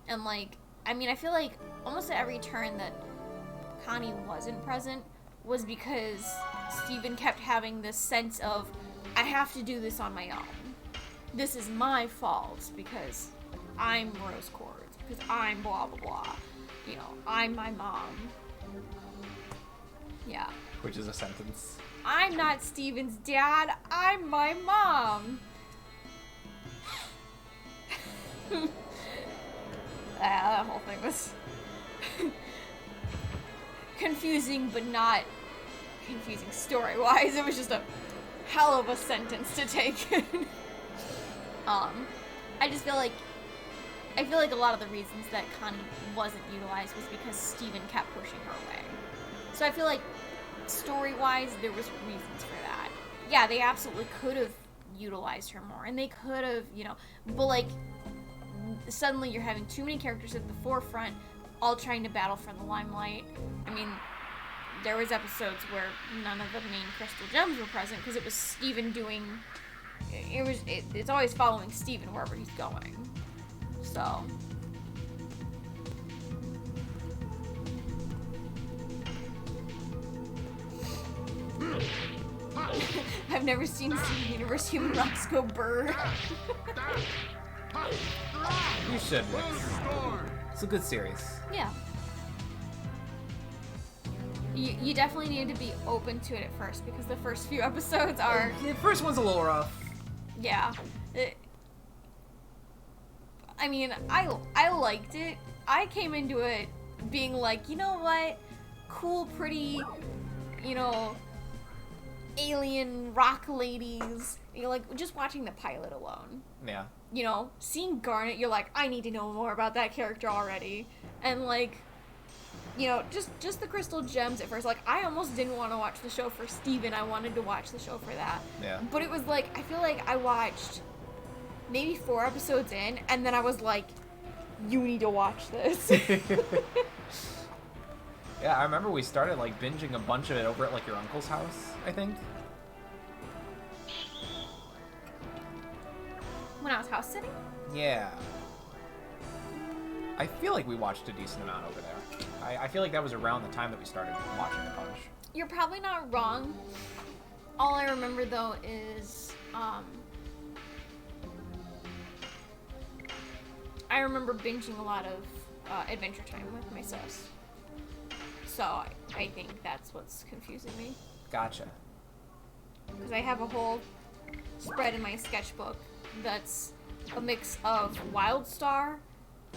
and like, I mean, I feel like almost at every turn that Connie wasn't present was because Steven kept having this sense of, I have to do this on my own. This is my fault because I'm Rose Quartz, because I'm blah blah blah. You know, I'm my mom. Yeah. Which is a sentence. I'm not Steven's dad, I'm my mom. That whole thing was confusing, but not confusing story-wise. It was just a hell of a sentence to take in. I just feel like a lot of the reasons that Connie wasn't utilized was because Steven kept pushing her away. So I feel like story-wise, there was reasons for that. Yeah, they absolutely could have utilized her more, and they could have, you know, but like, suddenly you're having too many characters at the forefront, all trying to battle for the limelight. I mean, there was episodes where none of the main crystal gems were present because it was Steven doing. It's always following Steven wherever he's going. So. I've never seen Steven Universe human rocks go burr. You should. It's a good series. Yeah. You definitely need to be open to it at first because the first few episodes are. The first one's a little rough. Yeah. I mean, I liked it. I came into it being like, you know what? Cool, pretty, you know, alien rock ladies. You know, like, just watching the pilot alone. Yeah. You know, seeing Garnet, you're like, I need to know more about that character already. And, like, you know, just the crystal gems at first. Like, I almost didn't want to watch the show for Steven. I wanted to watch the show for that. Yeah. But it was like, I feel like I watched maybe 4 episodes in, and then I was like, you need to watch this. Yeah, I remember we started like binging a bunch of it over at like your uncle's house, I think. When I was house sitting? Yeah. I feel like we watched a decent amount over there. I feel like that was around the time that we started watching a bunch. You're probably not wrong. All I remember though is I remember binging a lot of Adventure Time with my sis. So I think that's what's confusing me. Gotcha. Because I have a whole spread in my sketchbook that's a mix of Wildstar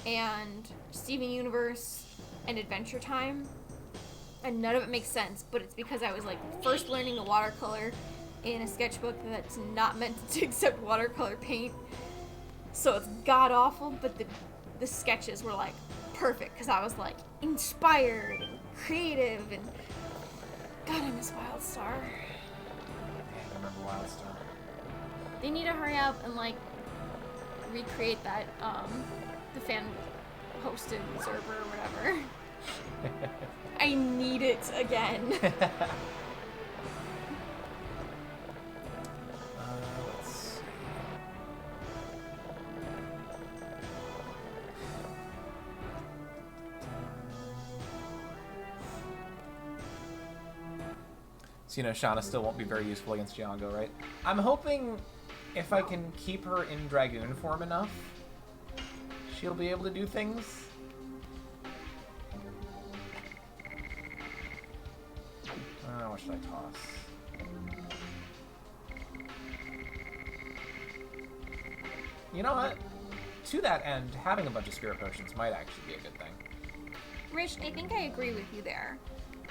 and Steven Universe and Adventure Time. And none of it makes sense, but it's because I was like first learning a watercolor in a sketchbook that's not meant to accept watercolor paint. So it's god awful, but the sketches were like perfect because I was like inspired and creative and God, I miss Wildstar. I remember Wildstar. They need to hurry up and like recreate that the fan hosted server or whatever. I need it again. Let's see. So, Shauna still won't be very useful against Django, right? I'm hoping if I can keep her in Dragoon form enough, she'll be able to do things. What should I toss? You know what? To that end, having a bunch of spirit potions might actually be a good thing. Rich, I think I agree with you there.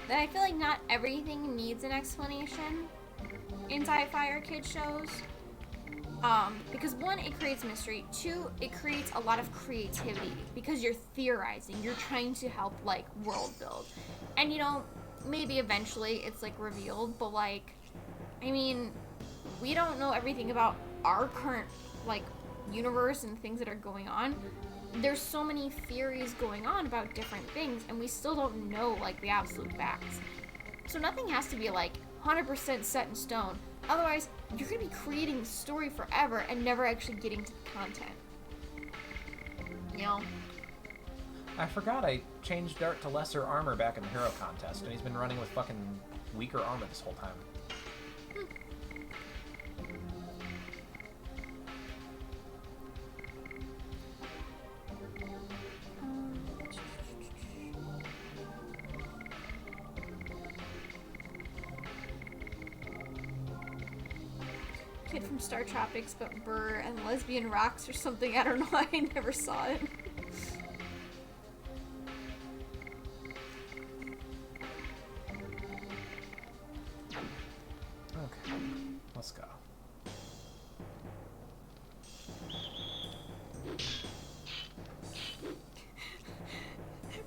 That I feel like not everything needs an explanation in sci-fi or kid shows. Because one, it creates mystery. Two, it creates a lot of creativity because you're theorizing. You're trying to help, like, world build. And, maybe eventually it's, like, revealed, but, like, I mean, we don't know everything about our current, like, universe and things that are going on. There's so many theories going on about different things, and we still don't know, like, the absolute facts. So nothing has to be, like, 100% set in stone. Otherwise, you're going to be creating the story forever and never actually getting to the content. I forgot I changed Dart to lesser armor back in the hero contest, and he's been running with fucking weaker armor this whole time. Kid from Star Tropics, but Burr and Lesbian Rocks or something. I don't know. I never saw it. Okay, let's go.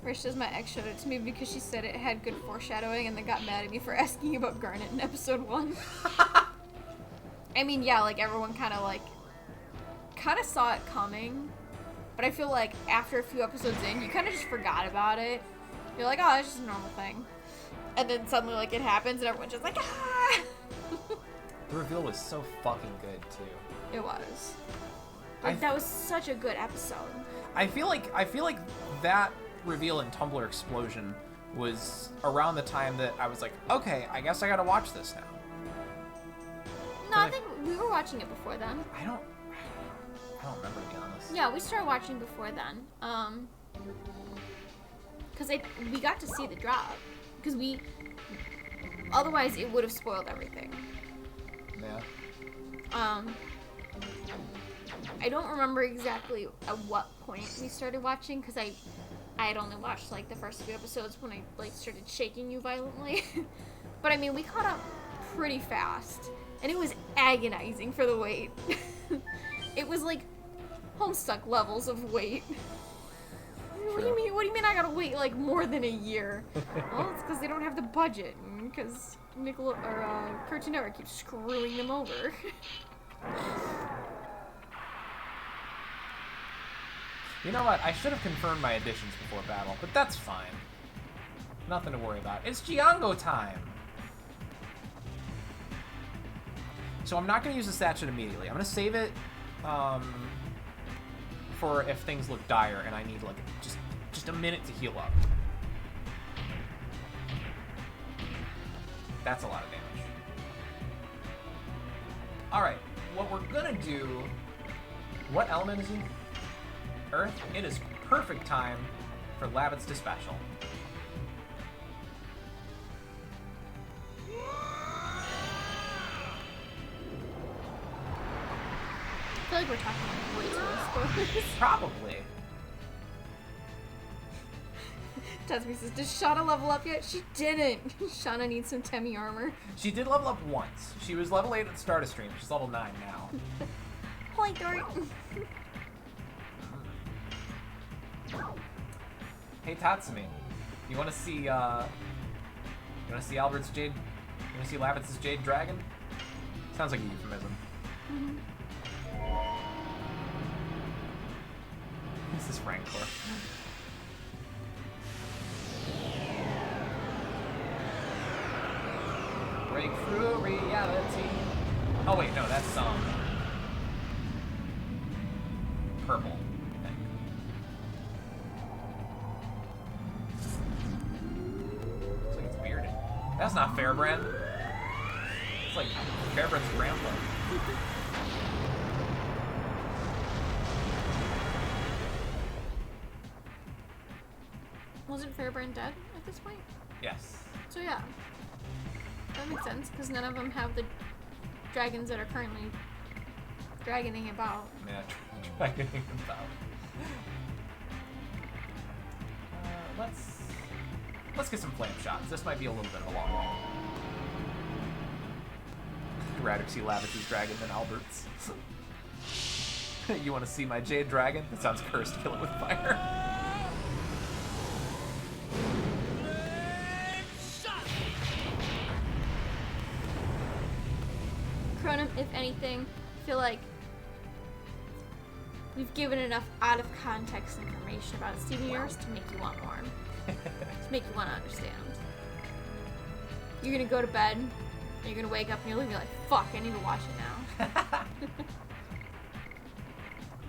Rich says my ex showed it to me because she said it had good foreshadowing and then got mad at me for asking about Garnet in episode 1. I mean, yeah, like, everyone kind of saw it coming, but I feel like after a few episodes in, you kind of just forgot about it. You're like, oh, it's just a normal thing. And then suddenly, like, it happens and everyone's just like, ah! The reveal was so fucking good, too. It was. Like, that was such a good episode. I feel like that reveal in Tumblr Explosion was around the time that I was like, okay, I guess I gotta watch this now. No, I think we were watching it before then. I don't remember, to be honest. Yeah, we started watching before then. Because we got to see the drop. Because otherwise it would have spoiled everything. Yeah. I don't remember exactly at what point we started watching, because I had only watched, like, the first few episodes when I, like, started shaking you violently. But, I mean, we caught up pretty fast. And it was agonizing for the wait. It was like Homestuck levels of wait. What do you mean? What do you mean I gotta wait like more than a year? Well, it's because they don't have the budget, and because Cartoon Network keeps screwing them over. You know what? I should have confirmed my additions before battle, but that's fine. Nothing to worry about. It's Giango time! So I'm not going to use the statue immediately. I'm going to save it for if things look dire and I need like just a minute to heal up. That's a lot of damage. Alright, what we're going to do... What element is he? Earth? It is perfect time for Labbit's to special. I feel like we're talking like way too much spoilers. Probably. Tasmi says, "Did Shauna level up yet?" She didn't. Shauna needs some Temi armor. She did level up once. She was level 8 at the start of stream. She's level 9 now. Holy dart. Hey Tatsumi, you want to see Albert's Jade? You want to see Labbit's Jade Dragon? Sounds like a euphemism. Mm-hmm. This is Rancor. Break through reality. Oh wait, no, that's purple. I think. Looks like it's bearded. That's not Fairbrand. It's like Fairbrand's grandpa. Wasn't Fairbrand dead at this point? Yes. So yeah. That makes sense, because none of them have the dragons that are currently dragoning about. Yeah, dragoning about. Let's get some flame shots. This might be a little bit of a long one. I'd rather see Labbit's dragon than Albert's. You want to see my Jade Dragon? That sounds cursed. Kill it with fire. Cronum, if anything, I feel like we've given enough out of context information about Steven Universe to make you want more. To make you want to understand. You're gonna go to bed, and you're gonna wake up and you're gonna be like, fuck, I need to watch it now.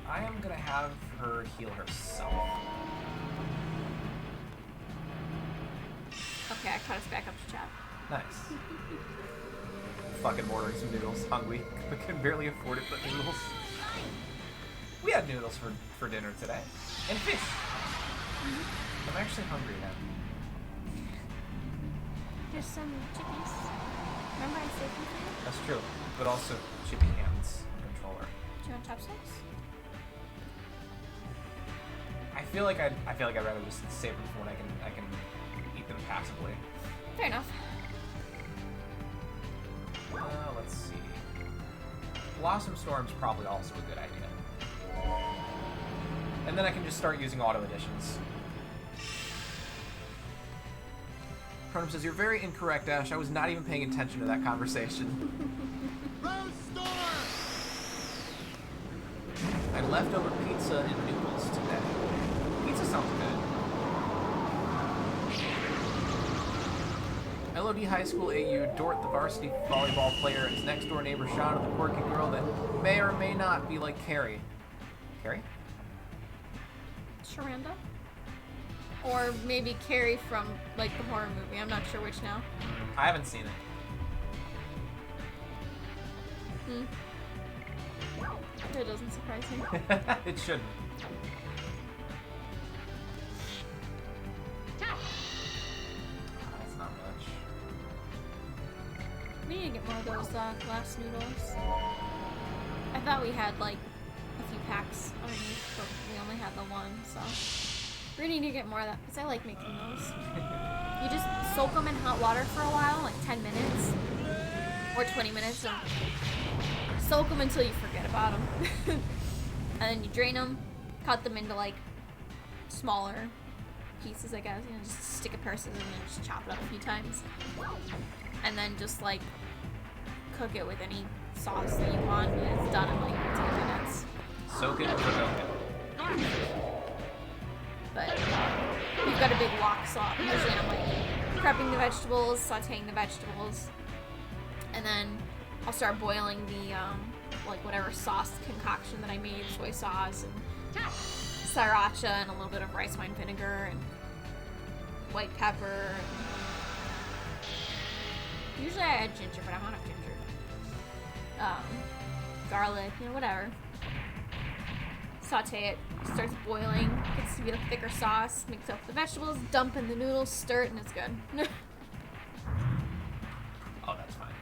I am gonna have her heal herself. Okay, I caught us back up to chat. Nice. Fucking ordering some noodles. Hungry. But can barely afford it, but noodles. We had noodles for dinner today. And fish. I'm actually hungry now. There's some chippies. Remember I saved them for you? That's true. But also chippy hands controller. Do you want chopsticks? I feel like I'd rather just save them for when I can eat them passively. Fair enough. Let's see. Blossom Storm's probably also a good idea. And then I can just start using auto additions. Cronum says, "You're very incorrect, Ash. I was not even paying attention to that conversation." I had leftover pizza and noodles today. Pizza sounds good. LoD High School AU, Dort, the varsity volleyball player, and his next door neighbor Shauna, the quirky girl that may or may not be like Carrie. Carrie? Sharanda? Or maybe Carrie from, like, the horror movie. I'm not sure which now. I haven't seen it. That doesn't surprise me. It shouldn't. That's not much. We need to get more of those glass noodles. I thought we had, like, a few packs underneath, but we only had the one, so... We need to get more of that, because I like making those. You just soak them in hot water for a while, like 10 minutes. Or 20 minutes, and soak them until you forget about them. And then you drain them, cut them into, like, smaller pieces, I guess. You know, just stick a pair of scissors and then just chop it up a few times. And then just, like, cook it with any sauce that you want, and it's done in, like, 10 minutes. Soak it or cook it. But we've got a big wok, so usually I'm like prepping the vegetables, sauteing the vegetables, and then I'll start boiling the like whatever sauce concoction that I made, soy sauce and sriracha and a little bit of rice wine vinegar and white pepper. Usually I add ginger, but I don't have ginger. Garlic, you know, whatever. Saute it, starts boiling, gets to be a thicker sauce, mix up the vegetables, dump in the noodles, stir it, and it's good. Oh, that's fine.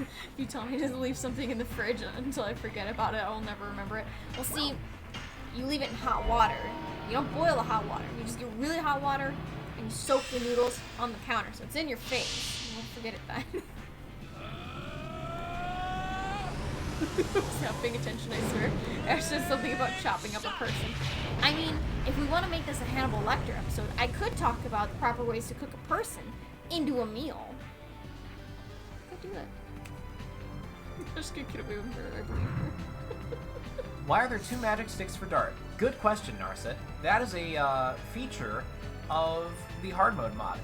If you tell me to leave something in the fridge until I forget about it, I will never remember it. Well, see, you leave it in hot water. You don't boil the hot water. You just get really hot water and you soak the noodles on the counter, so it's in your face. You won't forget it then. Stop paying attention, I swear. Ash said something about chopping up a person. I mean, if we want to make this a Hannibal Lecter episode, I could talk about the proper ways to cook a person into a meal. I could do it. I just gonna get away with murder, I believe her. Why are there 2 magic sticks for Dart? Good question, Narset. That is a feature of the hard mode mod.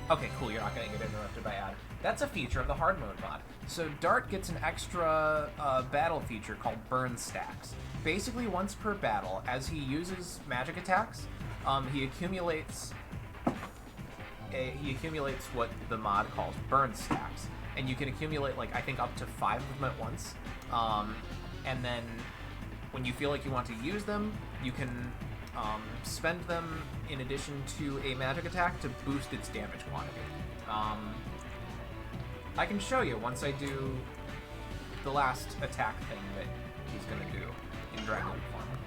Okay, cool, you're not gonna get interrupted by ad. That's a feature of the hard mode mod. So Dart gets an extra battle feature called burn stacks. Basically, once per battle, as he uses magic attacks, he accumulates what the mod calls burn stacks, and you can accumulate like I think up to 5 of them at once. And then when you feel like you want to use them, you can spend them in addition to a magic attack to boost its damage quantity. I can show you once I do the last attack thing that he's gonna do in Dragon form.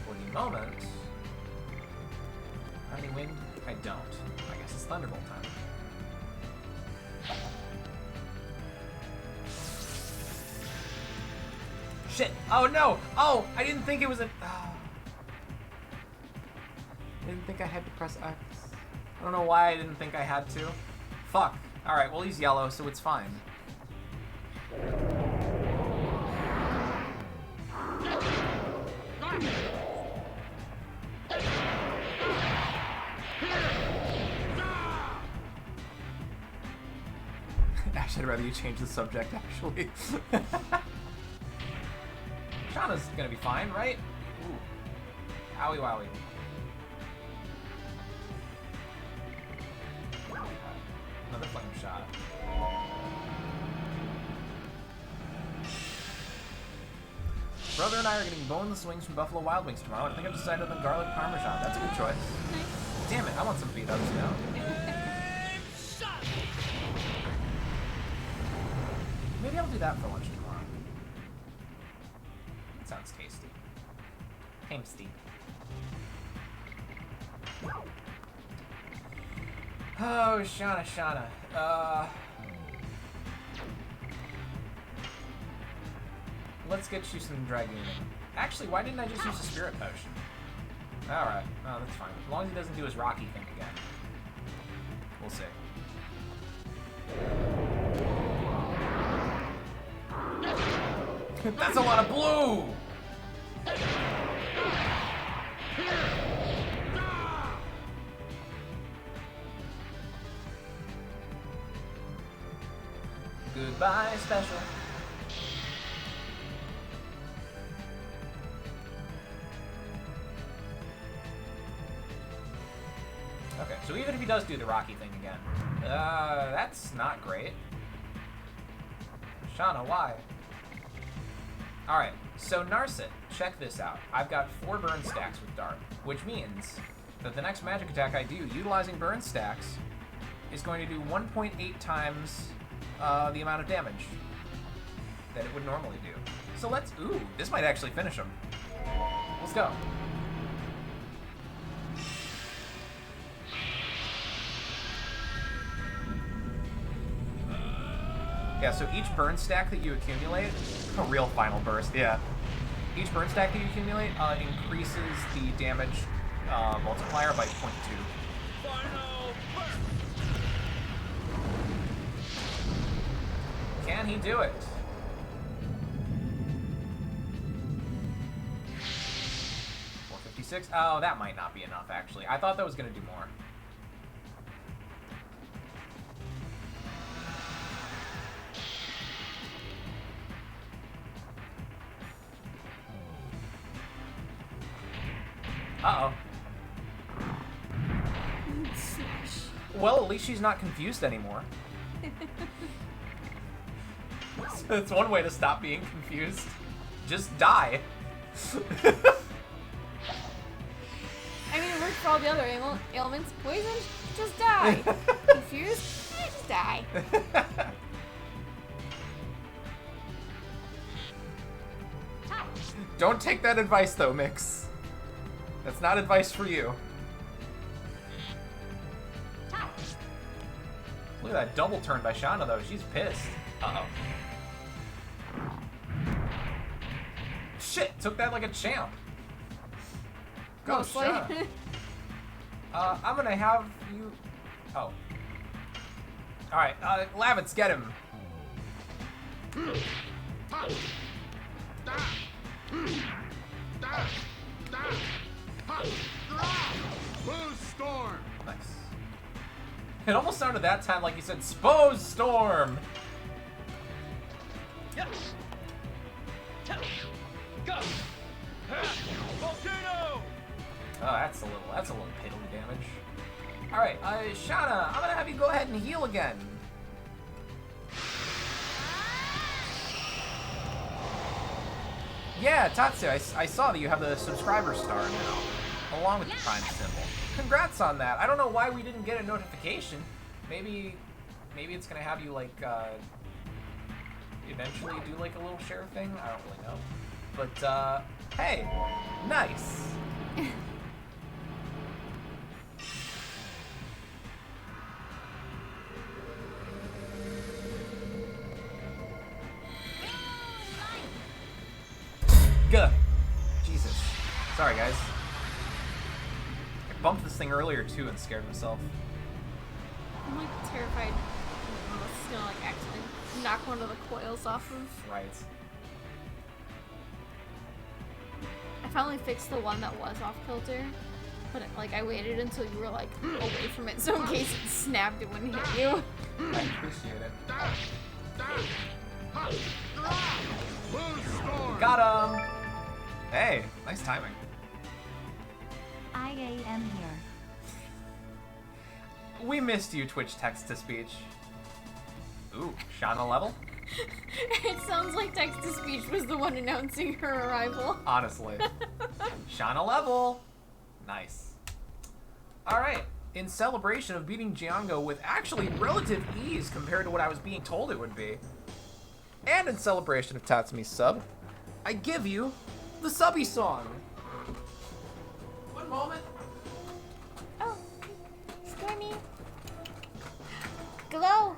For the moment, how many wind? I don't. I guess it's Thunderbolt time. Shit! Oh no! Oh! I didn't think it was a... I didn't think I had to press X. I don't know why I didn't think I had to. Fuck. Alright, well he's yellow, so it's fine. Actually, I'd rather you change the subject, actually. Shauna's gonna be fine, right? Ooh. Owie wowie. Another flame shot. Brother and I are getting boneless wings from Buffalo Wild Wings tomorrow, and I think I've decided on the garlic parmesan. That's a good choice. Nice. Damn it, I want some beat-ups now. Maybe I'll do that for lunch tomorrow. That sounds tasty. Tasty. Oh, Shauna. Let's get you some Dragooning. Actually, why didn't I just use a Spirit Potion? Alright, oh, that's fine. As long as he doesn't do his Rocky thing again. We'll see. That's a lot of blue! Goodbye, special. Okay, so even if he does do the Rocky thing again, that's not great. Shauna, why? Alright, so Narset, check this out. I've got 4 burn stacks with Dart, which means that the next magic attack I do, utilizing burn stacks, is going to do 1.8 times the amount of damage that it would normally do. So let's... Ooh, this might actually finish him. Let's go. Yeah, so each burn stack that you accumulate, a real final burst, yeah. Each burn stack that you accumulate increases the damage multiplier by 0.2. Can he do it? 66. Oh, that might not be enough, actually. I thought that was going to do more. Uh-oh. Smash. Well, at least she's not confused anymore. That's one way to stop being confused. Just die. I mean, it worked for all the other ailments. Poison, just die. Confused, just die. Don't take that advice, though, Mix. That's not advice for you. Look at that double turn by Shauna, though. She's pissed. Uh-oh. Shit! Took that like a champ. Go, Mostly. Shauna. I'm gonna have you... Oh. Alright, Lavitz, get him. Boost storm. Nice. It almost sounded that time like you said, Spose Storm! Go. Volcano. Oh, that's a little piddly damage. Alright, Shauna, I'm gonna have you go ahead and heal again. Yeah, Tatsu, I saw that you have the subscriber star now, along with the Prime symbol. Congrats on that. I don't know why we didn't get a notification. Maybe it's gonna have you, like, eventually do, like, a little share thing? I don't really know. But, hey, nice. Gah. Jesus. Sorry, guys. I bumped this thing earlier, too, and scared myself. I'm like terrified. This is gonna like accidentally knock one of the coils off of. Right. I finally fixed the one that was off kilter, but like I waited until you were like away from it, so in case it snapped, it wouldn't hit you. I appreciate it. Boost storm. Got him! Hey, nice timing. I am here. We missed you, Twitch text-to-speech. Ooh, Shauna level? It sounds like text-to-speech was the one announcing her arrival. Honestly. Shauna level! Nice. Alright, in celebration of beating Jiango with actually relative ease compared to what I was being told it would be, and in celebration of Tatsumi's sub, I give you the subby song. One moment. Oh, Stormy. Glow.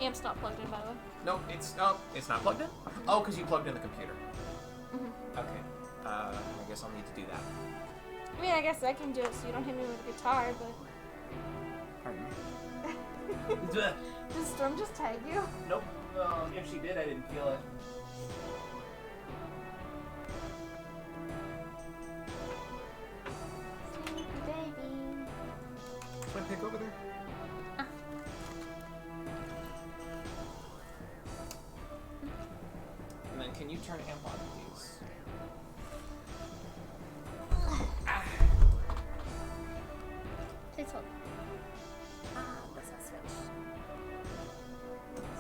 Amp's not plugged in, by the way. No, it's not plugged in? Oh, because you plugged in the computer. Okay. I guess I'll need to do that. I mean, I guess I can do it so you don't hit me with a guitar, but... Pardon me? Did Storm just tag you? Nope. If she did, I didn't feel it. Sleepy baby. Should I pick over there? And then can you turn amp on, please? Please hold. What's that switch?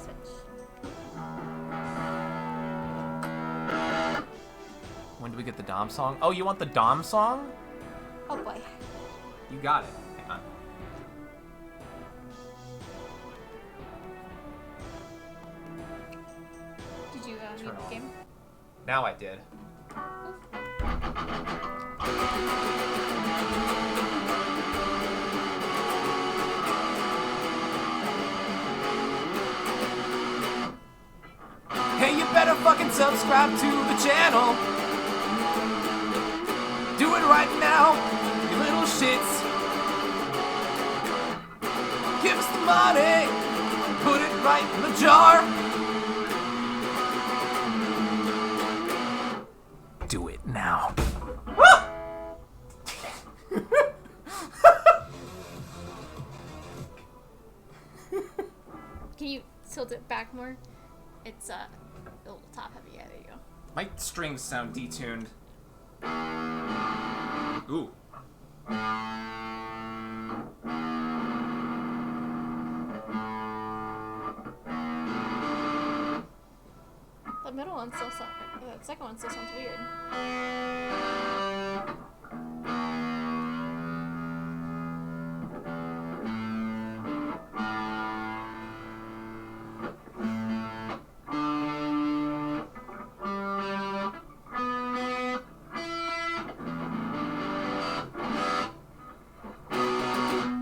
Switch. When do we get the Dom song? Oh, you want the Dom song? Oh boy. You got it. Hang on. Did you Turn mute off. the game? Now I did. Hey, you better fucking subscribe to the channel. Do it right now, you little shits. Give us the money, put it right in the jar. do it now. Can you tilt it back more? It's a little top heavy. Yeah, there you go. My strings sound detuned. Ooh. The middle one still sounds. The second one still sounds weird.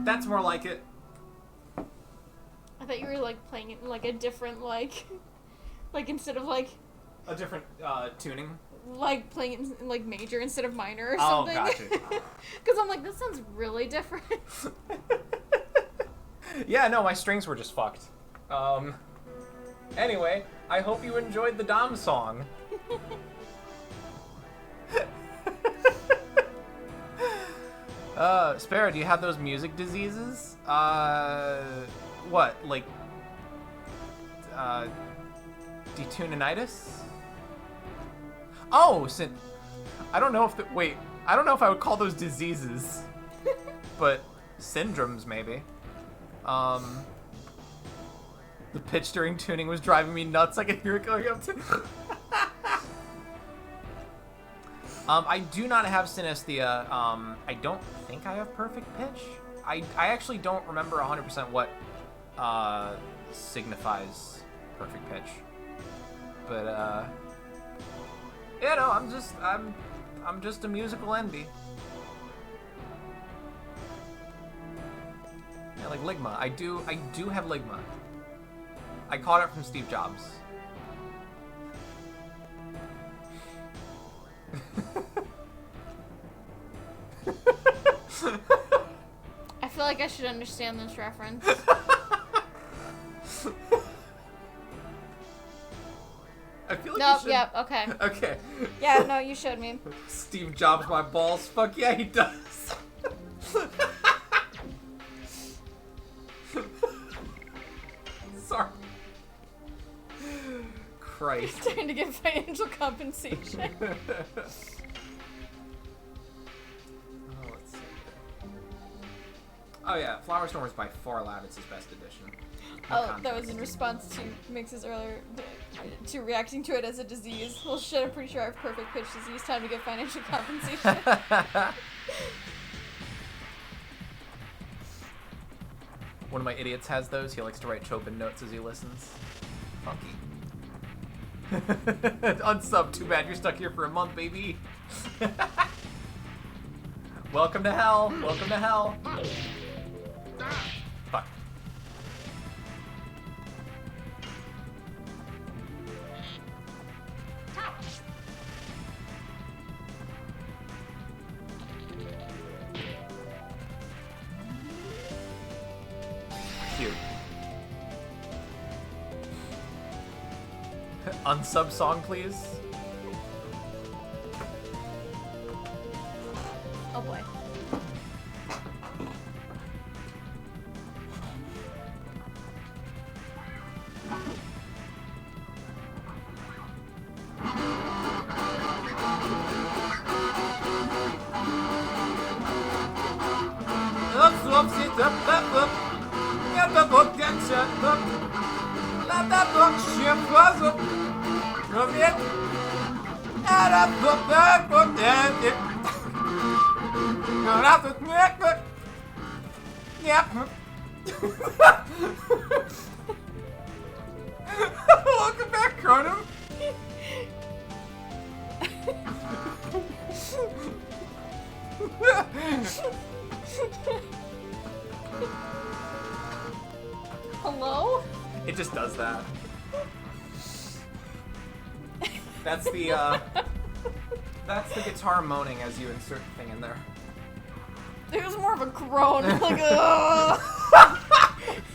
That's more like it. I thought you were like playing it in like a different like instead of like A different tuning. like playing it in like major instead of minor or Oh, something. gotcha. Because I'm like, this sounds really different. Yeah, no, my strings were just fucked. Anyway, I hope you enjoyed the Dom song. Sparrow, do you have those music diseases? What, like, detuninitis? Oh, I don't know if I don't know if I would call those diseases, but syndromes maybe. The pitch during tuning was driving me nuts. I could hear it going up to. I do not have synesthia. I don't think I have perfect pitch. I actually don't remember 100% what signifies perfect pitch. But you know, I'm just a musical envy. Yeah, like Ligma. I do have Ligma. I caught it from Steve Jobs. I feel like I should understand this reference. I feel like Nope, you should... yep, okay. Okay. Yeah, no, you showed me. Steve Jobs my balls. Fuck yeah, he does. Sorry. Christ. Trying to get financial compensation. Oh, let's see here. Oh yeah, Flower Storm is by far Lavitz' best edition. No Oh, contest. that was in response to Mix's earlier, to reacting to it as a disease. Well, shit, I'm pretty sure I have perfect pitch disease. Time to get financial compensation. One of my idiots has those. He likes to write Chopin notes as he listens. Funky. Unsub, too bad you're stuck here for a month, baby. Welcome to hell. Welcome to hell. Fuck. Cute. Unsub song, please. Oh boy. Welcome back, Cronum. Hello? It just does that. That's the guitar moaning as you insert the thing in there. It was more of a groan. Like, ugh.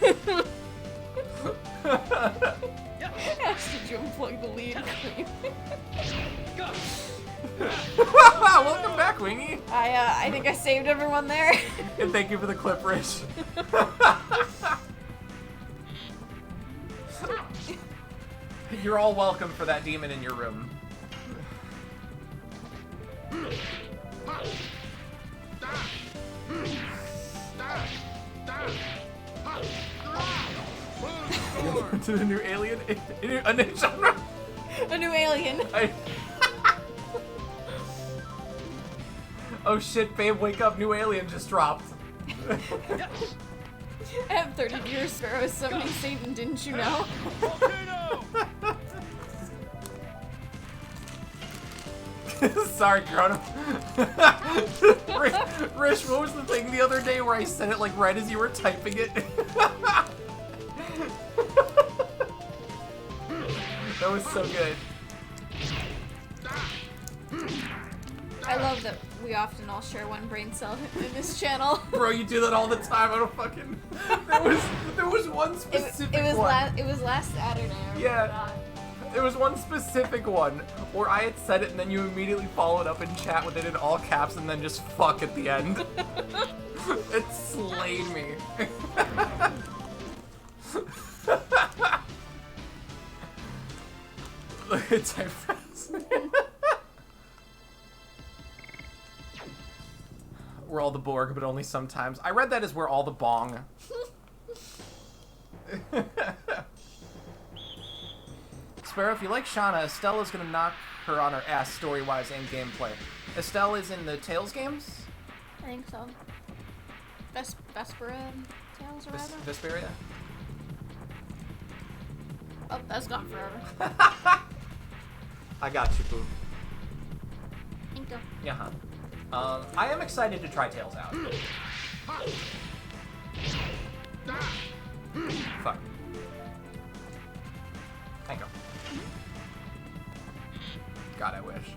Did you unplug the lead? Welcome back, Wingy. I think I saved everyone there. And thank you for the clip, Rich. You're all welcome for that demon in your room. To the new alien, a new genre. A new alien. Oh shit, babe, wake up! New alien just dropped. I have 30 viewers for I was summoning Satan, didn't you know? Sorry, Corona. Rich, what was the thing the other day where I said it like right as you were typing it? That was so good. I love that we often all share one brain cell in this channel. Bro, you do that all the time. I don't fucking. There was one specific it was one. It was last Saturday. I Yeah. forgot. There was one specific one where I had said it and then you immediately followed up in chat with it in all caps and then just fuck at the end. It slayed me. It's my friends. We're all the Borg, but only sometimes. I read that as we're all the Bong. Sparrow, if you like Shauna, Estelle is gonna knock her on her ass story-wise and gameplay. Estelle is in the Tales games? I think so. Vespera Tales or whatever? Vesperia? Oh, that's gone forever. I got you, boo. Thank you. Yeah. I am excited to try Tales out. Fuck. Thank you. God, I wish.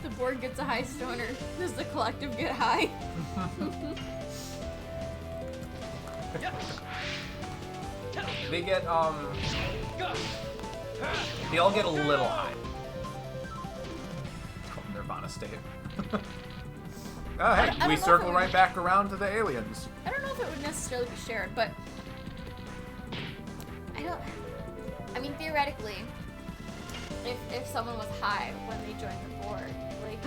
The board gets a high stoner. Does the collective get high? They get, they all get a little high. It's called Nirvana state. Oh, I hey, don't we know if circle it right would- back around to the aliens. I don't know if it would necessarily be shared, but I mean, theoretically, if someone was high when they joined the board, like,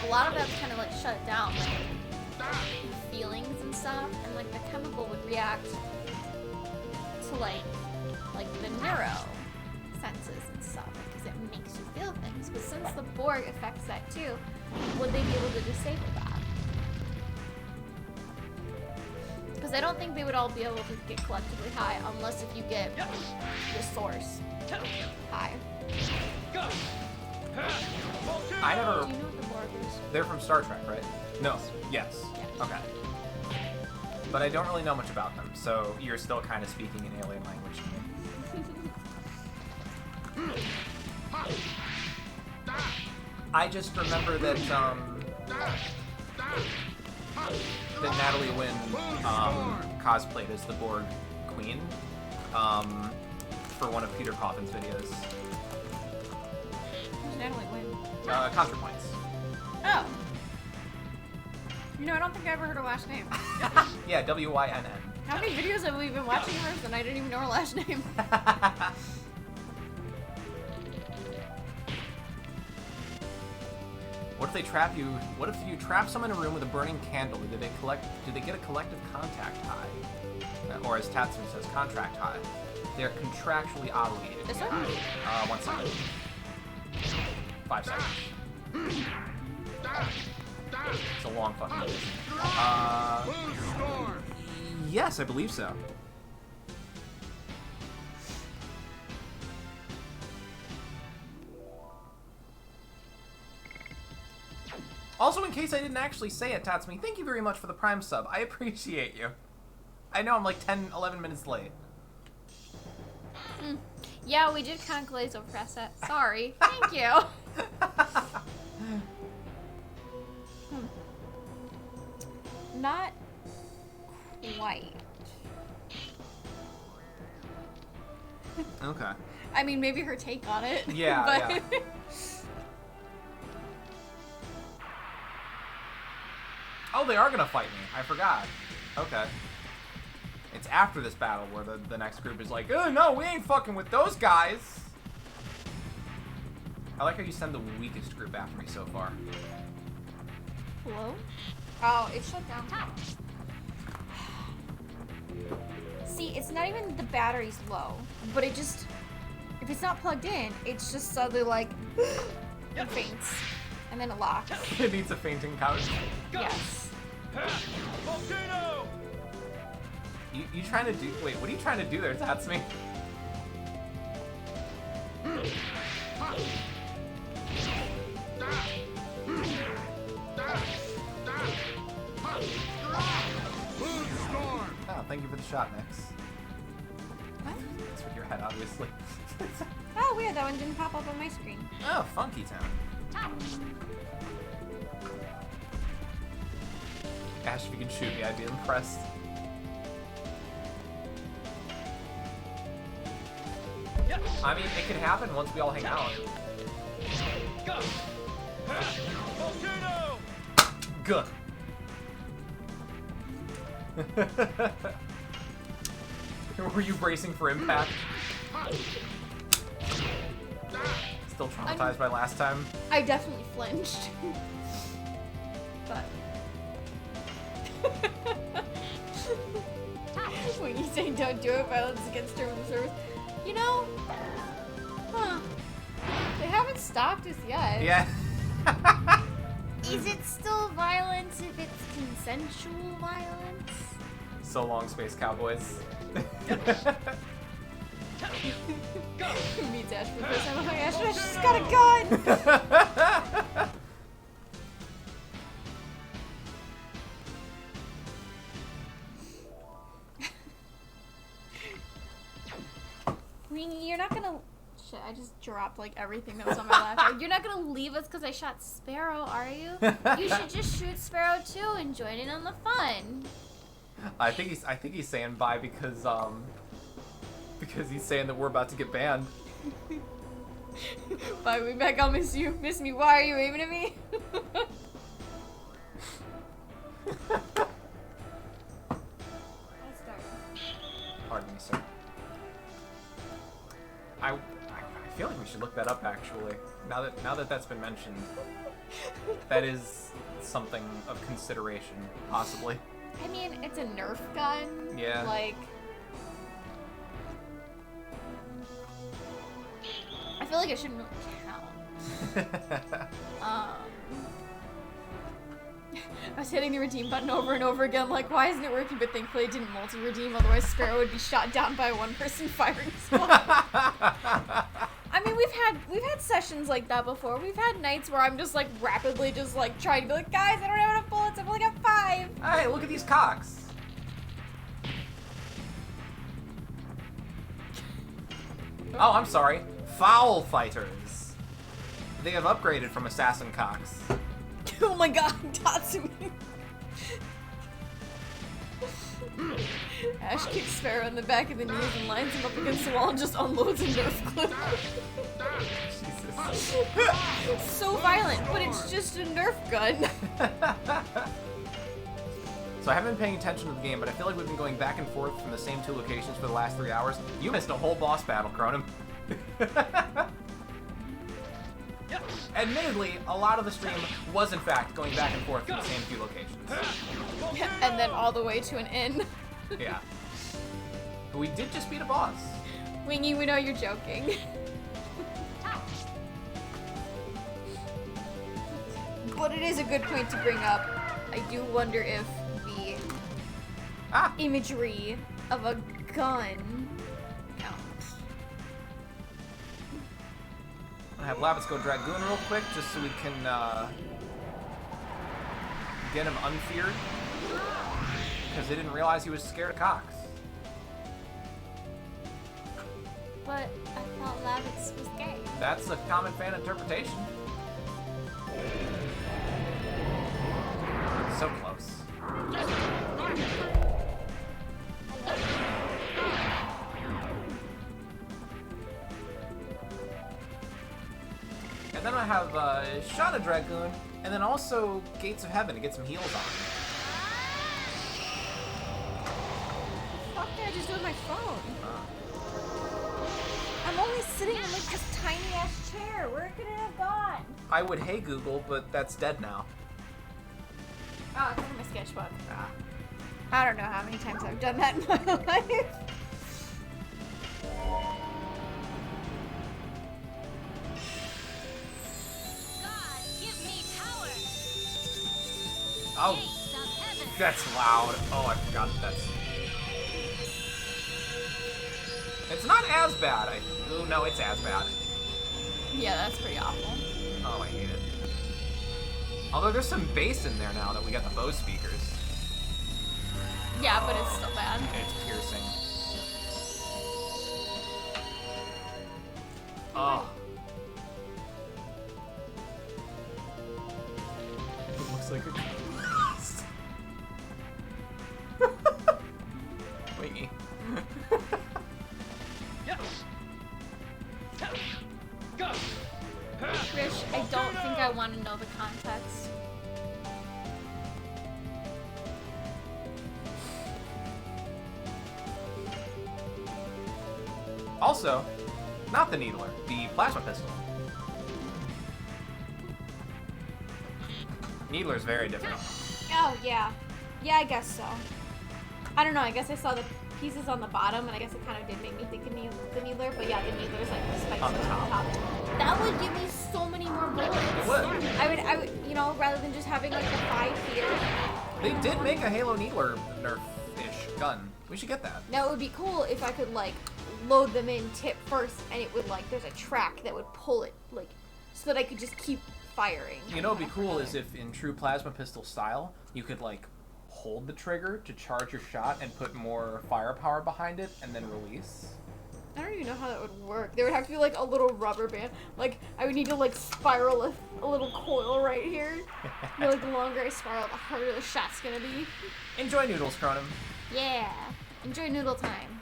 a lot of that's kind of, like, shut down, like, feelings and stuff, and, like, the chemical would react to, like the neuro senses and stuff, because it makes you feel things. But since the Borg affects that too, would they be able to disable that? Because I don't think they would all be able to get collectively high unless if you get the source high. I never... Do you know what the Borg is? They're from Star Trek, right? No. Yes. Okay. But I don't really know much about them, so you're still kind of speaking in alien language to me. I just remember that that Natalie Wynn cosplayed as the Borg Queen for one of Peter Coffin's videos. Who's Natalie Wynn? ContraPoints. Oh. You know, I don't think I ever heard her last name. Yeah, WYNN. How many videos have we been watching hers and I didn't even know her last name? What if they trap you? What if you trap someone in a room with a burning candle? Do they get a collective contact high? Or as Tatsun says, contract high. They're contractually obligated to Is get there? high. 1 second. 5 seconds. It's a long fucking mission. Yes, I believe so. Also, in case I didn't actually say it, Tatsumi, thank you very much for the Prime sub. I appreciate you. I know I'm like 10, 11 minutes late. Yeah, we did kind of glaze over past that. Sorry. Thank you. Not quite. Okay. I mean, maybe her take on it. Yeah, but yeah. Oh, they are gonna fight me. I forgot. Okay. It's after this battle where the next group is like, oh, no, we ain't fucking with those guys. I like how you send the weakest group after me so far. Hello? Oh, it shut down. See, it's not even the battery's low, but it just, if it's not plugged in, it's just suddenly like, it faints, and then it locks. It needs a fainting couch. Yes. Volcano! You trying to do, wait, what are you trying to do there, Tatsumi? Moonstorm! Oh, thank you for the shot, Nix. What? That's with your head, obviously. Oh, weird. That one didn't pop up on my screen. Oh, Funky Town. Ash, if you could shoot me, I'd be impressed. I mean, it could happen once we all hang out. Go! Volcano! Good. Were you bracing for impact? Still traumatized by last time? I definitely flinched. But when you say don't do it, violence against terms of service, you know, they haven't stopped us yet. Yeah. Is it still violence if it's consensual violence? So long, Space Cowboys. Meets Ash for the first time. Oh my gosh, Ash just got a gun! I mean, you're not gonna... Shit, I just dropped like everything that was on my laptop. You're not gonna leave us because I shot Sparrow, are you? You should just shoot Sparrow too and join in on the fun. I think he's saying bye because he's saying that we're about to get banned. Bye, we back. I'll miss you. Miss me. Why are you aiming at me? Pardon me, sir. I feel like we should look that up actually. Now that that's been mentioned, that is something of consideration, possibly. I mean, it's a Nerf gun. Yeah. Like, I feel like it shouldn't really count. I was hitting the redeem button over and over again, like, why isn't it working? But thankfully it didn't multi-redeem, otherwise Sparrow would be shot down by a one-person firing squad. I mean, we've had sessions like that before. We've had nights where I'm just like rapidly just like trying to be like, guys, I don't have enough bullets. I've only got 5. Hey, look at these cocks. Oh, I'm sorry. Foul fighters. They have upgraded from assassin cocks. Oh my god, Tatsumi. Ash kicks Sparrow in the back of the knees and lines him up against the wall and just unloads a Nerf clip. Jesus. So violent, but it's just a Nerf gun. So I haven't been paying attention to the game, but I feel like we've been going back and forth from the same 2 locations for the last 3 hours. You missed a whole boss battle, Cronin. Admittedly, a lot of the stream was in fact going back and forth from the same 2 locations. And then all the way to an inn. Yeah. But we did just beat a boss. Wingy, we know you're joking. But it is a good point to bring up. I do wonder if the imagery of a gun counts. I'll have Lavis go Dragoon real quick, just so we can get him unfeared. Because they didn't realize he was scared of cocks. But I thought Lavix was gay. That's a common fan interpretation. So close. And then I have Shana Dragoon, and then also Gates of Heaven to get some heals on. I just do it with my phone. Ah. I'm only sitting in like this tiny ass chair. Where could it have gone? I would Hey Google, but that's dead now. Oh, it's in my sketchbook. Ah. I don't know how many times I've done that in my life. God, give me power. Oh, Gates of heaven. that's loud. Oh, I forgot that's... It's not as bad. Oh, no, it's as bad. Yeah, that's pretty awful. Oh, I hate it. Although there's some bass in there now that we got the Bose speakers. Yeah, but it's still bad. It's piercing. Oh. It looks like a ghost. Wait. Yes. Go. Trish, I don't think I want to know the context. Also, not the Needler, the plasma pistol. Needler's very different. Oh, yeah. Yeah, I guess so. I don't know, I guess I saw the pieces on the bottom, and I guess it kind of did make me think of the Needler, but yeah, the Needler's like the spikes On the top. That would give me so many more bullets. It would. I would, you know, rather than just having like the 5 here. They did make a Halo Needler Nerf-ish gun. We should get that. Now, it would be cool if I could, like, load them in tip first, and it would, like, there's a track that would pull it, like, so that I could just keep firing. You know what'd be cool is if in true plasma pistol style, you could, like, hold the trigger to charge your shot and put more firepower behind it and then release. I don't even know how that would work. There would have to be, like, a little rubber band. Like, I would need to, like, spiral a little coil right here. You know, like, the longer I spiral, the harder the shot's gonna be. Enjoy noodles, Cronin. Yeah. Enjoy noodle time.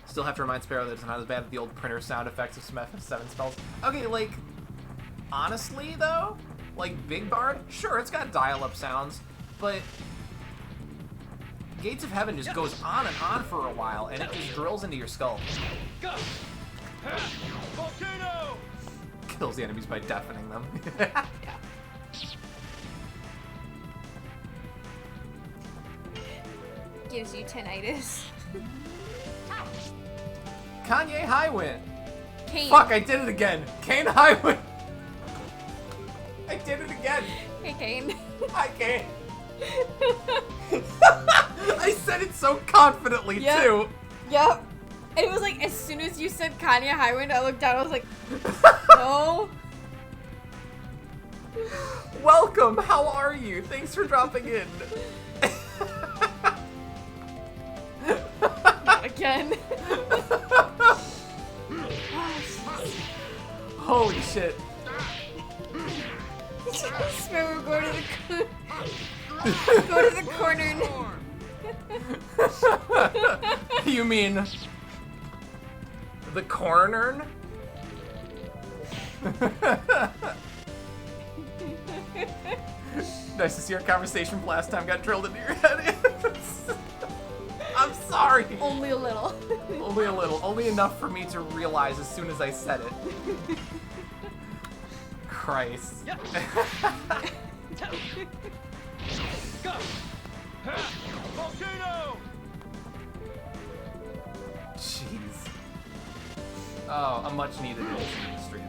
Still have to remind Sparrow that it's not as bad as the old printer sound effects of some FF7 spells. Okay, like, honestly, though, like, Big Bard, sure, it's got dial-up sounds, but Gates of Heaven just goes on and on for a while, and it just drills into your skull. Go. Volcano. Kills the enemies by deafening them. Yeah. Gives you tinnitus. Kanye Highwind. Kane. Fuck, I did it again. Kane Highwind. I did it again. Hey, Kane. Hi, Kane. I said it so confidently, Yep. too. Yep. And it was like, as soon as you said Kanye Highwind, I looked down, I was like, no. Welcome, how are you? Thanks for dropping in. Not again. Holy shit. Sparrow, go to the corner. You mean the coroner? Nice to see our conversation from last time got drilled into your head. I'm sorry. Only a little. Only a little. Only enough for me to realize as soon as I said it. Christ. Yeah. Go. Volcano. Jeez. Oh, a much needed motion in the stream.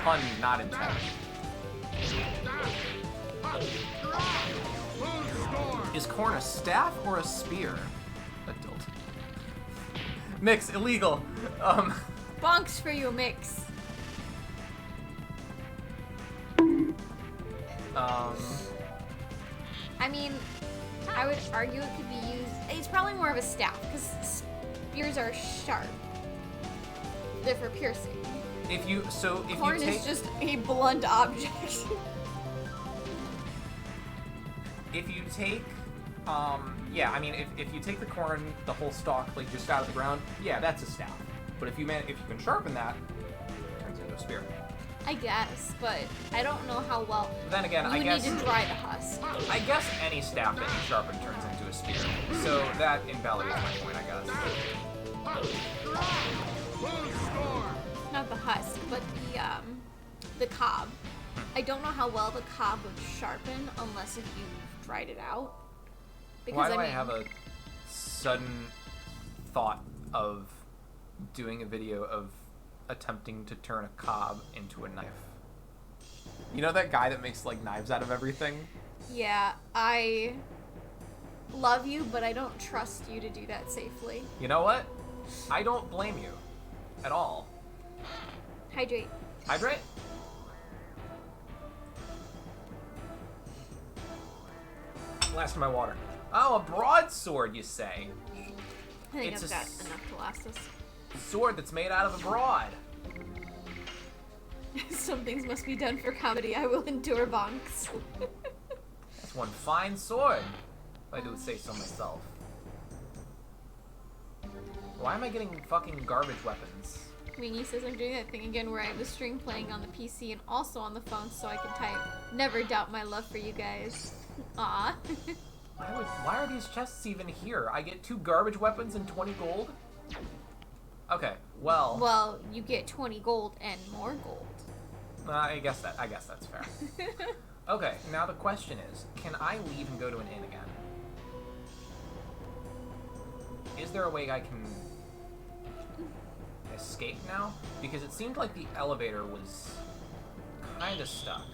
Pun not intended. Is corn a staff or a spear? Adult. Mix, illegal. Bonks for you, Mix. I mean, I would argue it could be used. It's probably more of a staff because spears are sharp. They're for piercing. If you Corn take is just a blunt object. if you take yeah, I mean if you take the corn, the whole stalk like just out of the ground, yeah, that's a staff. But if you can sharpen that, it turns into a spear. I guess, but I don't know how well. Then again, you I would guess need to dry the husk. I guess any staff that you sharpen turns into a spear. So that invalidates my point, I guess. Not the husk, but the cob. I don't know how well the cob would sharpen unless if you dried it out. Because Why do I have a sudden thought of doing a video of attempting to turn a cob into a knife? You know that guy that makes like knives out of everything? Yeah, I love you, but I don't trust you to do that safely. You know what? I don't blame you at all. Hydrate. Hydrate? Last of my water. Oh, a broadsword, you say? I think It's I've a got s- enough to last us. Sword that's made out of a broad. Some things must be done for comedy. I will endure bonks. That's one fine sword, if I do say so myself. Why am I getting fucking garbage weapons? Wingy says I'm doing that thing again where I have the string playing on the PC and also on the phone so I can type. Never doubt my love for you guys. Aw. Why are these chests even here? I get 2 garbage weapons and 20 gold? Okay, well... Well, you get 20 gold and more gold. I guess that's fair. Okay, now the question is, can I leave and go to an inn again? Is there a way I can escape now? Because it seemed like the elevator was kind of stuck.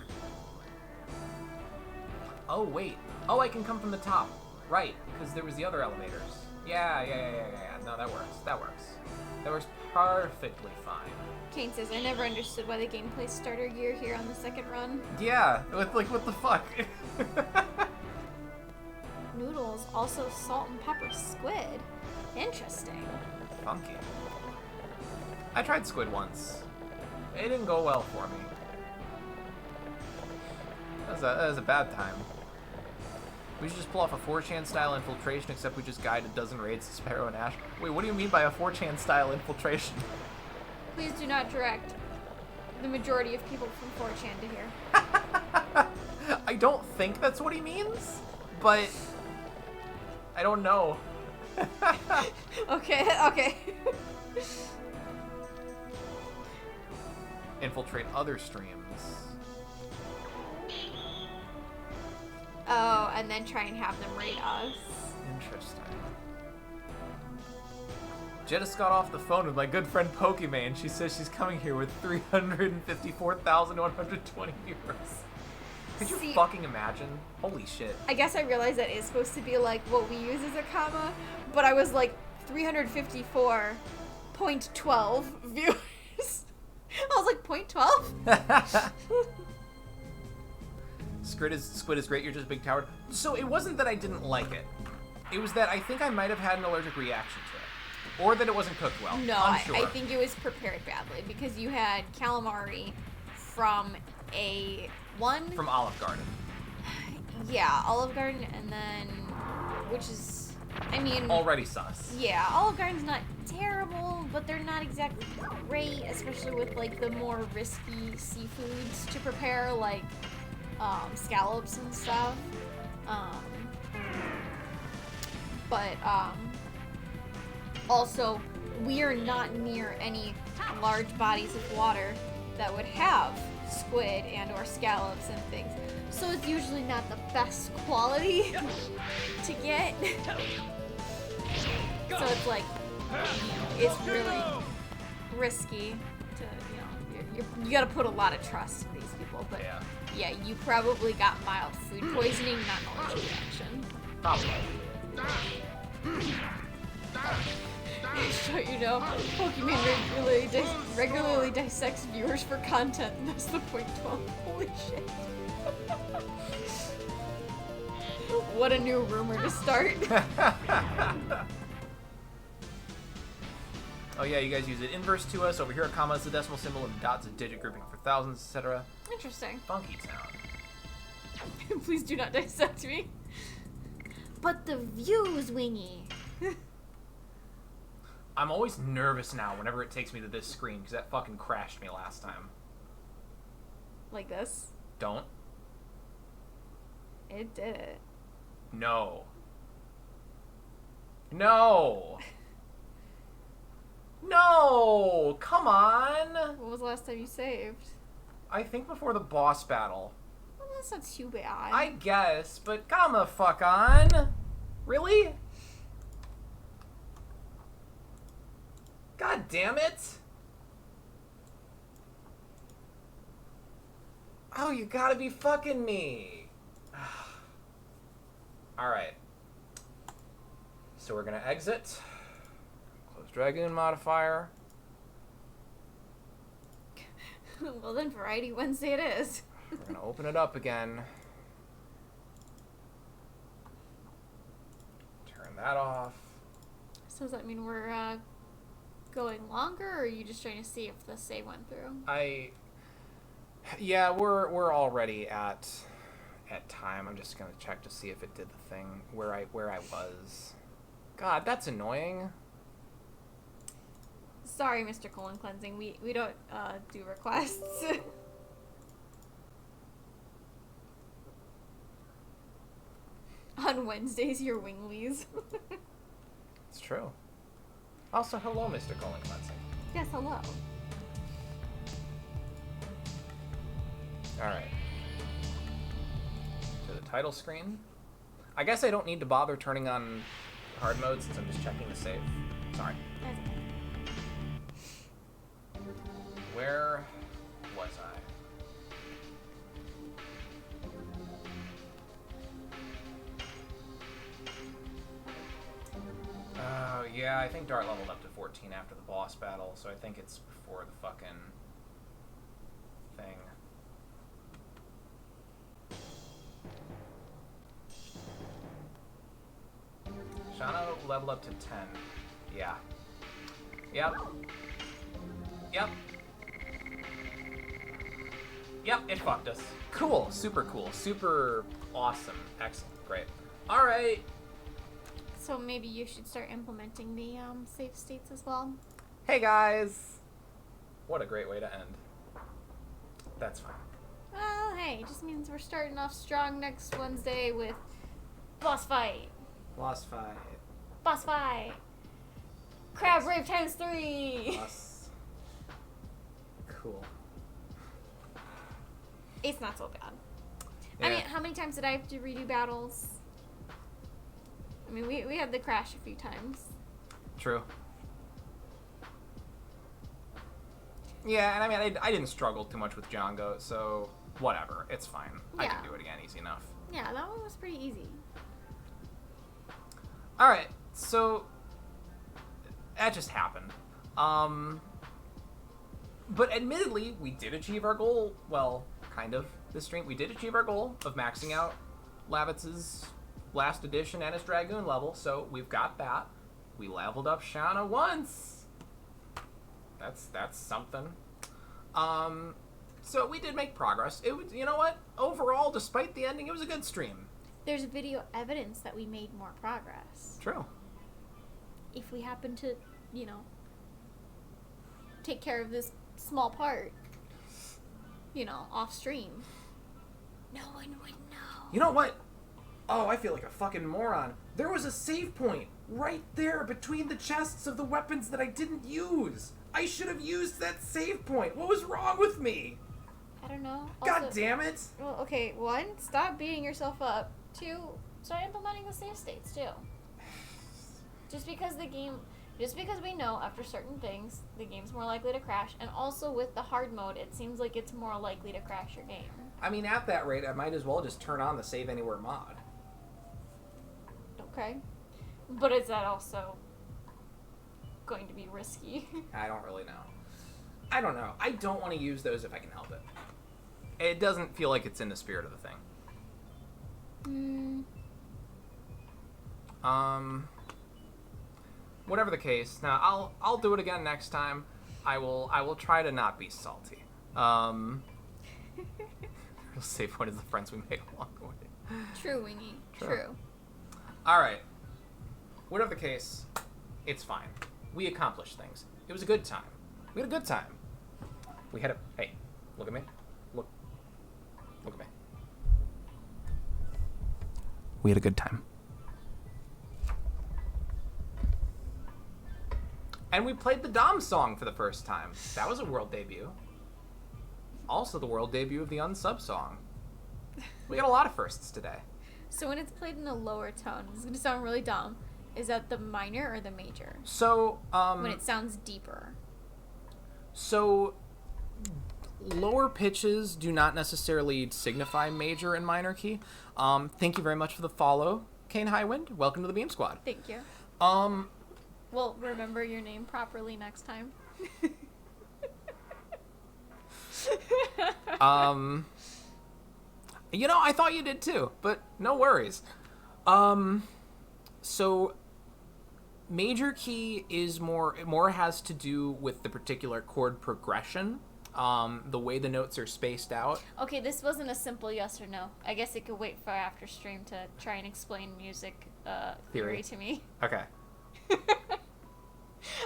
Oh, wait. Oh, I can come from the top. Right, because there was the other elevators. Yeah. No, that works. That works perfectly fine. Kane says, I never understood why the game plays starter gear here on the second run. Yeah, like, what the fuck? Noodles, also salt and pepper squid. Interesting. Funky. I tried squid once. It didn't go well for me. That was a bad time. We should just pull off a 4chan style infiltration, except we just guide a dozen raids to Sparrow and Ash. Wait, what do you mean by a 4chan style infiltration? Please do not direct the majority of people from 4chan to here. I don't think that's what he means, but I don't know. Okay. Infiltrate other streams. Oh, and then try and have them raid us. Interesting. Jetta got off the phone with my good friend Pokimane. She says she's coming here with 354,120 viewers. Could you See- fucking imagine? Holy shit. I guess I realized that is supposed to be like what we use as a comma, but I was like 354.12 viewers. I was like 0.12? Squid is great, you're just a big coward. So it wasn't that I didn't like it. It was that I think I might have had an allergic reaction to it. Or that it wasn't cooked well. No, I'm I sure. think it was prepared badly because you had calamari from From Olive Garden. Yeah, Olive Garden, and then, which is, I mean... Already sus. Yeah, Olive Garden's not terrible, but they're not exactly great, especially with, like, the more risky seafoods to prepare, like, scallops and stuff. Also, we are not near any large bodies of water that would have squid and or scallops and things. So it's usually not the best quality to get. So it's like, it's really risky to, you gotta put a lot of trust in these people. But yeah, you probably got mild food poisoning, not an allergic reaction. Probably. So you know, Pokemon regularly dissects viewers for content, and that's the point 12. Holy shit. What a new rumor to start. Oh yeah, you guys use it inverse to us. Over here, a comma is the decimal symbol, and dots a digit grouping for thousands, etc. Interesting. Funky town. Please do not dissect me. But the views, Wingy. I'm always nervous now whenever it takes me to this screen, because that fucking crashed me last time. Like this. Don't. It did it. No. No. No! Come on! What was the last time you saved? I think before the boss battle. Well, that's not too bad. I guess, but come the fuck on! Really? God damn it! Oh, you gotta be fucking me! Alright. So we're gonna exit. Close Dragoon modifier. Well then, Variety Wednesday it is. We're gonna open it up again. Turn that off. So does that mean we're going longer, or are you just trying to see if the save went through? Yeah, we're already at time. I'm just gonna check to see if it did the thing where I was. God, that's annoying. Sorry, Mr. Colon Cleansing. We don't do requests. On Wednesdays, you're winglies. It's true. Also, hello, Mr. Colon Cleansing. Yes, hello. Alright. To the title screen. I guess I don't need to bother turning on hard mode since I'm just checking the save. Sorry. That's okay. Where was I? Oh, yeah, I think Dart leveled up to 14 after the boss battle, so I think it's before the fucking thing. Shauna leveled up to 10. Yeah. Yep. Yep. Yep, it fucked us. Cool. Super cool. Super awesome. Excellent. Great. Alright. So maybe you should start implementing the save states as well. Hey, guys. What a great way to end. That's fine. Well, hey, it just means we're starting off strong next Wednesday with boss fight. Boss fight. Boss fight. Crab Rave times 3. Boss. Cool. It's not so bad. Yeah. I mean, how many times did I have to redo battles? I mean, we had the crash a few times. True. Yeah, and I mean, I didn't struggle too much with Django, so whatever. It's fine. I Yeah. can do it again easy enough. Yeah, that one was pretty easy. Alright, so that just happened. But admittedly, we did achieve our goal. Well, kind of, this stream. We did achieve our goal of maxing out Lavitz's last edition and his Dragoon level, so we've got that. We leveled up Shauna once. That's something. So we did make progress. It was, you know what? Overall, despite the ending, it was a good stream. There's video evidence that we made more progress. True. If we happen to, you know, take care of this small part, you know, off stream, no one would know. You know what? Oh, I feel like a fucking moron. There was a save point right there between the chests of the weapons that I didn't use. I should have used that save point. What was wrong with me? I don't know. God Also, damn it. well, okay, 1, stop beating yourself up. 2, start implementing the save states too. Just because we know after certain things the game's more likely to crash, and also with the hard mode, it seems like it's more likely to crash your game. I mean, at that rate, I might as well just turn on the Save Anywhere mod. Okay, but is that also going to be risky? I don't really know. I don't know. I don't want to use those if I can help it. It doesn't feel like it's in the spirit of the thing. Whatever the case. Now I'll do it again next time. I will try to not be salty. Real safe point is the friends we make along the way. True, Wingy. True. True. All right. Whatever the case, it's fine. We accomplished things. It was a good time. We had a good time. We had a... Hey, look at me. Look. We had a good time. And we played the Dom song for the first time. That was a world debut. Also the world debut of the unsub song. We got a lot of firsts today. So when it's played in a lower tone, this is going to sound really dumb. Is that the minor or the major? So, when it sounds deeper. So, lower pitches do not necessarily signify major and minor key. Thank you very much for the follow, Kane Highwind. Welcome to the Beam Squad. Thank you. Well, remember your name properly next time. You know, I thought you did too, but no worries. So major key is more has to do with the particular chord progression, the way the notes are spaced out. Okay, this wasn't a simple yes or no. I guess it could wait for after stream to try and explain music theory to me. Okay.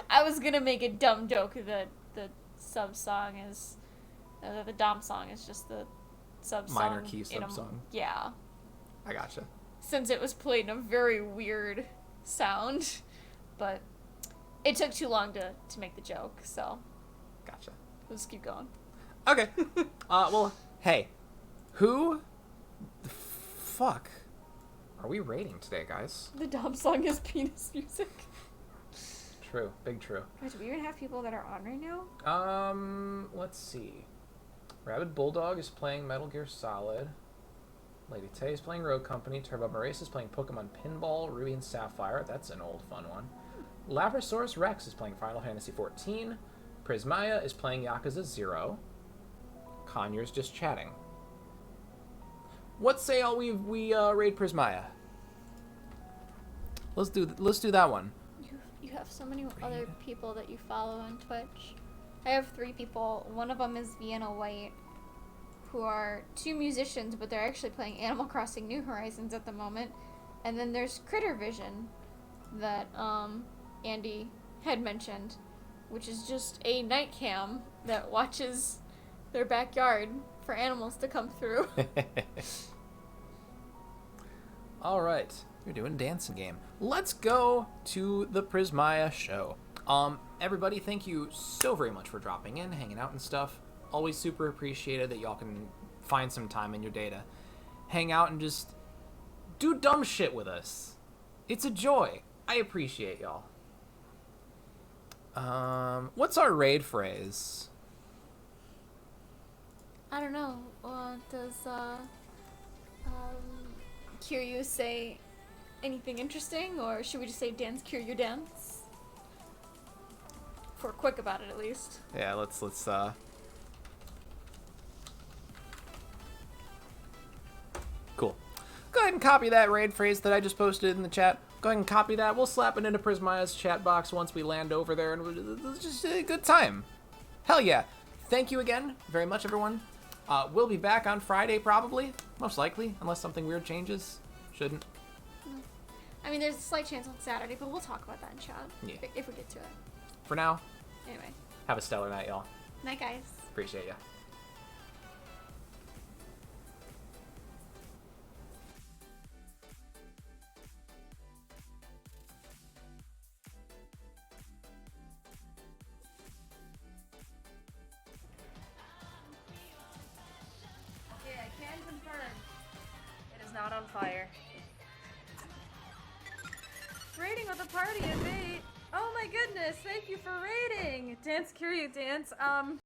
I was gonna make a dumb joke that the sub song is the Dom song is just the sub song. Minor key sub song. Yeah. I gotcha. Since it was played in a very weird sound, but it took too long to make the joke, so Gotcha. let's keep going. Okay. Well, hey, who the fuck are we rating today, guys? The Dom song is penis music. True. Big true. Guys, do we even have people that are on right now? Let's see. Rabid Bulldog is playing Metal Gear Solid. Lady Tay is playing Rogue Company. Turbo Maurice is playing Pokemon Pinball, Ruby and Sapphire. That's an old fun one. Labrasaurus Rex is playing Final Fantasy XIV. Prismaya is playing Yakuza 0. Conyers just chatting. What say all we raid Prismaya? Let's do that one. You have so many other people that you follow on Twitch. I have 3 people. One of them is Vienna White, who are 2 musicians, but they're actually playing Animal Crossing New Horizons at the moment. And then there's Critter Vision that Andy had mentioned, which is just a night cam that watches their backyard for animals to come through. All right, you're doing dancing game. Let's go to the Prismaya show. Everybody, thank you so very much for dropping in, hanging out and stuff. Always super appreciated that y'all can find some time in your day to hang out and just do dumb shit with us. It's a joy. I appreciate y'all. What's our raid phrase? I don't know. Does Kiryu say anything interesting, or should we just say dance Kiryu dance? If we're quick about it, at least. Yeah, let's Cool. Go ahead and copy that raid phrase that I just posted in the chat. Go ahead and copy that. We'll slap it into Prismaya's chat box once we land over there, and it's just a good time. Hell yeah. Thank you again very much, everyone. We'll be back on Friday, probably. Most likely, unless something weird changes. Shouldn't. I mean, there's a slight chance on Saturday, but we'll talk about that in chat. Yeah. If we get to it. For now, Anyway. have a stellar night, y'all. Night, guys. Appreciate ya. Yeah, I can confirm. It is not on fire. Raiding with a party invade. Oh my goodness, thank you for raiding. Dance Kiryu dance.